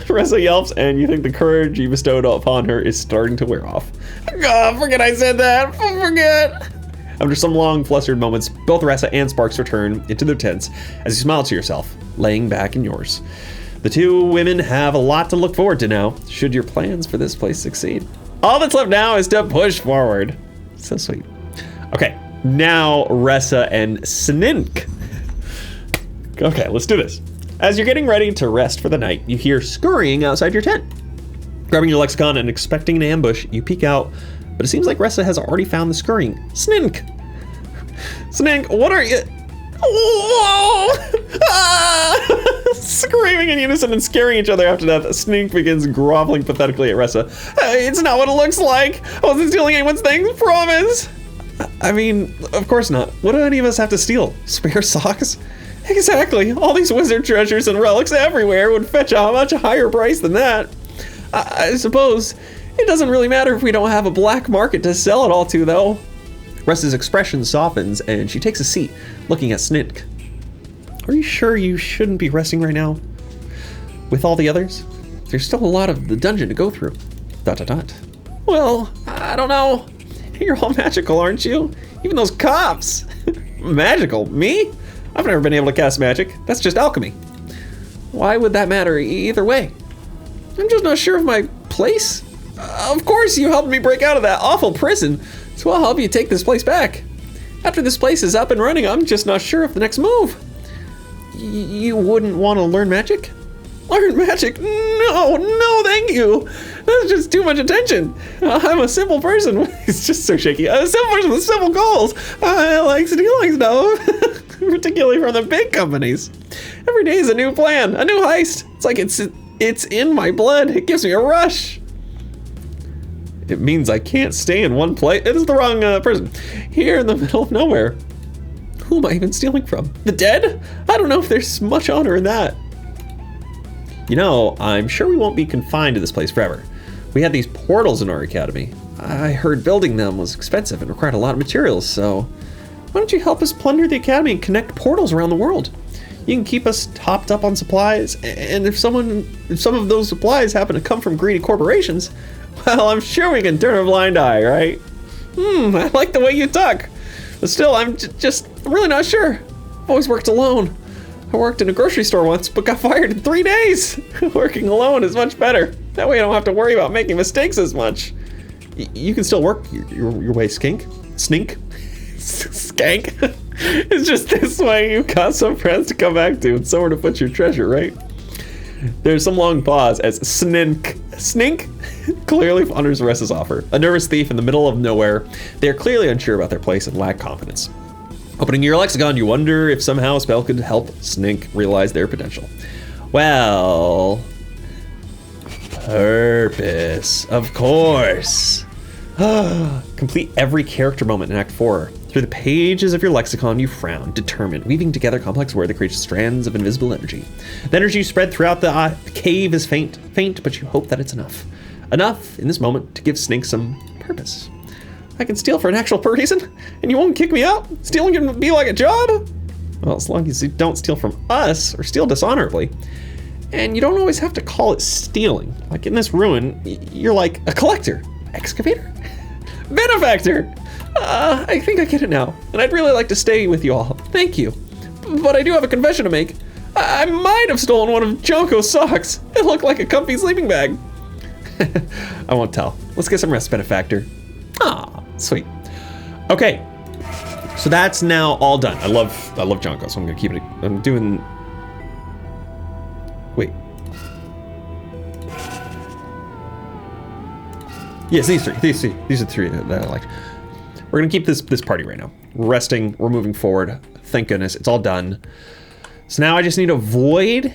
Ressa yelps, and you think the courage you bestowed upon her is starting to wear off. God, forget I said that. Forget. After some long, flustered moments, both Ressa and Sparks return into their tents as you smile to yourself, laying back in yours. The two women have a lot to look forward to now, should your plans for this place succeed. All that's left now is to push forward. So sweet. Okay, now Ressa and Snink. Okay, let's do this. As you're getting ready to rest for the night, you hear scurrying outside your tent. Grabbing your lexicon and expecting an ambush, you peek out but it seems like Ressa has already found the scurrying. Snink! Snink, what are you? Whoa! Ah! Screaming in unison and scaring each other after death, Snink begins groveling pathetically at Ressa. It's not what it looks like. I wasn't stealing anyone's things, promise. I mean, of course not. What do any of us have to steal? Spare socks? Exactly. All these wizard treasures and relics everywhere would fetch a much higher price than that. I suppose it doesn't really matter if we don't have a black market to sell it all to, though. Ressa's expression softens and she takes a seat, looking at Snink. Are you sure you shouldn't be resting right now? With all the others? There's still a lot of the dungeon to go through. ... Well, I don't know. You're all magical, aren't you? Even those cops. Magical? Me? I've never been able to cast magic. That's just alchemy. Why would that matter either way? I'm just not sure of my place. Of course you helped me break out of that awful prison, so I'll help you take this place back. After this place is up and running, I'm just not sure of the next move. You wouldn't want to learn magic? Learn magic? No, thank you. That's just too much attention. I'm a simple person. It's just so shaky. A simple person with simple goals. I like stealing stuff, particularly from the big companies. Every day is a new plan, a new heist. It's like it's in my blood. It gives me a rush. It means I can't stay in one place. It is the wrong person. Here in the middle of nowhere. Who am I even stealing from? The dead? I don't know if there's much honor in that. You know, I'm sure we won't be confined to this place forever. We had these portals in our academy. I heard building them was expensive and required a lot of materials, so why don't you help us plunder the academy and connect portals around the world? You can keep us topped up on supplies, and if some of those supplies happen to come from greedy corporations, well, I'm sure we can turn a blind eye, right? I like the way you talk. But still, I'm just really not sure. I've always worked alone. I worked in a grocery store once, but got fired in 3 days. Working alone is much better. That way I don't have to worry about making mistakes as much. You can still work your way, Snink. Skank. It's just this way you've got some friends to come back to and somewhere to put your treasure, right? There's some long pause as Snink clearly honors Ressa's offer. A nervous thief in the middle of nowhere. They are clearly unsure about their place and lack confidence. Opening your lexicon, you wonder if somehow a spell could help Snink realize their potential. Well, purpose, of course. Complete every character moment in Act 4. Through the pages of your lexicon, you frown, determined, weaving together complex word that creates strands of invisible energy. The energy you spread throughout the cave is faint, but you hope that it's enough. Enough in this moment to give Snink some purpose. I can steal for an actual reason, and you won't kick me out? Stealing can be like a job? Well, as long as you don't steal from us or steal dishonorably. And you don't always have to call it stealing. Like in this ruin, you're like a collector, excavator, benefactor. I think I get it now, and I'd really like to stay with you all. Thank you. But I do have a confession to make. I might have stolen one of Jonko's socks. It looked like a comfy sleeping bag. I won't tell. Let's get some rest, benefactor. Ah, sweet. Okay, so that's now all done. I love Jonko, so I'm gonna keep it. I'm doing. Wait. Yes, these are three that I liked. We're gonna keep this party right now. We're resting. We're moving forward. Thank goodness, it's all done. So now I just need to avoid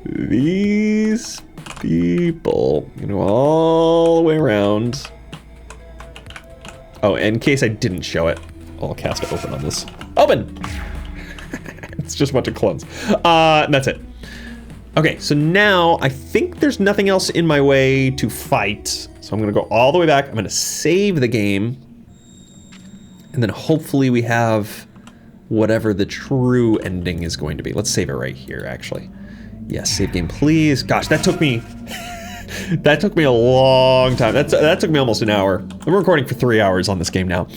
these people. You know, all the way around. Oh, in case I didn't show it, I'll cast open on this. Open! It's just a bunch of clones. And that's it. Okay, so now I think there's nothing else in my way to fight. So I'm gonna go all the way back. I'm gonna save the game. And then hopefully we have whatever the true ending is going to be. Let's save it right here, actually. Yes, save game, please. Gosh, that took me a long time. That took me almost an hour. I'm recording for 3 hours on this game now.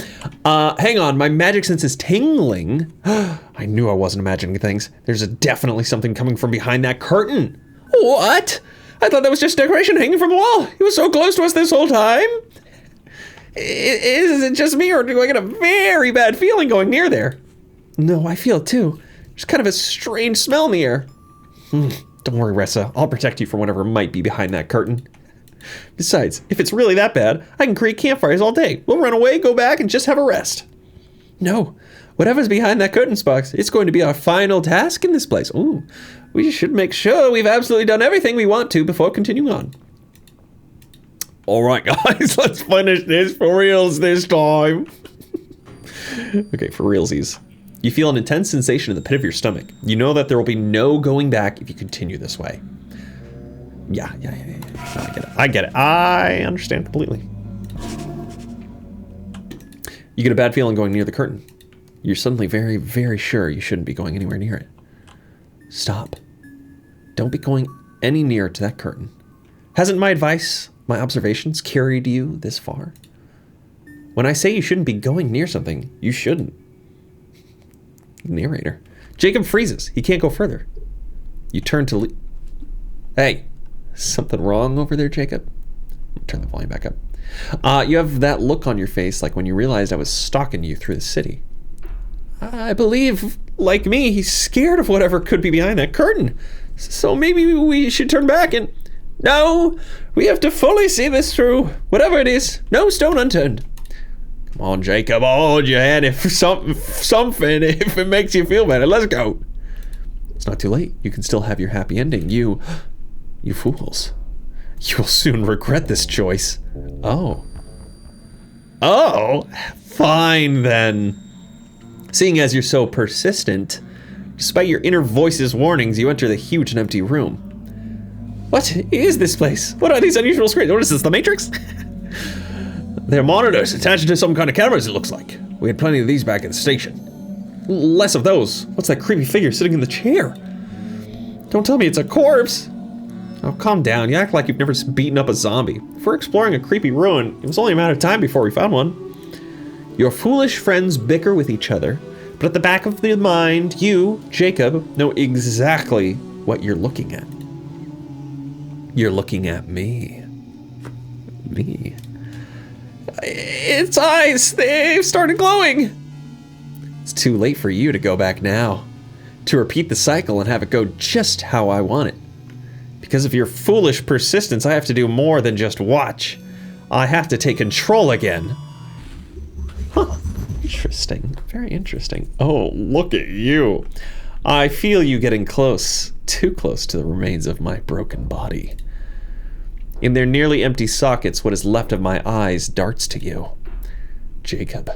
Hang on, my magic sense is tingling. I knew I wasn't imagining things. There's definitely something coming from behind that curtain. What? I thought that was just decoration hanging from the wall. He was so close to us this whole time. Is it just me, or do I get a very bad feeling going near there? No, I feel it too. There's kind of a strange smell in the air. Don't worry, Ressa. I'll protect you from whatever might be behind that curtain. Besides, if it's really that bad, I can create campfires all day. We'll run away, go back, and just have a rest. No, whatever's behind that curtains box, it's going to be our final task in this place. Ooh, we should make sure we've absolutely done everything we want to before continuing on. All right, guys, let's finish this for reals this time. Okay, for realsies. You feel an intense sensation in the pit of your stomach. You know that there will be no going back if you continue this way. Yeah. No, I get it. I understand completely. You get a bad feeling going near the curtain. You're suddenly very, very sure you shouldn't be going anywhere near it. Stop. Don't be going any nearer to that curtain. Hasn't my advice, my observations carried you this far? When I say you shouldn't be going near something, you shouldn't. Narrator. Jacob freezes. He can't go further. You turn to Hey, something wrong over there, Jacob? Turn the volume back up. You have that look on your face like when you realized I was stalking you through the city. I believe, like me, he's scared of whatever could be behind that curtain. So maybe we should turn back and... No, we have to fully see this through. Whatever it is, no stone unturned. Come on, Jacob, I'll hold your hand if something, if it makes you feel better. Let's go. It's not too late. You can still have your happy ending. You fools. You will soon regret this choice. Oh, fine then. Seeing as you're so persistent, despite your inner voice's warnings, you enter the huge and empty room. What is this place? What are these unusual screens? What is this, the Matrix? They're monitors attached to some kind of cameras, it looks like. We had plenty of these back at the station. Less of those. What's that creepy figure sitting in the chair? Don't tell me it's a corpse. Oh, calm down. You act like you've never beaten up a zombie. If we're exploring a creepy ruin, it was only a matter of time before we found one. Your foolish friends bicker with each other, but at the back of the mind, you, Jacob, know exactly what you're looking at. You're looking at me. Me. Its eyes, they've started glowing. It's too late for you to go back now. To repeat the cycle and have it go just how I want it. Because of your foolish persistence, I have to do more than just watch. I have to take control again. Huh. Interesting. Very interesting. Oh, look at you. I feel you getting close. Too close to the remains of my broken body. In their nearly empty sockets, what is left of my eyes darts to you. Jacob.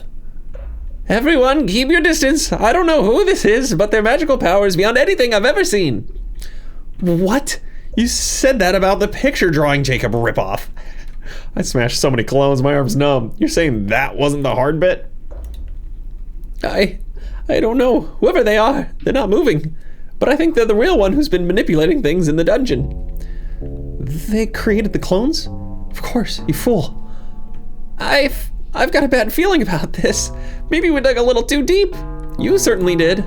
Everyone, keep your distance. I don't know who this is, but their magical power is beyond anything I've ever seen. What? You said that about the picture drawing Jacob ripoff. I smashed so many clones, my arm's numb. You're saying that wasn't the hard bit? I don't know. Whoever they are, they're not moving. But I think they're the real one who's been manipulating things in the dungeon. They created the clones? Of course, you fool. I've got a bad feeling about this. Maybe we dug a little too deep. You certainly did.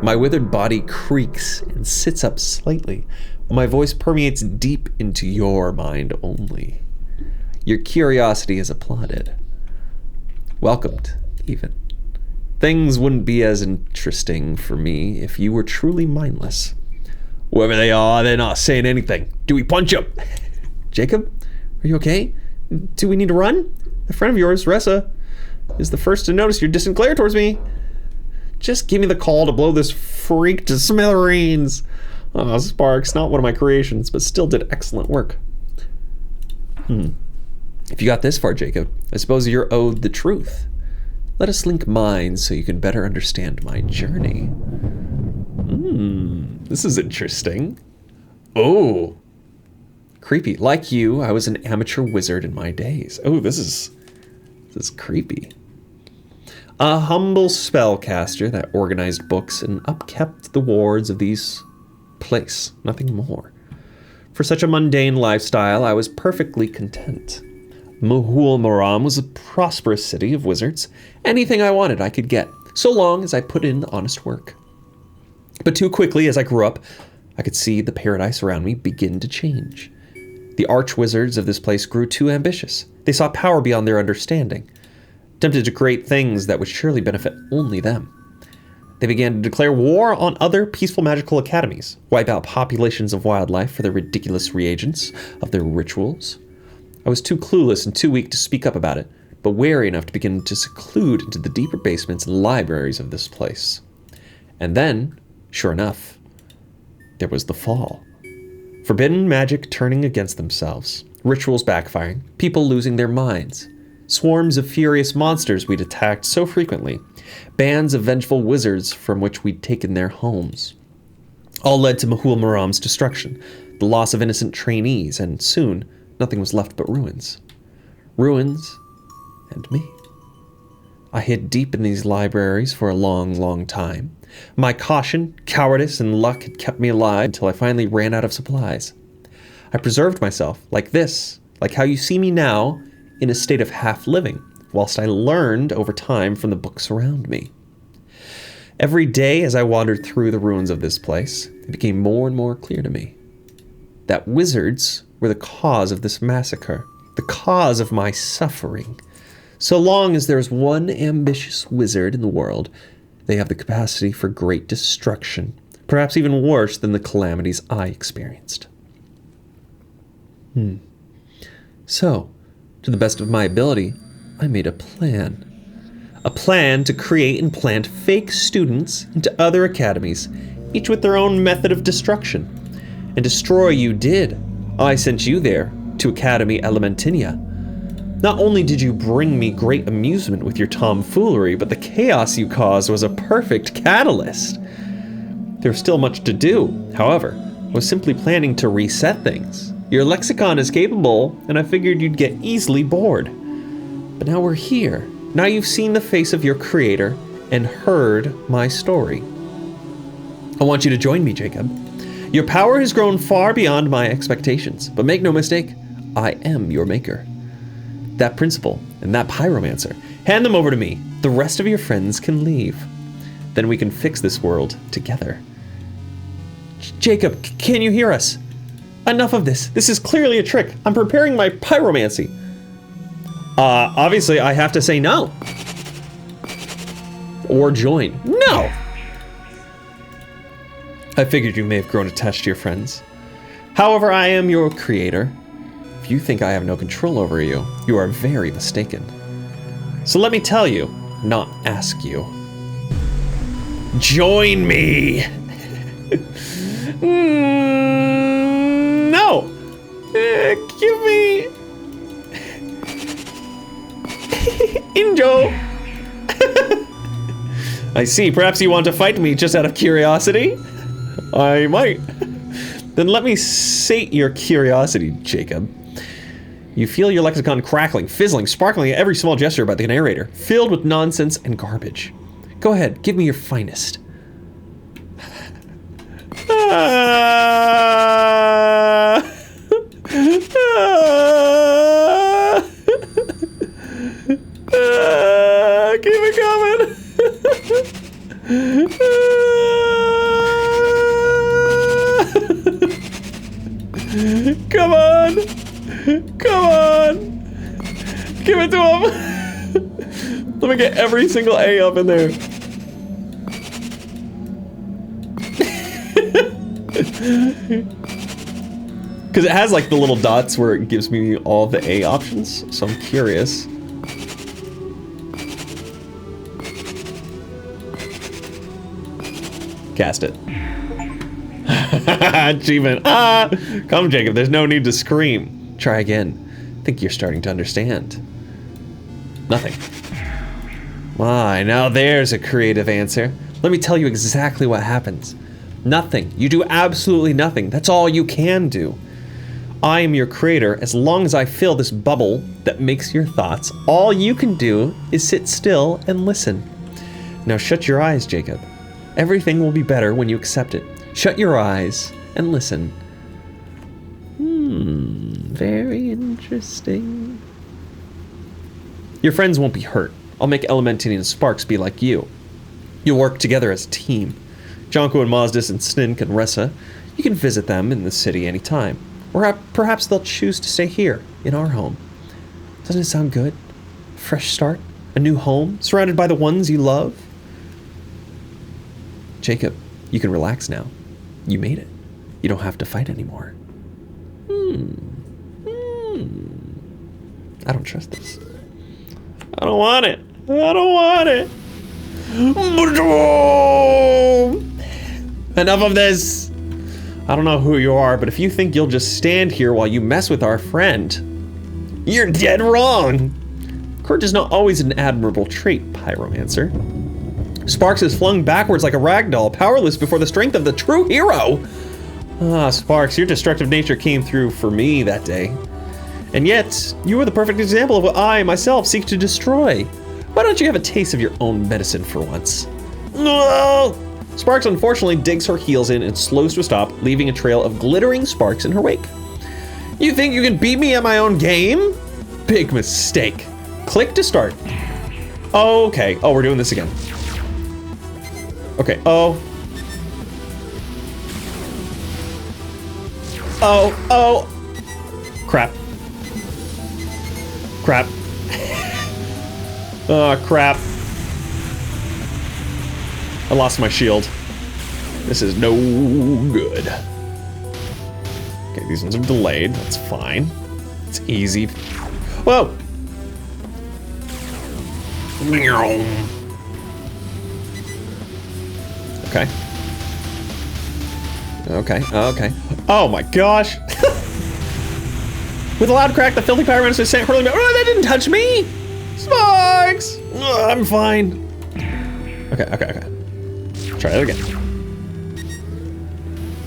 My withered body creaks and sits up slightly. My voice permeates deep into your mind only. Your curiosity is applauded. Welcomed, even. Things wouldn't be as interesting for me if you were truly mindless. Whoever they are, they're not saying anything. Do we punch them? Jacob, are you okay? Do we need to run? A friend of yours, Ressa, is the first to notice your distant glare towards me. Just give me the call to blow this freak to smithereens. Oh, Sparks, not one of my creations, but still did excellent work. If you got this far, Jacob, I suppose you're owed the truth. Let us link minds so you can better understand my journey. This is interesting. Oh. Creepy. Like you, I was an amateur wizard in my days. Oh, this is creepy. A humble spellcaster that organized books and upkept the wards of these place, nothing more. For such a mundane lifestyle, I was perfectly content. Mahul Maram was a prosperous city of wizards. Anything I wanted I could get, so long as I put in the honest work. But too quickly as I grew up, I could see the paradise around me begin to change. The arch-wizards of this place grew too ambitious. They saw power beyond their understanding, tempted to create things that would surely benefit only them. They began to declare war on other peaceful magical academies, wipe out populations of wildlife for their ridiculous reagents of their rituals, I was too clueless and too weak to speak up about it, but wary enough to begin to seclude into the deeper basements and libraries of this place. And then, sure enough, there was the fall. Forbidden magic turning against themselves, rituals backfiring, people losing their minds, swarms of furious monsters we'd attacked so frequently, bands of vengeful wizards from which we'd taken their homes. All led to Mahul Maram's destruction, the loss of innocent trainees, and soon, nothing was left but ruins. Ruins, and me. I hid deep in these libraries for a long, long time. My caution, cowardice, and luck had kept me alive until I finally ran out of supplies. I preserved myself, like this, like how you see me now, in a state of half-living, whilst I learned over time from the books around me. Every day as I wandered through the ruins of this place, it became more and more clear to me that wizards were the cause of this massacre, the cause of my suffering. So long as there's one ambitious wizard in the world, they have the capacity for great destruction, perhaps even worse than the calamities I experienced. So, to the best of my ability, I made a plan. A plan to create and plant fake students into other academies, each with their own method of destruction. And destroy you did. I sent you there, to Academy Elementinia. Not only did you bring me great amusement with your tomfoolery, but the chaos you caused was a perfect catalyst. There's still much to do, however. I was simply planning to reset things. Your lexicon is capable, and I figured you'd get easily bored. But now we're here. Now you've seen the face of your creator and heard my story. I want you to join me, Jacob. Your power has grown far beyond my expectations, but make no mistake, I am your maker. That principal and that pyromancer, hand them over to me. The rest of your friends can leave. Then we can fix this world together. Jacob, can you hear us? Enough of this. This is clearly a trick. I'm preparing my pyromancy. Obviously I have to say no. Or join. No! I figured you may have grown attached to your friends. However, I am your creator. If you think I have no control over you, you are very mistaken. So let me tell you, not ask you. Join me! No! Give me... Injo! I see, perhaps you want to fight me just out of curiosity? I might. Then let me sate your curiosity, Jacob. You feel your lexicon crackling, fizzling, sparkling at every small gesture by the narrator, filled with nonsense and garbage. Go ahead, give me your finest. Keep it coming. Come on. Come on. Give it to him. Let me get every single A up in there. Because it has like the little dots where it gives me all the A options, so I'm curious. Cast it. Achievement. Come, Jacob, there's no need to scream. Try again. Think you're starting to understand. Nothing. My, now there's a creative answer. Let me tell you exactly what happens. Nothing. You do absolutely nothing. That's all you can do. I am your creator. As long as I fill this bubble that makes your thoughts, all you can do is sit still and listen. Now shut your eyes, Jacob. Everything will be better when you accept it. Shut your eyes and listen. Very interesting. Your friends won't be hurt. I'll make Elementini and Sparks be like you. You'll work together as a team. Jonko and Mazdis and Snink and Ressa, you can visit them in the city anytime. Or perhaps they'll choose to stay here, in our home. Doesn't it sound good? Fresh start? A new home? Surrounded by the ones you love? Jacob, you can relax now. You made it. You don't have to fight anymore. I don't trust this. I don't want it. I don't want it. Enough of this. I don't know who you are, but if you think you'll just stand here while you mess with our friend, you're dead wrong. Courage is not always an admirable trait, Pyromancer. Sparks is flung backwards like a ragdoll, powerless before the strength of the true hero. Ah, Sparks, your destructive nature came through for me that day. And yet, you were the perfect example of what I, myself, seek to destroy. Why don't you have a taste of your own medicine for once? No! Sparks unfortunately digs her heels in and slows to a stop, leaving a trail of glittering sparks in her wake. You think you can beat me at my own game? Big mistake. Click to start. Okay. Oh, we're doing this again. Okay. Oh. Crap. Crap. Oh, crap. I lost my shield. This is no good. Okay, these ones are delayed. That's fine. It's easy. Whoa! Okay. Okay. Oh my gosh! With a loud crack, the filthy pyromancer sent hurling back. Oh, that didn't touch me! Sparks! Ugh, I'm fine. Okay. Try it again.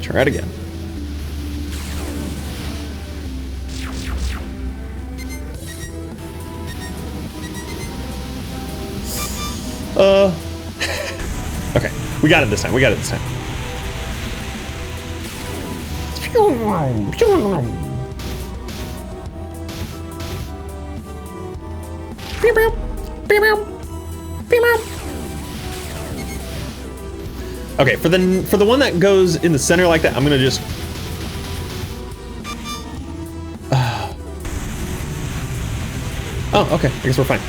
Try it again. Okay, we got it this time. Okay, for the one that goes in the center like that, I'm gonna just. Oh, okay. I guess we're fine.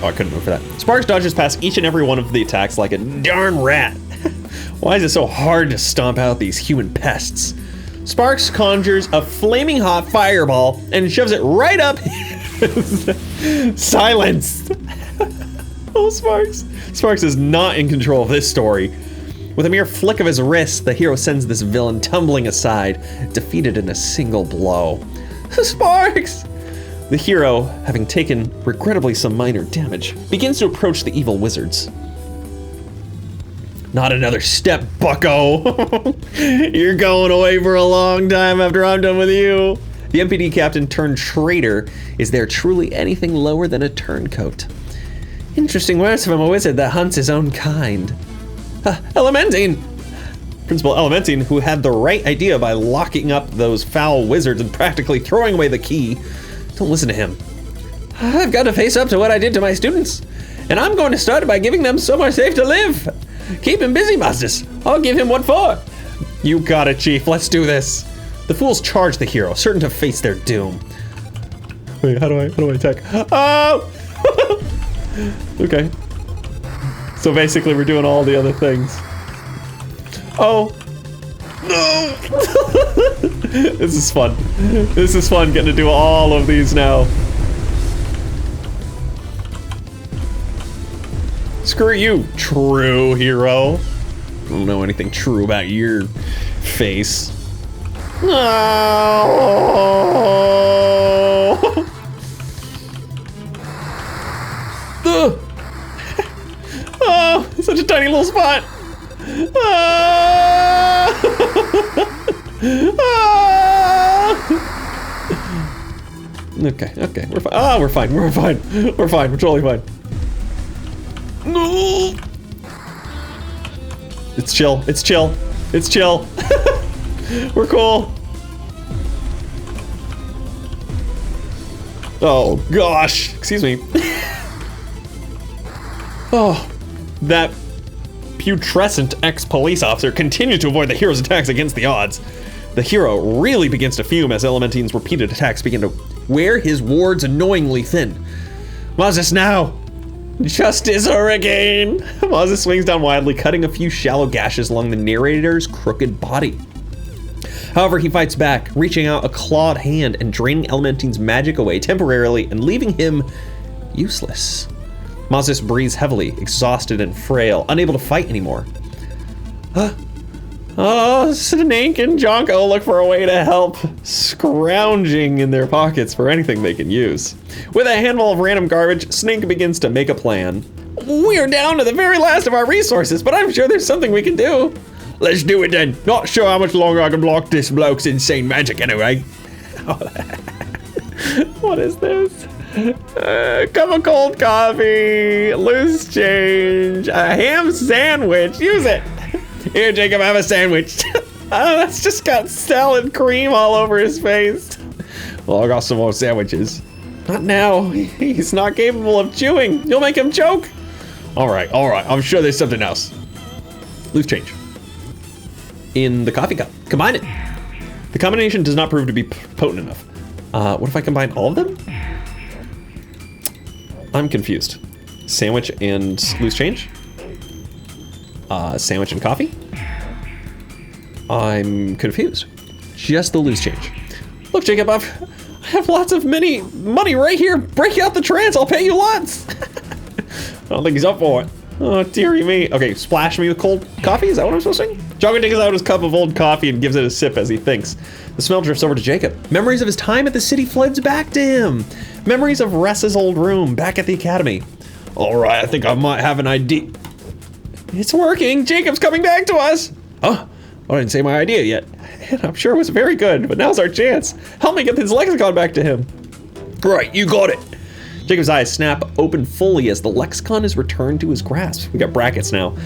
Oh, I couldn't move for that. Sparks dodges past each and every one of the attacks like a darn rat. Why is it so hard to stomp out these human pests? Sparks conjures a flaming hot fireball and shoves it right up. Silence. Oh, Sparks. Sparks is not in control of this story. With a mere flick of his wrist, the hero sends this villain tumbling aside, defeated in a single blow. Sparks! The hero, having taken, regrettably, some minor damage, begins to approach the evil wizards. Not another step, bucko! You're going away for a long time after I'm done with you. The MPD captain turned traitor. Is there truly anything lower than a turncoat? Interesting words from a wizard that hunts his own kind. Elementine! Principal Elementine, who had the right idea by locking up those foul wizards and practically throwing away the key. Don't listen to him. I've got to face up to what I did to my students, and I'm going to start by giving them somewhere safe to live. Keep him busy, masters. I'll give him what for. You got it, Chief. Let's do this. The fools charge the hero, certain to face their doom. Wait, how do I attack? Oh! Okay. So basically we're doing all the other things. Oh. No! This is fun. This is fun getting to do all of these now. Screw you, true hero. I don't know anything true about your face. No! Oh, such a tiny little spot. Okay, we're fine. Oh, we're fine. We're totally fine. No. It's chill. We're cool. Oh gosh, excuse me. Oh, that putrescent ex-police officer continues to avoid the hero's attacks against the odds. The hero really begins to fume as Elementine's repeated attacks begin to wear his wards annoyingly thin. Moses now! Justice Hurricane! Moses swings down wildly, cutting a few shallow gashes along the narrator's crooked body. However, he fights back, reaching out a clawed hand and draining Elementine's magic away temporarily and leaving him useless. Mazis breathes heavily, exhausted and frail, unable to fight anymore. Snake and Jonko look for a way to help, scrounging in their pockets for anything they can use. With a handful of random garbage, Snake begins to make a plan. We are down to the very last of our resources, but I'm sure there's something we can do. Let's do it then. Not sure how much longer I can block this bloke's insane magic anyway. What is this? Cup of cold coffee, loose change, a ham sandwich. Use it. Here, Jacob, have a sandwich. That's just got salad cream all over his face. Well, I got some more sandwiches. Not now. He's not capable of chewing. You'll make him choke. All right. I'm sure there's something else. Loose change. In the coffee cup. Combine it. The combination does not prove to be potent enough. What if I combine all of them? I'm confused. Sandwich and loose change? Sandwich and coffee? I'm confused. Just the loose change. Look, Jacob, I have lots of money right here. Break out the trance, I'll pay you lots. I don't think he's up for it. Oh, dearie me. Okay, splash me with cold coffee, is that what I'm supposed to say? Jonko takes out his cup of old coffee and gives it a sip as he thinks. The smell drifts over to Jacob. Memories of his time at the city floods back to him. Memories of Ressa's old room back at the academy. All right, I think I might have an idea. It's working, Jacob's coming back to us. Oh, I didn't say my idea yet. And I'm sure it was very good, but now's our chance. Help me get this lexicon back to him. Right, you got it. Jacob's eyes snap open fully as the lexicon is returned to his grasp. We got brackets now.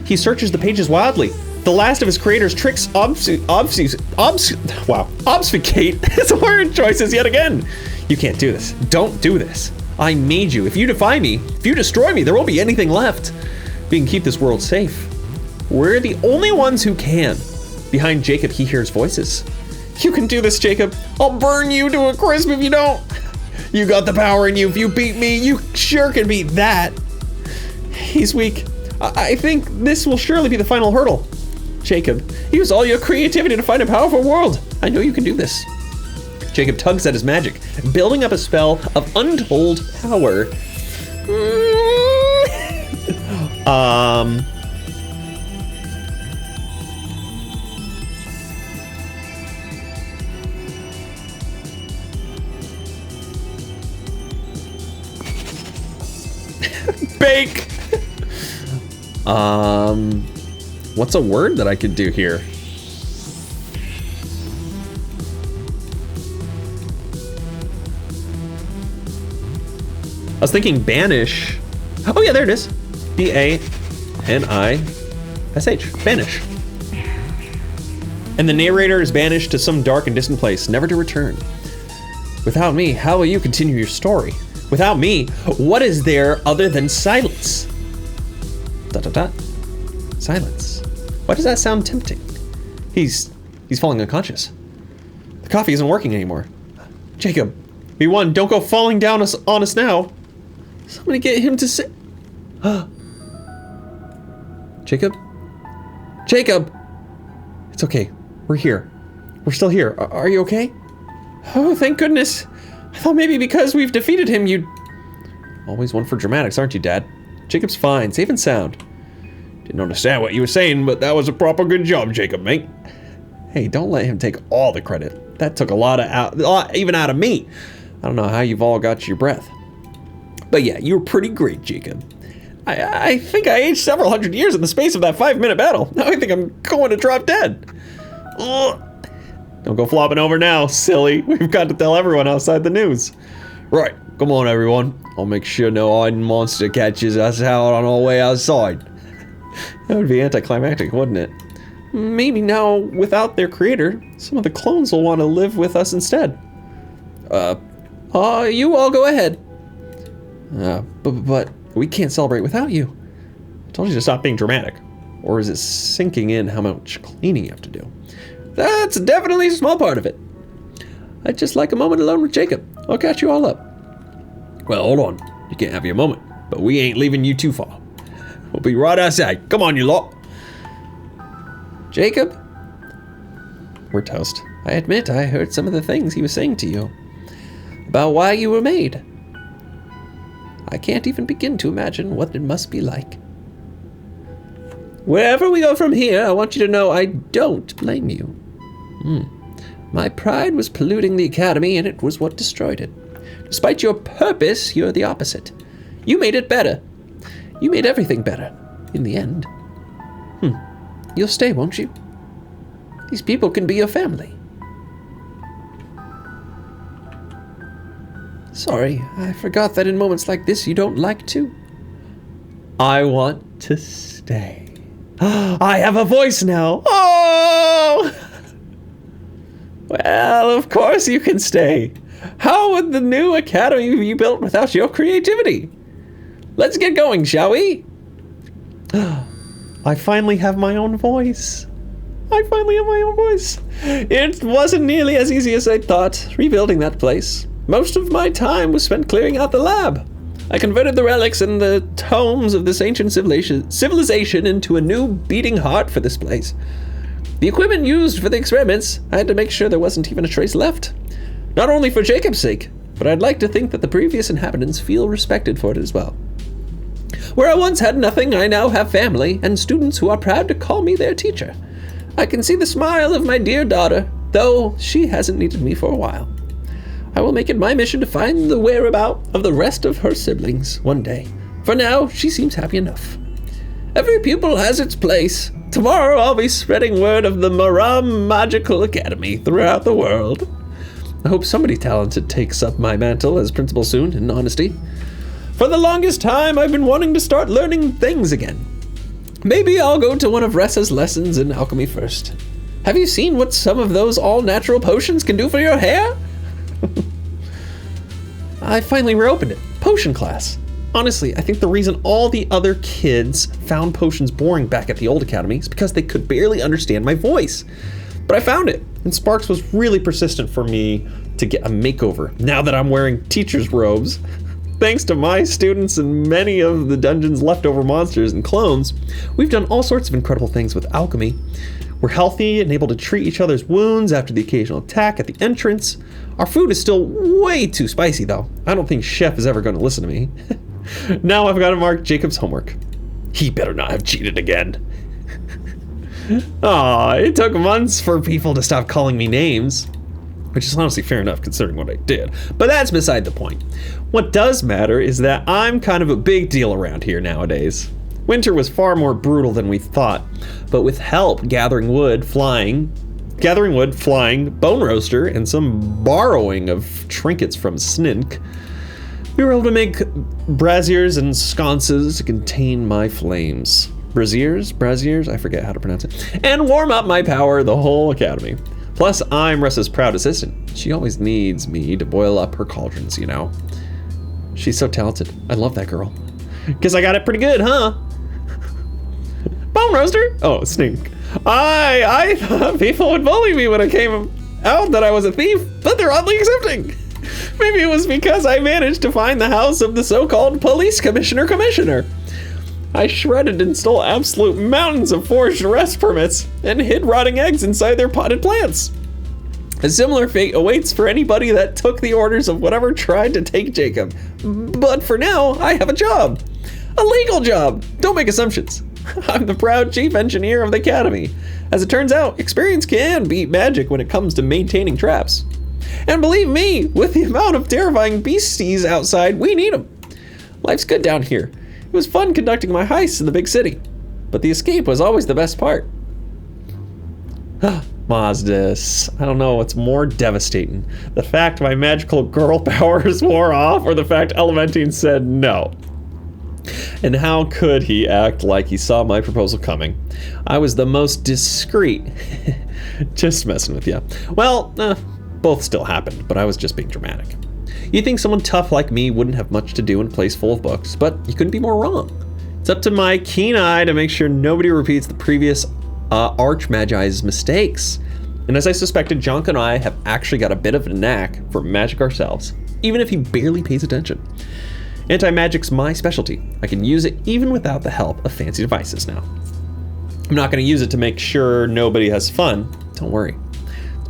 He searches the pages wildly. The last of his creator's tricks obfuscate his word choices yet again. You can't do this. Don't do this. I made you. If you defy me, if you destroy me, there won't be anything left. We can keep this world safe. We're the only ones who can. Behind Jacob, he hears voices. You can do this, Jacob. I'll burn you to a crisp if you don't. You got the power in you. If you beat me, you sure can beat that. He's weak. I think this will surely be the final hurdle. Jacob, use all your creativity to find a powerful world. I know you can do this. Jacob tugs at his magic, building up a spell of untold power. Bake. What's a word that I could do here? I was thinking banish. Oh yeah, there it is. B-A-N-I-S-H, banish. And the narrator is banished to some dark and distant place, never to return. Without me, how will you continue your story? Without me, what is there other than silence? ... Silence. Why does that sound tempting? He's falling unconscious. The coffee isn't working anymore. Jacob, we won. Don't go falling down on us now. Somebody get him to sit. Jacob? Jacob! It's okay. We're here. We're still here. Are you okay? Oh, thank goodness. I thought maybe because we've defeated him, you'd... Always one for dramatics, aren't you, Dad? Jacob's fine, safe and sound. Didn't understand what you were saying, but that was a proper good job, Jacob, mate. Hey, don't let him take all the credit. That took a lot even out of me. I don't know how you've all got your breath. But yeah, you were pretty great, Jacob. I think I aged several hundred years in the space of that 5-minute battle. Now I think I'm going to drop dead. Ugh. Don't go flopping over now, silly. We've got to tell everyone outside the news. Right, come on everyone. I'll make sure no hiding monster catches us out on our way outside. That would be anticlimactic, wouldn't it? Maybe now, without their creator, some of the clones will want to live with us instead. You all go ahead. But we can't celebrate without you. I told you to stop being dramatic. Or is it sinking in how much cleaning you have to do? That's definitely a small part of it. I'd just like a moment alone with Jacob. I'll catch you all up. Well, hold on. You can't have your moment, but we ain't leaving you too far. We'll be right outside. Come on, you lot. Jacob? we're toast. I admit I heard some of the things he was saying to you. About why you were made. I can't even begin to imagine what it must be like. Wherever we go from here, I want you to know I don't blame you. My pride was polluting the academy, and it was what destroyed it. Despite your purpose, you're the opposite. You made it better. You made everything better, in the end. You'll stay, won't you? These people can be your family. Sorry, I forgot that in moments like this you don't like to. I want to stay. I have a voice now. Oh! Well, of course you can stay. How would the new academy be built without your creativity? Let's get going, shall we? I finally have my own voice. It wasn't nearly as easy as I thought, rebuilding that place. Most of my time was spent clearing out the lab. I converted the relics and the tomes of this ancient civilization into a new beating heart for this place. The equipment used for the experiments, I had to make sure there wasn't even a trace left. Not only for Jacob's sake, but I'd like to think that the previous inhabitants feel respected for it as well. Where I once had nothing, I now have family and students who are proud to call me their teacher. I can see the smile of my dear daughter, though she hasn't needed me for a while. I will make it my mission to find the whereabouts of the rest of her siblings one day. For now, she seems happy enough. Every pupil has its place. Tomorrow I'll be spreading word of the Maram Magical Academy throughout the world. I hope somebody talented takes up my mantle as principal soon, in honesty. For the longest time, I've been wanting to start learning things again. Maybe I'll go to one of Ressa's lessons in alchemy first. Have you seen what some of those all-natural potions can do for your hair? I finally reopened it. Potion class. Honestly, I think the reason all the other kids found potions boring back at the old academy is because they could barely understand my voice. But I found it, and Sparks was really persistent for me to get a makeover now that I'm wearing teacher's robes. Thanks to my students and many of the dungeon's leftover monsters and clones, we've done all sorts of incredible things with alchemy. We're healthy and able to treat each other's wounds after the occasional attack at the entrance. Our food is still way too spicy though. I don't think Chef is ever going to listen to me. Now I've got to mark Jacob's homework. He better not have cheated again. Aw, it took months for people to stop calling me names. Which is honestly fair enough considering what I did. But that's beside the point. What does matter is that I'm kind of a big deal around here nowadays. Winter was far more brutal than we thought, but with help gathering wood, flying, bone roaster, and some borrowing of trinkets from Snink, we were able to make braziers and sconces to contain my flames. Braziers, I forget how to pronounce it. And warm up my power the whole academy. Plus, I'm Ressa's proud assistant. She always needs me to boil up her cauldrons, you know. She's so talented. I love that girl. Guess I got it pretty good, huh? Bone roaster? Oh, Snink. I thought people would bully me when I came out that I was a thief, but they're oddly accepting. Maybe it was because I managed to find the house of the so-called police commissioner. I shredded and stole absolute mountains of forged arrest permits and hid rotting eggs inside their potted plants. A similar fate awaits for anybody that took the orders of whatever tried to take Jacob. But for now, I have a job. A legal job. Don't make assumptions. I'm the proud chief engineer of the academy. As it turns out, experience can beat magic when it comes to maintaining traps. And believe me, with the amount of terrifying beasties outside, we need them. Life's good down here. It was fun conducting my heists in the big city, but the escape was always the best part. Mazdas, I don't know what's more devastating. The fact my magical girl powers wore off, or the fact Elementine said no. And how could he act like he saw my proposal coming? I was the most discreet. Just messing with you. Well, both still happened, but I was just being dramatic. You'd think someone tough like me wouldn't have much to do in a place full of books, but you couldn't be more wrong. It's up to my keen eye to make sure nobody repeats the previous Archmagi's mistakes. And as I suspected, Jonk and I have actually got a bit of a knack for magic ourselves, even if he barely pays attention. Anti-magic's my specialty. I can use it even without the help of fancy devices now. I'm not going to use it to make sure nobody has fun. Don't worry.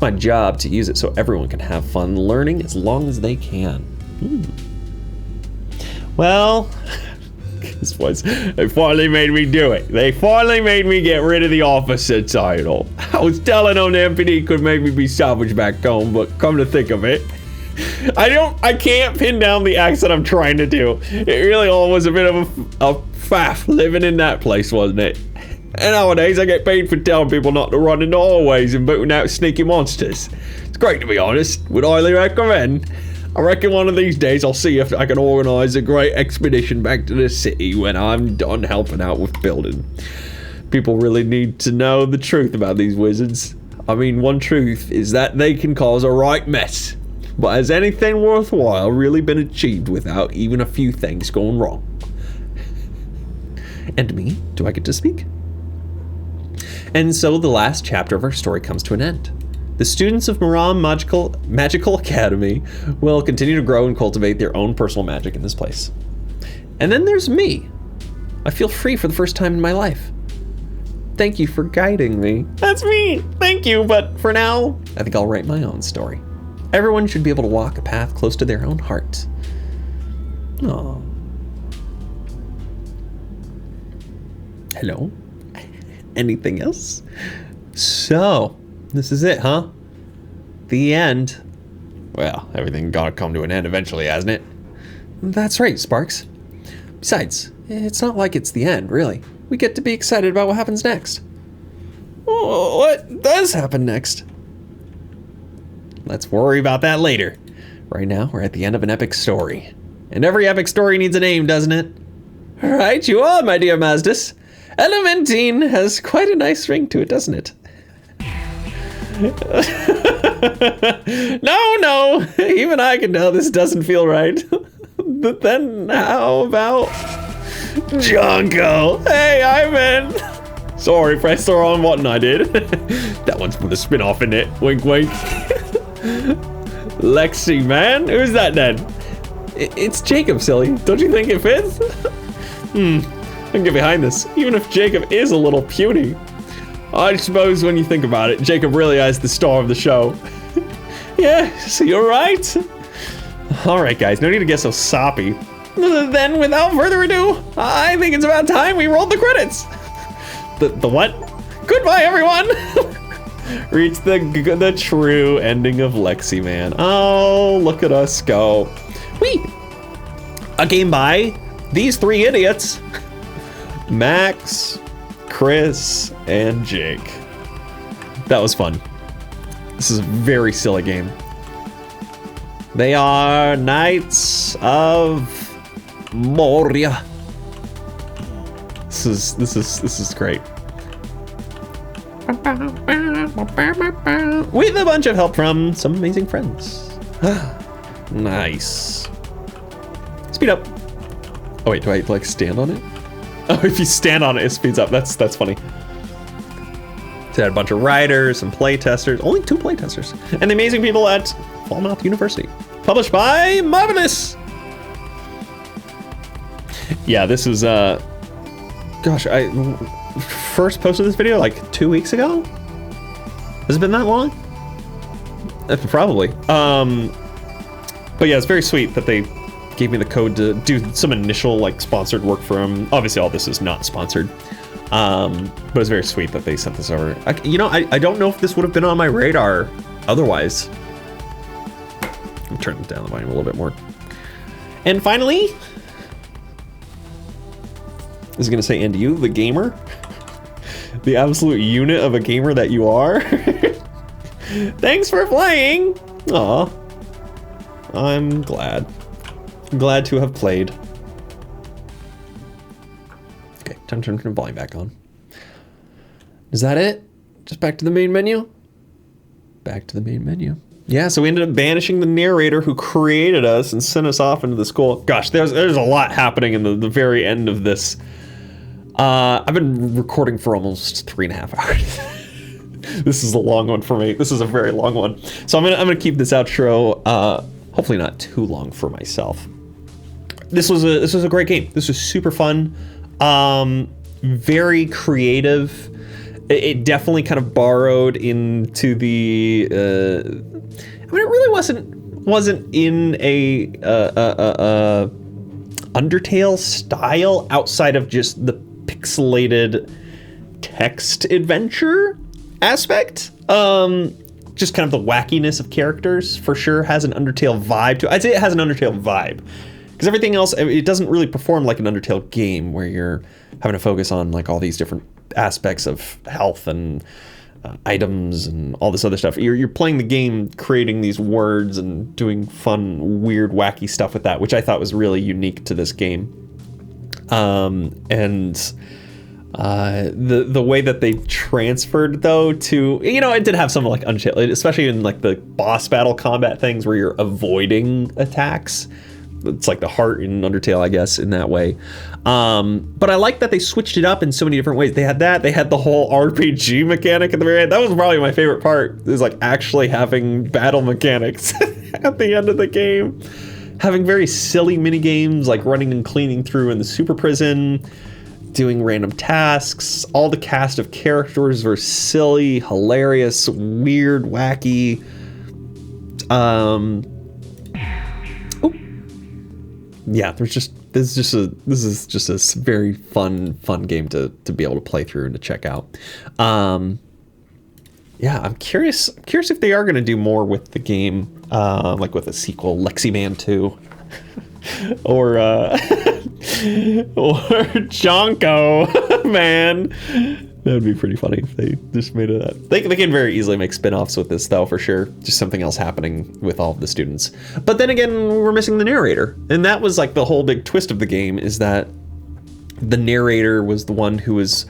my job to use it so everyone can have fun learning as long as they can. Well, this was, they finally made me do it. They finally made me get rid of the officer title. I was telling them the MPD could make me be salvaged back home, but come to think of it, I can't pin down the accent I'm trying to do. It really all was a bit of a faff living in that place, wasn't it? And nowadays I get paid for telling people not to run into hallways and booting out sneaky monsters. It's great, to be honest. Would highly recommend. I reckon one of these days I'll see if I can organize a great expedition back to the city when I'm done helping out with building. People really need to know the truth about these wizards. I mean, one truth is that they can cause a right mess. But has anything worthwhile really been achieved without even a few things going wrong? And me, do I get to speak? And so the last chapter of our story comes to an end. The students of Maram Magical Academy will continue to grow and cultivate their own personal magic in this place. And then there's me. I feel free for the first time in my life. Thank you for guiding me. That's me. Thank you, but for now, I think I'll write my own story. Everyone should be able to walk a path close to their own heart. Aww. Hello? Anything else? So, this is it, huh? The end. Well, everything gotta come to an end eventually, hasn't it? That's right, Sparks. Besides, it's not like it's the end, really. We get to be excited about what happens next. What does happen next? Let's worry about that later. Right now, we're at the end of an epic story. And every epic story needs a name, doesn't it? Right you are, my dear Mazdis. Elementine has quite a nice ring to it, doesn't it? No, even I can tell this doesn't feel right. But then how about Junko? Hey, Ivan. Sorry, press the wrong button, I did. That one's with a spin-off in it. Wink, wink. Leximan? Who's that then? It's Jacob, silly. Don't you think it fits? I can get behind this, even if Jacob is a little puny. I suppose when you think about it, Jacob really is the star of the show. Yes, you're right. All right, guys, no need to get so soppy. Then, without further ado, I think it's about time we rolled the credits. The what? Goodbye, everyone. Reach the true ending of Leximan. Oh, look at us go. Whee! A game by these three idiots. Max, Chris, and Jake. That was fun. This is a very silly game. They are Knights of Moria. This is great. With a bunch of help from some amazing friends. Nice. Speed up. Oh wait, do I like stand on it? Oh, if you stand on it, it speeds up. That's funny. So I had a bunch of writers and play testers. Only 2 play testers. And the amazing people at Falmouth University. Published by Marvelous. Yeah, this was gosh, I first posted this video like 2 weeks ago. Has it been that long? probably. But yeah, it's very sweet that they gave me the code to do some initial like sponsored work for them. Obviously, all this is not sponsored. But it's very sweet that they sent this over. I don't know if this would have been on my radar otherwise. I'm turning down the volume a little bit more. And finally, I was gonna say, and you, the gamer, the absolute unit of a gamer that you are. Thanks for playing. Aw, I'm glad to have played. Okay, time to turn the volume back on. Is that it? Just back to the main menu? Back to the main menu. Yeah, so we ended up banishing the narrator who created us and sent us off into the school. Gosh, there's a lot happening in the very end of this. I've been recording for almost 3.5 hours. This is a long one for me. This is a very long one. So I'm gonna keep this outro hopefully not too long for myself. This was a great game. This was super fun. Very creative. it definitely kind of borrowed into the. I mean, it really wasn't in a Undertale style outside of just the pixelated text adventure aspect. Just kind of the wackiness of characters for sure has an Undertale vibe to it. I'd say it has an Undertale vibe. Because everything else, it doesn't really perform like an Undertale game where you're having to focus on like all these different aspects of health and items and all this other stuff. You're playing the game, creating these words and doing fun, weird, wacky stuff with that, which I thought was really unique to this game. The way that they transferred though to, it did have some like Undertale, especially in like the boss battle combat things where you're avoiding attacks. It's like the heart in Undertale, I guess, in that way. But I like that they switched it up in so many different ways. They had that. They had the whole RPG mechanic at the very end. That was probably my favorite part, is like actually having battle mechanics at the end of the game. Having very silly mini games like running and cleaning through in the super prison, doing random tasks. All the cast of characters were silly, hilarious, weird, wacky. Yeah, this is just a very fun game to be able to play through and to check out. Yeah, I'm curious if they are going to do more with the game, like with a sequel, Leximan 2, or Jonko, man. That would be pretty funny if they just made it. They can very easily make spin-offs with this, though, for sure. Just something else happening with all of the students. But then again, we're missing the narrator. And that was like the whole big twist of the game, is that the narrator was the one who was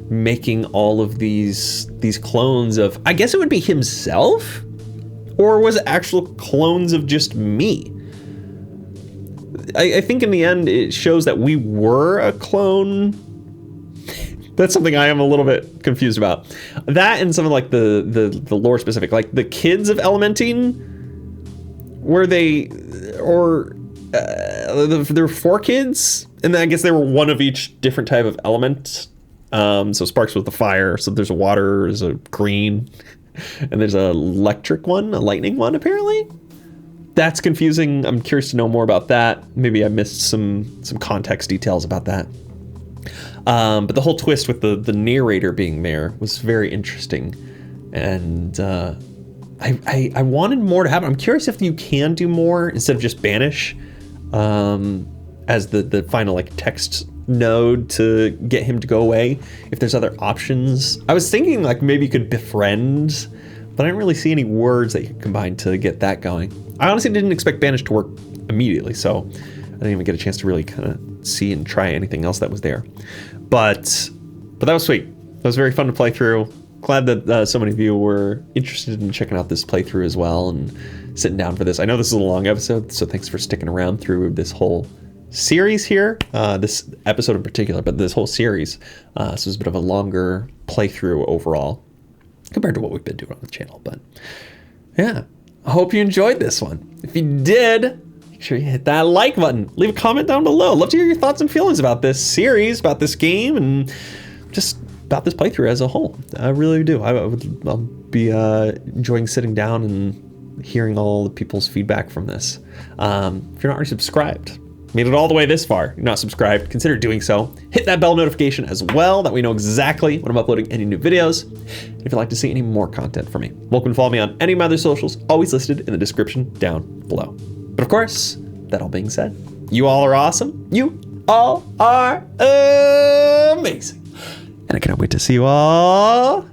making all of these clones of, I guess it would be himself? Or was it actual clones of just me? I think in the end, it shows that we were a clone. That's something I am a little bit confused about. That and some of like the lore specific, like the kids of Elementing, were they, or there were 4 kids, and then I guess they were one of each different type of element. So Sparks was the fire, so there's a water, there's a green, and there's a electric one, a lightning one apparently. That's confusing. I'm curious to know more about that. Maybe I missed some context details about that. But the whole twist with the narrator being there was very interesting, and I wanted more to happen. I'm curious if you can do more instead of just banish as the final like text node to get him to go away. If there's other options, I was thinking like maybe you could befriend, but I didn't really see any words that you could combine to get that going. I honestly didn't expect banish to work immediately, so I didn't even get a chance to really kind of see and try anything else that was there. But that was sweet. That was very fun to play through. Glad that so many of you were interested in checking out this playthrough as well and sitting down for this. I know this is a long episode, so thanks for sticking around through this whole series here. This episode in particular, but this whole series. So it's a bit of a longer playthrough overall compared to what we've been doing on the channel. But yeah, I hope you enjoyed this one. If you did, make sure you hit that like button. Leave a comment down below. Love to hear your thoughts and feelings about this series, about this game, and just about this playthrough as a whole. I really do. I'll be enjoying sitting down and hearing all the people's feedback from this. If you're not already subscribed, made it all the way this far, you're not subscribed, consider doing so. Hit that bell notification as well, that we know exactly when I'm uploading any new videos. And if you'd like to see any more content from me, welcome to follow me on any of my other socials, always listed in the description down below. But of course, that all being said, you all are awesome. You all are amazing. And I cannot wait to see you all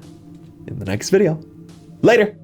in the next video. Later.